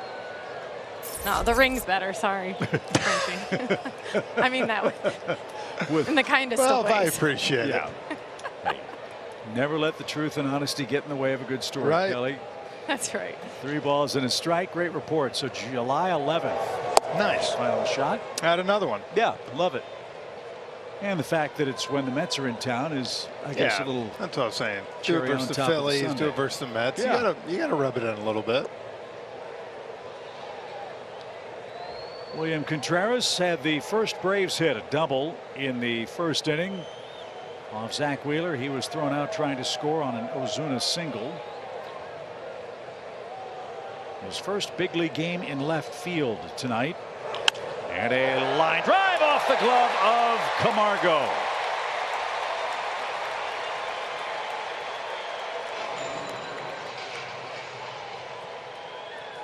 No, the ring's better. Sorry, Frenchie. I mean that in the kindest of ways. I appreciate it. Hey, never let the truth and honesty get in the way of a good story, right. Kelly. That's right. 3 balls and a strike. Great report. So July 11th. Nice. Final shot. Add another one. Yeah, love it. And the fact that it's when the Mets are in town is, I guess, a little. That's what I was saying. Do it versus the Phillies, do it versus the Mets. Yeah. You gotta rub it in a little bit. William Contreras had the first Braves hit, a double in the first inning off Zach Wheeler. He was thrown out trying to score on an Ozuna single. His first big league game in left field tonight. And a line drive off the glove of Camargo.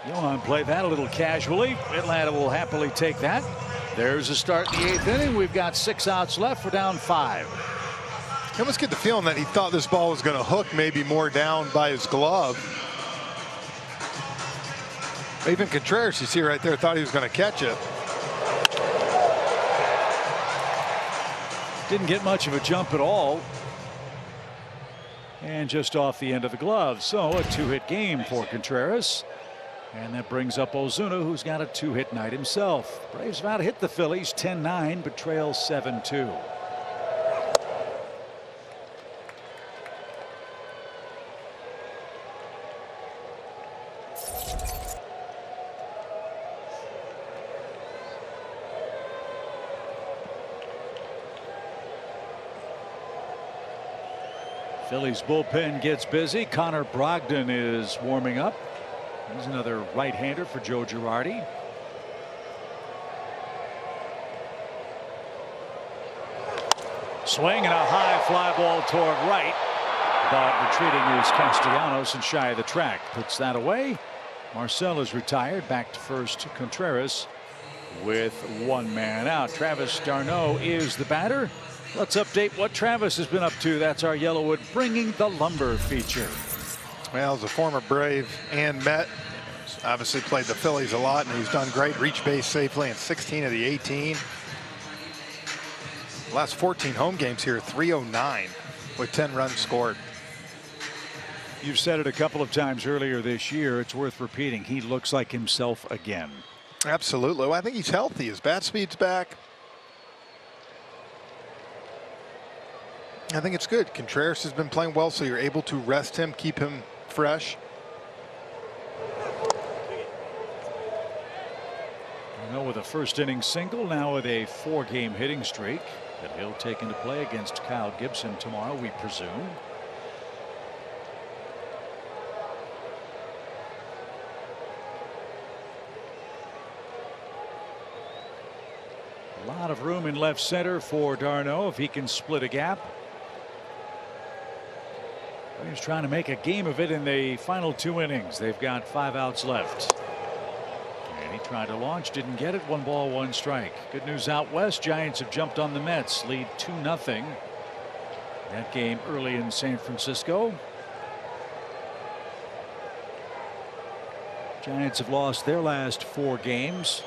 Johan played that a little casually. Atlanta will happily take that. There's a start in the 8th inning. We've got 6 outs left. We're down 5. I almost get the feeling that he thought this ball was going to hook maybe more down by his glove. Even Contreras, you see right there, thought he was going to catch it. Didn't get much of a jump at all. And just off the end of the glove. So a 2-hit game for Contreras. And that brings up Ozuna, who's got a 2-hit night himself. Braves about to hit the Phillies 10-9, but trail 7-2. Phillies bullpen gets busy. Connor Brogdon is warming up. He's another right-hander for Joe Girardi. Swing and a high fly ball toward right. But retreating is Castellanos and shy of the track. Puts that away. Marcel is retired. Back to first Contreras with 1 man out. Travis d'Arnaud is the batter. Let's update what Travis has been up to. That's our Yellowwood Bringing the Lumber feature. Well, as a former Brave and Met, obviously played the Phillies a lot, and he's done great. Reached base safely in 16 of the 18. Last 14 home games here, 309 with 10 runs scored. You've said it a couple of times earlier this year. It's worth repeating. He looks like himself again. Absolutely. Well, I think he's healthy. His bat speed's back. I think it's good. Contreras has been playing well, so you're able to rest him, keep him fresh. With a first inning single, now with a 4-game hitting streak that he'll take into play against Kyle Gibson tomorrow, we presume. A lot of room in left center for d'Arnaud if he can split a gap. He's trying to make a game of it in the final 2 innings. They've got 5 outs left. He tried to launch, didn't get it. 1 ball, 1 strike. Good news out west. Giants have jumped on the Mets, lead 2-0. That game early in San Francisco. Giants have lost their last 4 games.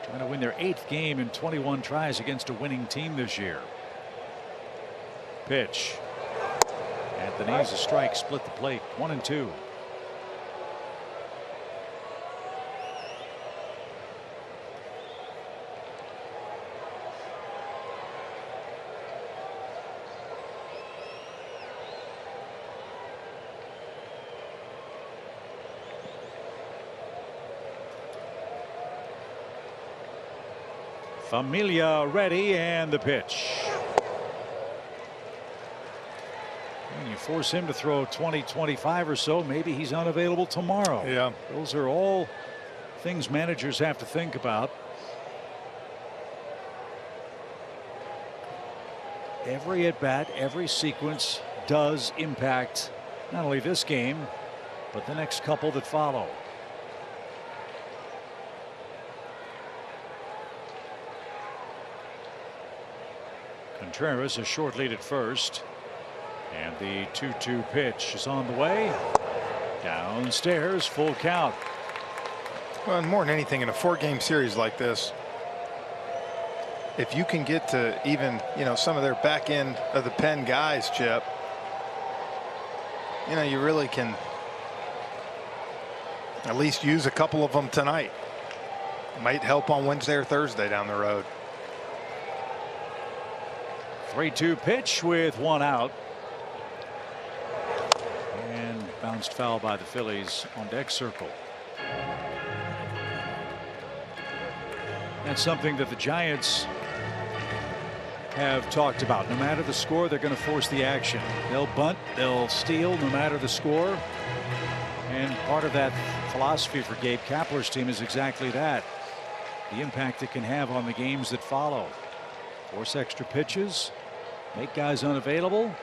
Trying to win their 8th game in 21 tries against a winning team this year. Pitch. At the knees, a strike, split the plate, 1-2. Familia ready, and the pitch. And you force him to throw 20-25 or so, maybe he's unavailable tomorrow. Yeah. Those are all things managers have to think about. Every at bat, every sequence does impact not only this game, but the next couple that follow. Contreras a short lead at first, and the 2-2 pitch is on the way. Downstairs, full count. Well, and more than anything in a 4-game series like this, if you can get to even, some of their back end of the pen guys, Chip, you really can at least use a couple of them tonight. Might help on Wednesday or Thursday down the road. 3-2 pitch with one out. And bounced foul by the Phillies on deck circle. That's something that the Giants have talked about. No matter the score, they're going to force the action. They'll bunt, they'll steal, no matter the score. And part of that philosophy for Gabe Kapler's team is exactly that. The impact it can have on the games that follow. Force extra pitches, make guys unavailable.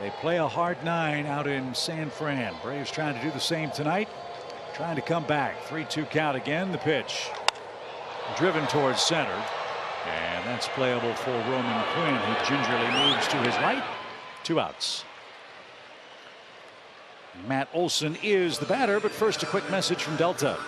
They play a hard 9 out in San Fran. Braves trying to do the same tonight. Trying to come back. 3-2 count again. The pitch. Driven towards center. And that's playable for Roman Quinn, who gingerly moves to his right. 2 outs. Matt Olson is the batter, but first a quick message from Delta.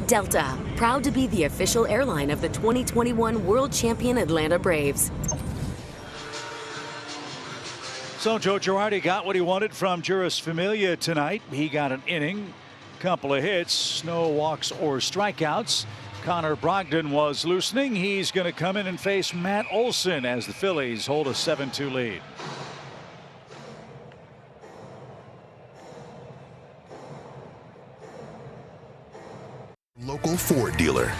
Delta, proud to be the official airline of the 2021 World Champion Atlanta Braves. So Joe Girardi got what he wanted from Juris Familia tonight. He got an inning, couple of hits, no walks or strikeouts. Connor Brogdon was loosening. He's going to come in and face Matt Olson as the Phillies hold a 7-2 lead. Local Ford dealer.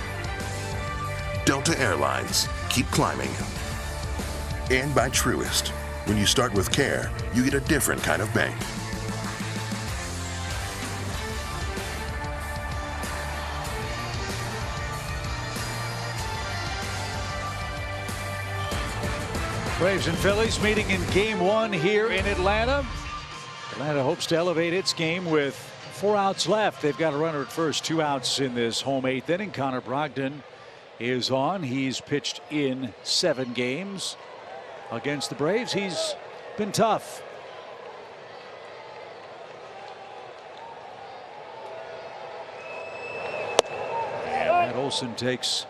Delta Airlines. Keep climbing. And by Truist. When you start with care, you get a different kind of bank. Braves and Phillies meeting in game 1 here in Atlanta. Atlanta hopes to elevate its game with 4 outs left. They've got a runner at first, 2 outs in this home 8th inning. Connor Brogdon is on. He's pitched in 7 games against the Braves. He's been tough. And Matt Olson takes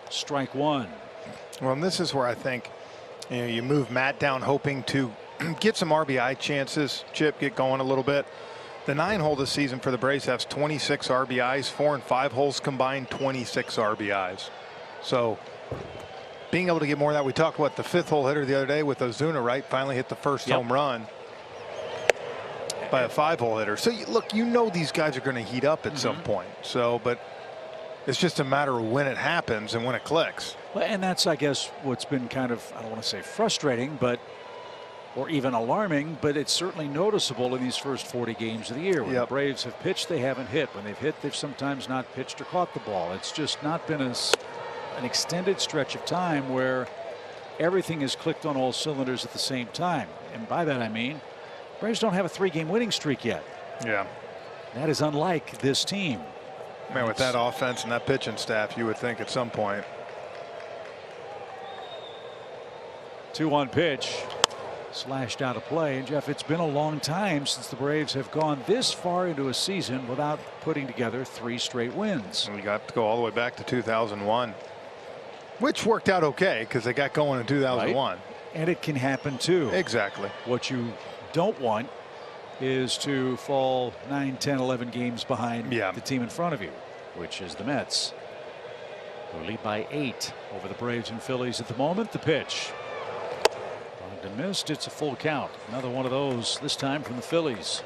strike 1. Well, and this is where I think you move Matt down hoping to get some RBI chances. Chip, get going a little bit. The 9 hole this season for the Braves has 26 RBIs, 4 and 5 holes combined 26 RBIs. So being able to get more of that, we talked about the 5th hole hitter the other day with Ozuna, right? Finally hit the first home run by a 5 hole hitter. So look, these guys are going to heat up at some point. So, but it's just a matter of when it happens and when it clicks. Well, and that's, I guess, what's been kind of, I don't want to say frustrating, but or even alarming, but it's certainly noticeable in these first 40 games of the year. When the Braves have pitched, they haven't hit. When they've hit, they've sometimes not pitched or caught the ball. It's just not been an extended stretch of time where everything is clicked on all cylinders at the same time. And by that I mean Braves don't have a 3-game winning streak yet. Yeah. That is unlike this team. Man, with that offense and that pitching staff, you would think at some point. 2-1 pitch. Slashed out of play. And Jeff, it's been a long time since the Braves have gone this far into a season without putting together 3 straight wins. And we got to go all the way back to 2001, which worked out okay because they got going in 2001. Right? And it can happen too. Exactly. What you don't want is to fall 9, 10, 11 games behind the team in front of you, which is the Mets, who lead by 8 over the Braves and Phillies at the moment. The pitch. Missed. It's a full count. Another one of those, this time from the Phillies.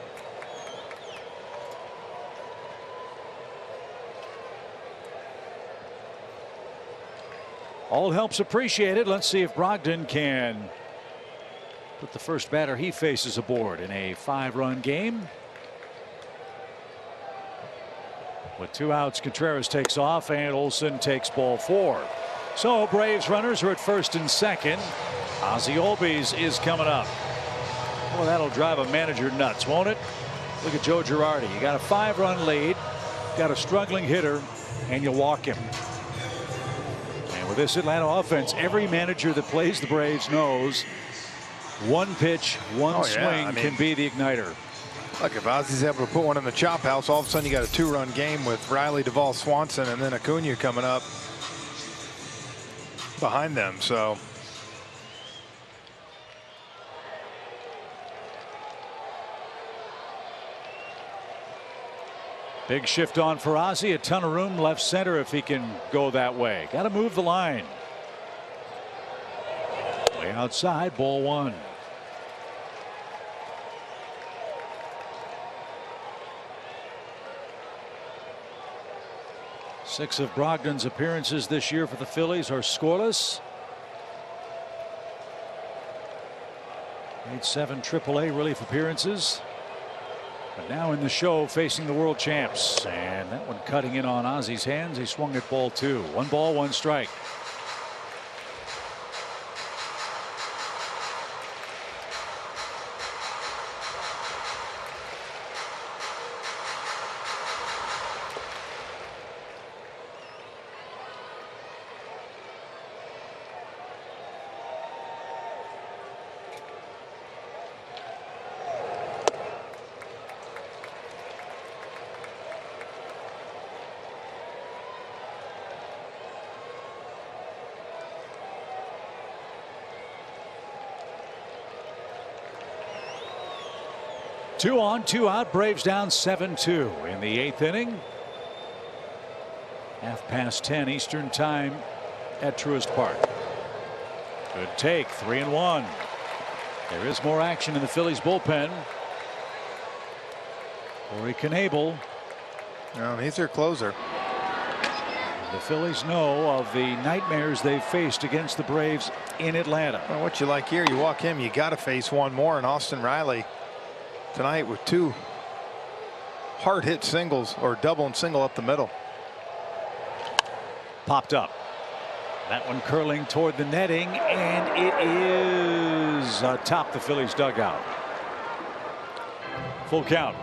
All help's appreciated. Let's see if Brogdon can put the first batter he faces aboard in a 5-run game. With 2 outs, Contreras takes off and Olson takes ball 4. So Braves runners are at first and second. Ozzie Albies is coming up. Well, that'll drive a manager nuts, won't it? Look at Joe Girardi. You got a 5-run lead, got a struggling hitter, and you walk him. And with this Atlanta offense, every manager that plays the Braves knows one pitch, one swing can be the igniter. Look, if Ozzie's able to put one in the chop house, all of a sudden you got a 2-run game with Riley, Duvall, Swanson, and then Acuna coming up behind them. So Big shift on for Ozzie. A ton of room left center if he can go that way. Got to move the line. Way outside, ball one. Six of Brogdon's appearances this year for the Phillies are scoreless. Made 7 AAA relief appearances. But now in the show facing the world champs. And that one cutting in on Ozzie's hands. He swung at ball 2. 1 ball, 1 strike. Two on, 2 out. Braves down 7-2 in the 8th inning. 10:30 Eastern time at Truist Park. Good take. 3-1. There is more action in the Phillies bullpen. Corey Knebel. Well, he's their closer. The Phillies know of the nightmares they've faced against the Braves in Atlanta. Well, what you like here, you walk him, you got to face one more, and Austin Riley tonight with 2 hard hit singles, or double and single up the middle. Popped up. That one curling toward the netting, and it is atop the Phillies dugout. Full count.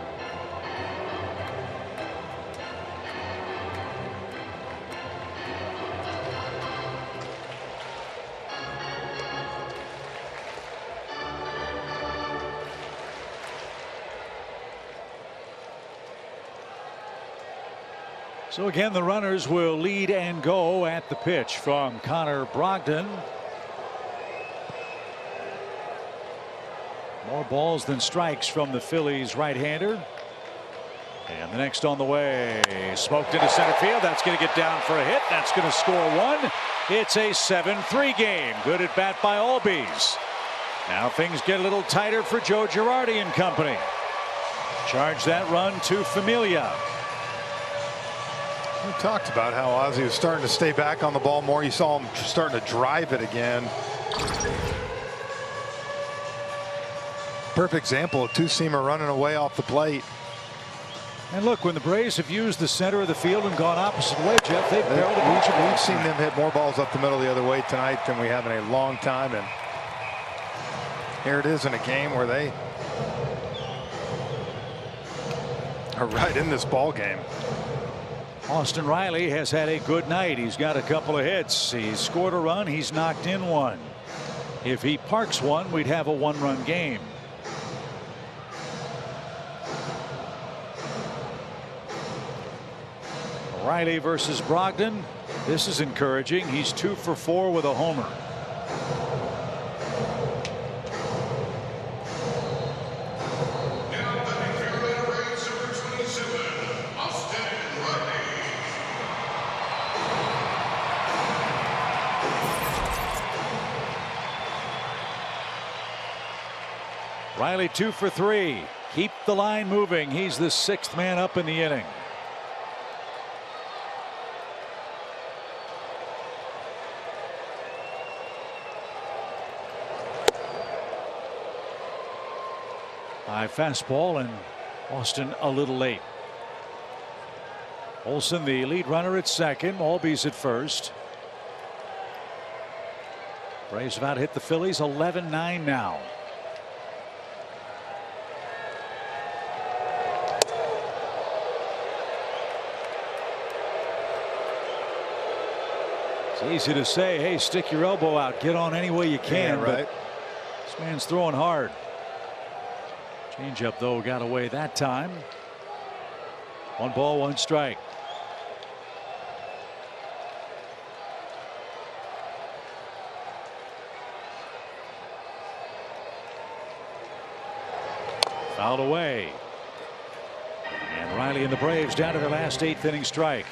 So again, the runners will lead and go at the pitch from Connor Brogdon. More balls than strikes from the Phillies right-hander. And the next on the way, smoked into center field. That's going to get down for a hit. That's going to score 1. It's a 7-3 game. Good at bat by Albies. Now things get a little tighter for Joe Girardi and company. Charge that run to Familia. We talked about how Ozzie was starting to stay back on the ball more. You saw him starting to drive it again. Perfect example, a 2-seamer running away off the plate. And look, when the Braves have used the center of the field and gone opposite way, Jeff, they've barely beat you. We've seen them hit more balls up the middle the other way tonight than we have in a long time. And here it is in a game where they are right in this ball game. Austin Riley has had a good night. He's got a couple of hits. He's scored a run. He's knocked in one. If he parks one, we'd have a 1-run game. Riley versus Brogdon. This is encouraging. He's 2 for 4 with a homer. Riley 2 for 3. Keep the line moving. He's the 6th man up in the inning. High fastball, and Austin a little late. Olsen, the lead runner, at second. Albies at first. Braves have out hit the Phillies 11-9 now. It's easy to say, hey, stick your elbow out, get on any way you can. Yeah, right. But this man's throwing hard. Changeup, though, got away that time. 1 ball, 1 strike. Fouled away. And Riley and the Braves down to their last 8th inning strike.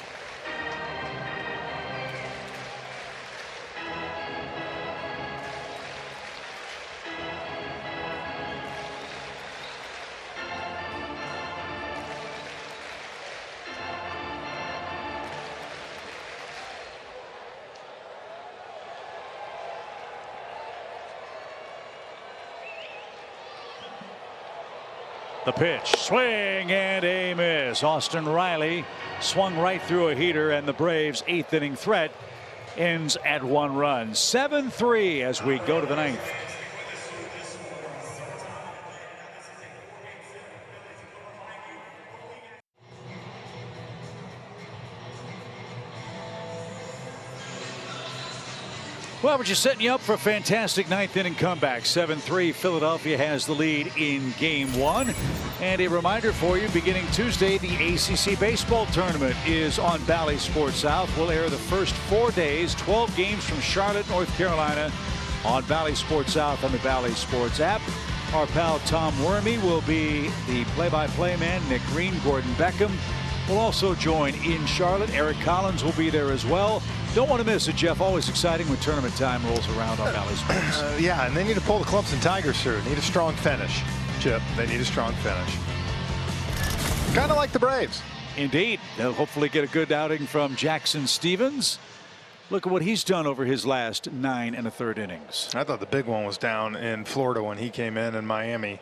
The pitch, swing and a miss. Austin Riley swung right through a heater, and the Braves' 8th inning threat ends at 1 run. 7-3 as we go to the 9th. Well, we're just setting you up for a fantastic 9th inning comeback. 7-3. Philadelphia has the lead in game 1. And a reminder for you, beginning Tuesday, the ACC baseball tournament is on Bally Sports South. We'll air the first 4 days, 12 games from Charlotte, North Carolina on Bally Sports South on the Bally Sports app. Our pal Tom Wormy will be the play-by-play man. Nick Green, Gordon Beckham will also join in Charlotte. Eric Collins will be there as well. Don't want to miss it, Jeff. Always exciting when tournament time rolls around on Bally Sports. Yeah, and they need to pull the clubs and tigers through. Need a strong finish, Chip. They need a strong finish. Kind of like the Braves. Indeed. They'll hopefully get a good outing from Jackson Stevens. Look at what he's done over his last 9 1/3 innings. I thought the big one was down in Florida when he came in Miami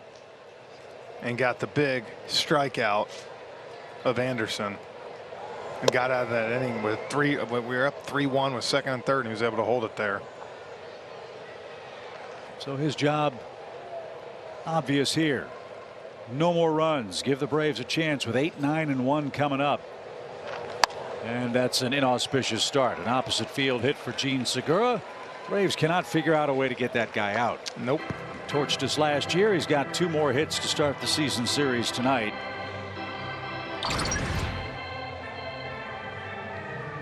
and got the big strikeout of Anderson and got out of that inning with 3. We were up 3-1 with 2nd and 3rd, and he was able to hold it there. So his job obvious here. No more runs. Give the Braves a chance with 8, 9, and 1 coming up. And that's an inauspicious start. An opposite field hit for Gene Segura. Braves cannot figure out a way to get that guy out. Nope. Torched us last year. He's got 2 more hits to start the season series tonight.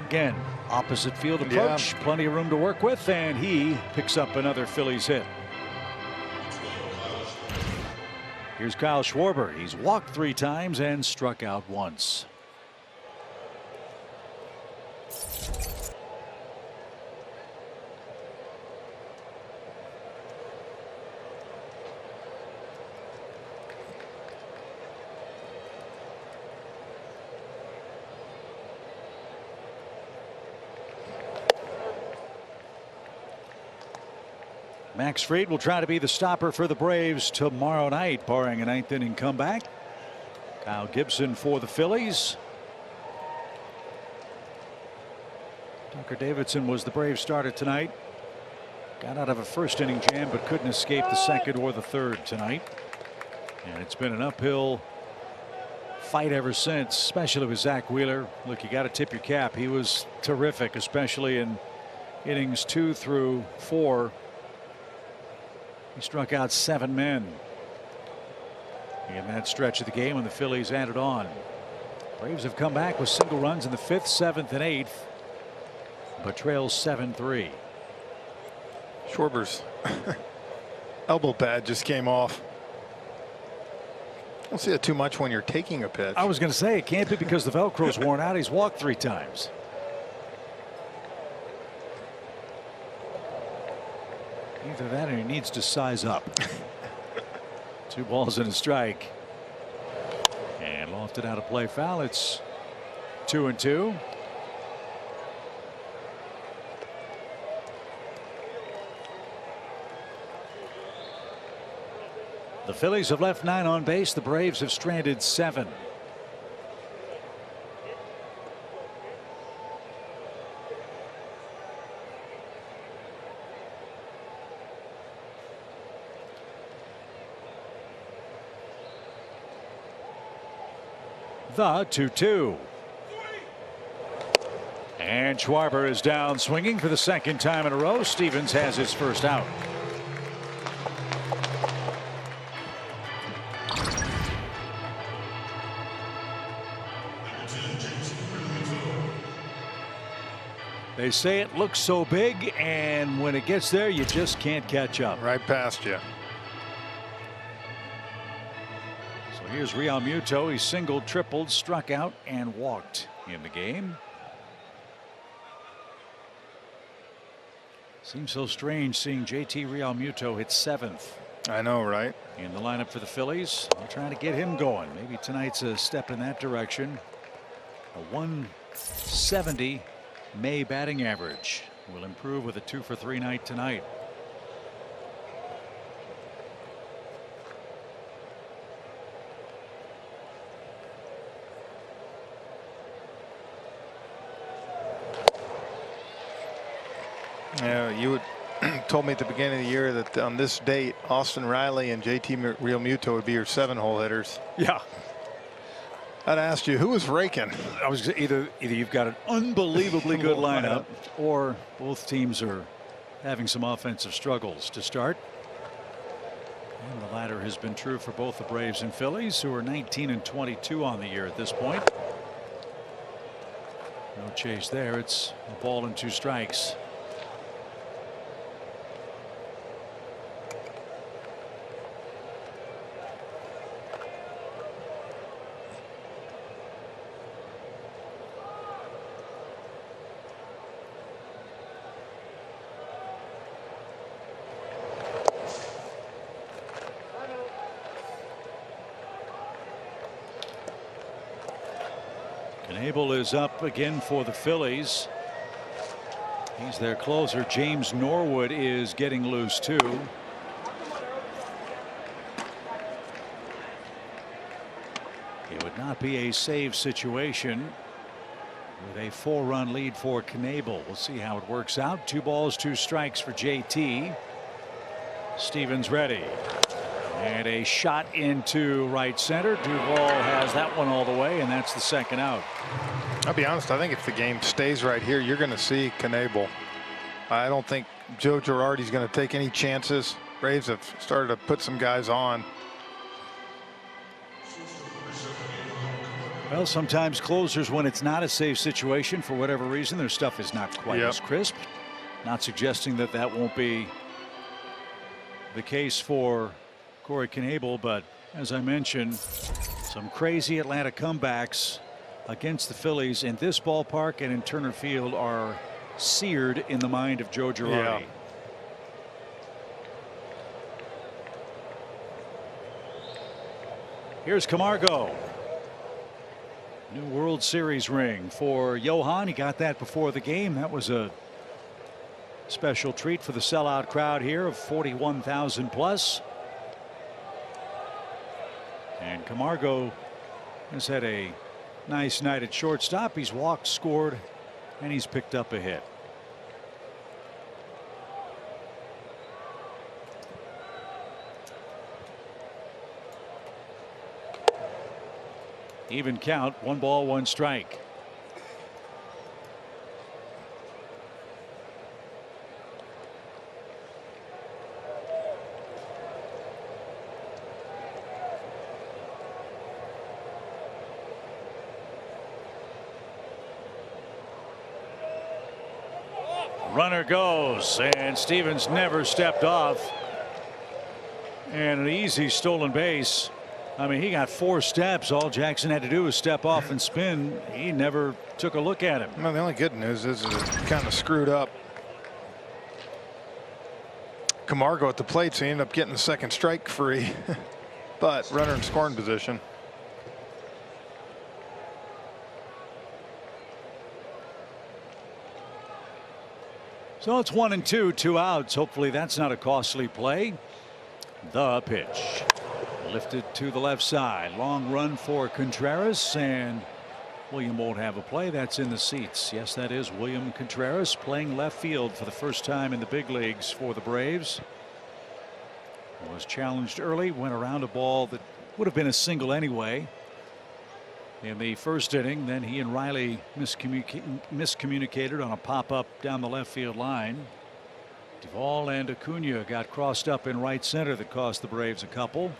Again, opposite field approach. Yeah. Plenty of room to work with, and he picks up another Phillies hit. Here's Kyle Schwarber. He's walked 3 times and struck out once. Max Fried will try to be the stopper for the Braves tomorrow night, barring a 9th inning comeback. Kyle Gibson for the Phillies. Tucker Davidson was the Braves starter tonight. Got out of a 1st inning jam, but couldn't escape the 2nd or the 3rd tonight. And it's been an uphill fight ever since, especially with Zach Wheeler. Look, you got to tip your cap. He was terrific, especially in innings 2 through 4. He struck out 7 men in that stretch of the game when the Phillies added on. Braves have come back with single runs in the 5th, 7th, and 8th, but trails 7-3. Schwarber's elbow pad just came off. Don't see it too much when you're taking a pitch. I was going to say it can't be because the Velcro's worn out. He's walked 3 times. Either that or he needs to size up. 2 balls and a strike. And lofted out of play foul. It's 2-2. The Phillies have left 9 on base. The Braves have stranded 7. The 2-2. And Schwarber is down swinging for the 2nd time in a row. Stevens has his first out. They say it looks so big, and when it gets there, you just can't catch up. Right past you. So Here's Real Muto. He singled, tripled, struck out, and walked in the game. Seems so strange seeing JT Real Muto hit 7th. I know, right? In the lineup for the Phillies. They're trying to get him going. Maybe tonight's a step in that direction. A 170 May batting average will improve with a 2-for-3 night tonight. Yeah, you told me at the beginning of the year that on this date, Austin Riley and JT Real Muto would be your 7-hole hitters. Yeah. I'd asked you who was raking. I was either you've got an unbelievably good lineup, or both teams are having some offensive struggles to start. And the latter has been true for both the Braves and Phillies, who are 19 and 22 on the year at this point. No chase there. It's a ball and 2 strikes. Knebel is up again for the Phillies. He's their closer. James Norwood is getting loose too. It would not be a save situation with a 4-run lead for Knebel. We'll see how it works out. 2 balls, 2 strikes for JT. Stevens ready. And a shot into right center. Duvall has that one all the way, and that's the 2nd out. I'll be honest, I think if the game stays right here, you're going to see Knebel. I don't think Joe Girardi's going to take any chances. Braves have started to put some guys on. Well, sometimes closers, when it's not a safe situation, for whatever reason, their stuff is not quite as crisp. Not suggesting that that won't be the case for Corey Knebel, but as I mentioned, some crazy Atlanta comebacks against the Phillies in this ballpark and in Turner Field are seared in the mind of Joe Girardi. Yeah. Here's Camargo. New World Series ring for Johan. He got that before the game. That was a special treat for the sellout crowd here of 41,000 plus. And Camargo has had a nice night at shortstop. He's walked, scored, and he's picked up a hit. Even count, 1 ball, 1 strike. Runner goes, and Stevens never stepped off. And an easy stolen base. I mean, he got 4 steps. All Jackson had to do was step off and spin. He never took a look at him. Well, the only good news is it's kind of screwed up. Camargo at the plate, so he ended up getting the 2nd strike free. But runner in scoring position. So it's 1-2, 2 outs. Hopefully that's not a costly play. The pitch. Lifted to the left side. Long run for Contreras, and William won't have a play. That's in the seats. Yes, that is William Contreras playing left field for the first time in the big leagues for the Braves. Was challenged early, went around a ball that would have been a single anyway in the first inning. Then he and Riley miscommunicated on a pop-up down the left field line. Duvall and Acuna got crossed up in right center that cost the Braves a couple.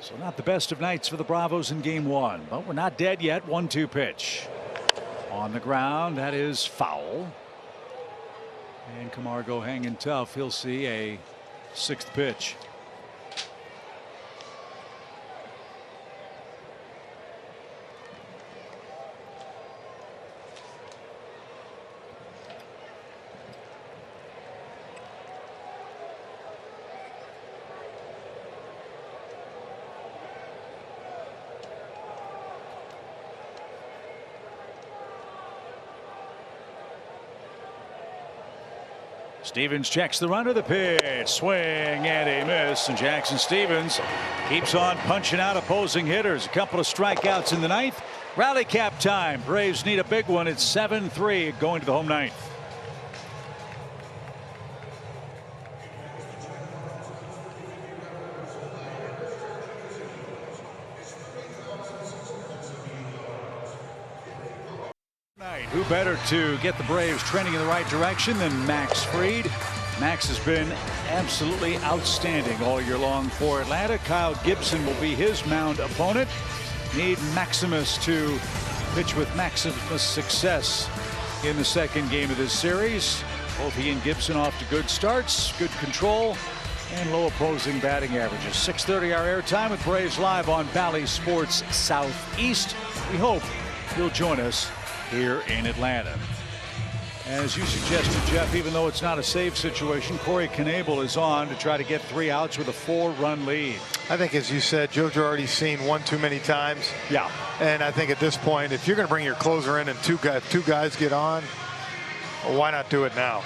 So not the best of nights for the Bravos in game 1, but we're not dead yet. 1-2 pitch on the ground. That is foul. And Camargo hanging tough. He'll see a Sixth pitch. Stevens checks the runner, the pitch, swing and a miss, and Jackson Stevens keeps on punching out opposing hitters. A couple of strikeouts in the ninth. Rally cap time. Braves need a big one. It's 7-3 going to the home ninth. Who better to get the Braves trending in the right direction than Max Fried? Max has been absolutely outstanding all year long for Atlanta. Kyle Gibson will be his mound opponent. Need Maximus to pitch with Maximus success in the second game of this series. Both he and Gibson off to good starts, good control, and low opposing batting averages. 6:30 our airtime with Braves Live on Bally Sports Southeast. We hope you'll join us here in Atlanta. As you suggested, Jeff, even though it's not a save situation, Corey Knebel is on to try to get 3 outs with a 4-run lead. I think, as you said, Joe Girardi's seen one too many times. Yeah. And I think at this point, if you're going to bring your closer in and two guys get on, well, why not do it now?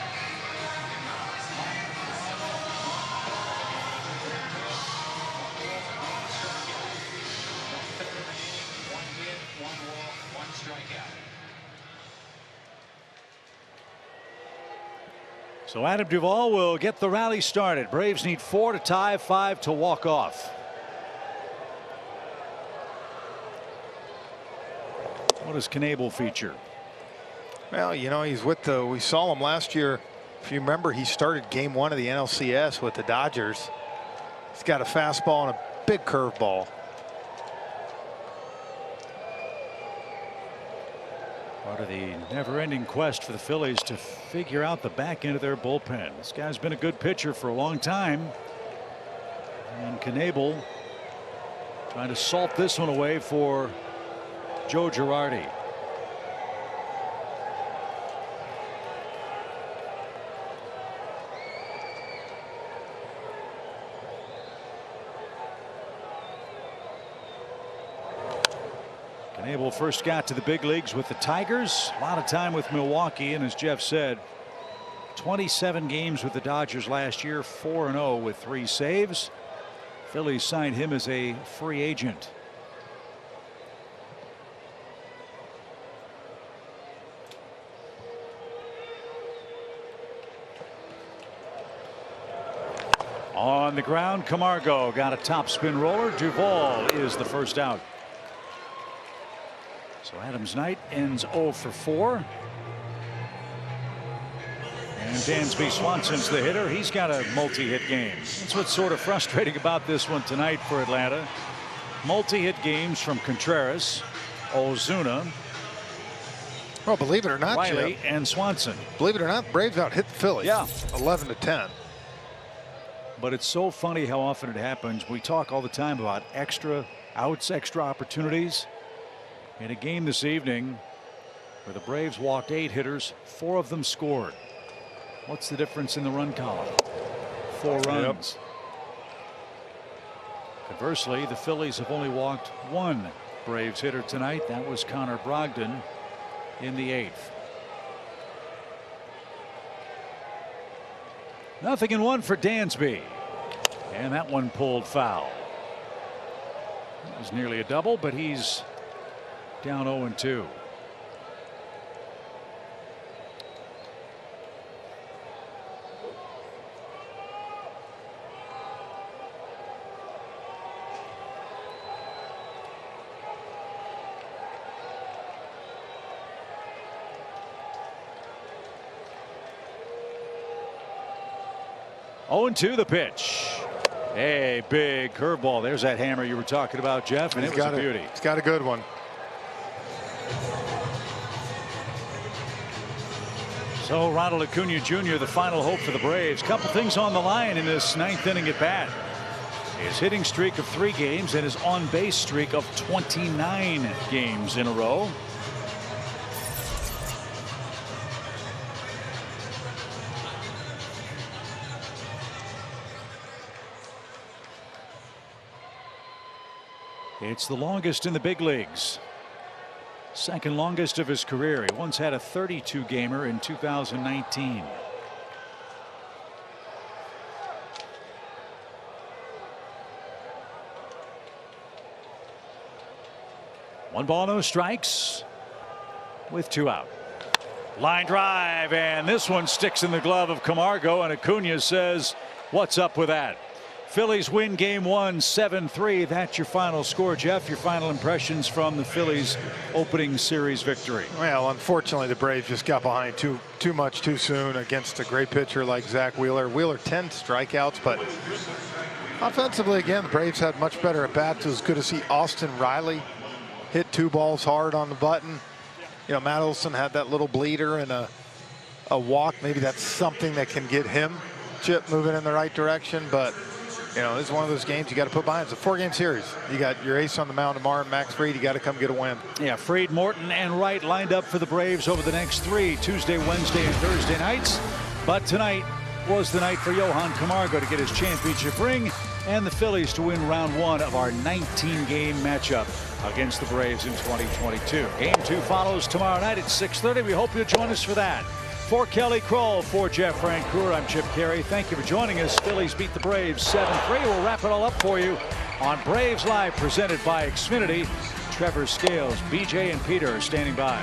So Adam Duvall will get the rally started. Braves need 4 to tie, 5 to walk off. What does Knebel feature? Well, you know, he's with we saw him last year. If you remember, he started game 1 of the NLCS with the Dodgers. He's got a fastball and a big curveball. Part of the never-ending quest for the Phillies to figure out the back end of their bullpen. This guy's been a good pitcher for a long time. And Knebel trying to salt this one away for Joe Girardi. Knebel first got to the big leagues with the Tigers. A lot of time with Milwaukee, and as Jeff said, 27 games with the Dodgers last year, 4-0 with 3 saves. Phillies signed him as a free agent. On the ground, Camargo got a top spin roller. Duvall is the first out. So Adams' night ends 0 for 4. And Dansby Swanson's the hitter. He's got a multi-hit game. That's what's sort of frustrating about this one tonight for Atlanta. Multi-hit games from Contreras, Ozuna, well, believe it or not, Riley, Jeff, and Swanson. Believe it or not, Braves out hit the Phillies. Yeah. 11-10. But it's so funny how often it happens. We talk all the time about extra outs, extra opportunities. In a game this evening where the Braves walked 8 hitters, 4 of them scored. What's the difference in the run column? 4 runs. Conversely, the Phillies have only walked 1 Braves hitter tonight. That was Connor Brogdon in the 8th. 0-1 for Dansby. And that one pulled foul. It was nearly a double, but he's down 0-2. The pitch. A big curveball. There's that hammer you were talking about, Jeff, and it was a beauty. He's got a good one. So Ronald Acuna Jr., the final hope for the Braves. Couple things on the line in this 9th inning at bat. His hitting streak of 3 games and his on base streak of 29 games in a row. It's the longest in the big leagues. Second longest of his career. He once had a 32 gamer in 2019. One ball, no strikes with 2 out. Line drive, and this one sticks in the glove of Camargo, and Acuna says, what's up with that? Phillies win game 1 7-3. That's your final score. Jeff, your final impressions from the Phillies opening series victory. Well, unfortunately, the Braves just got behind too much too soon against a great pitcher like Zach Wheeler. Wheeler 10 strikeouts, but offensively, again, the Braves had much better at bats. It was good to see Austin Riley hit 2 balls hard on the button. You know, Matt Olson had that little bleeder and a walk. Maybe that's something that can get him, Chip, moving in the right direction. But, you know, this is one of those games you got to put behind. It's a 4-game series. You got your ace on the mound tomorrow, Max Fried. You got to come get a win. Yeah, Fried, Morton, and Wright lined up for the Braves over the next 3 Tuesday, Wednesday, and Thursday nights. But tonight was the night for Johan Camargo to get his championship ring and the Phillies to win round 1 of our 19-game matchup against the Braves in 2022. Game 2 follows tomorrow night at 6:30. We hope you'll join us for that. For Kelly Kroll, for Jeff Francoeur, I'm Chip Carey. Thank you for joining us. Phillies beat the Braves 7-3. We'll wrap it all up for you on Braves Live, presented by Xfinity. Trevor Scales, BJ, and Peter are standing by.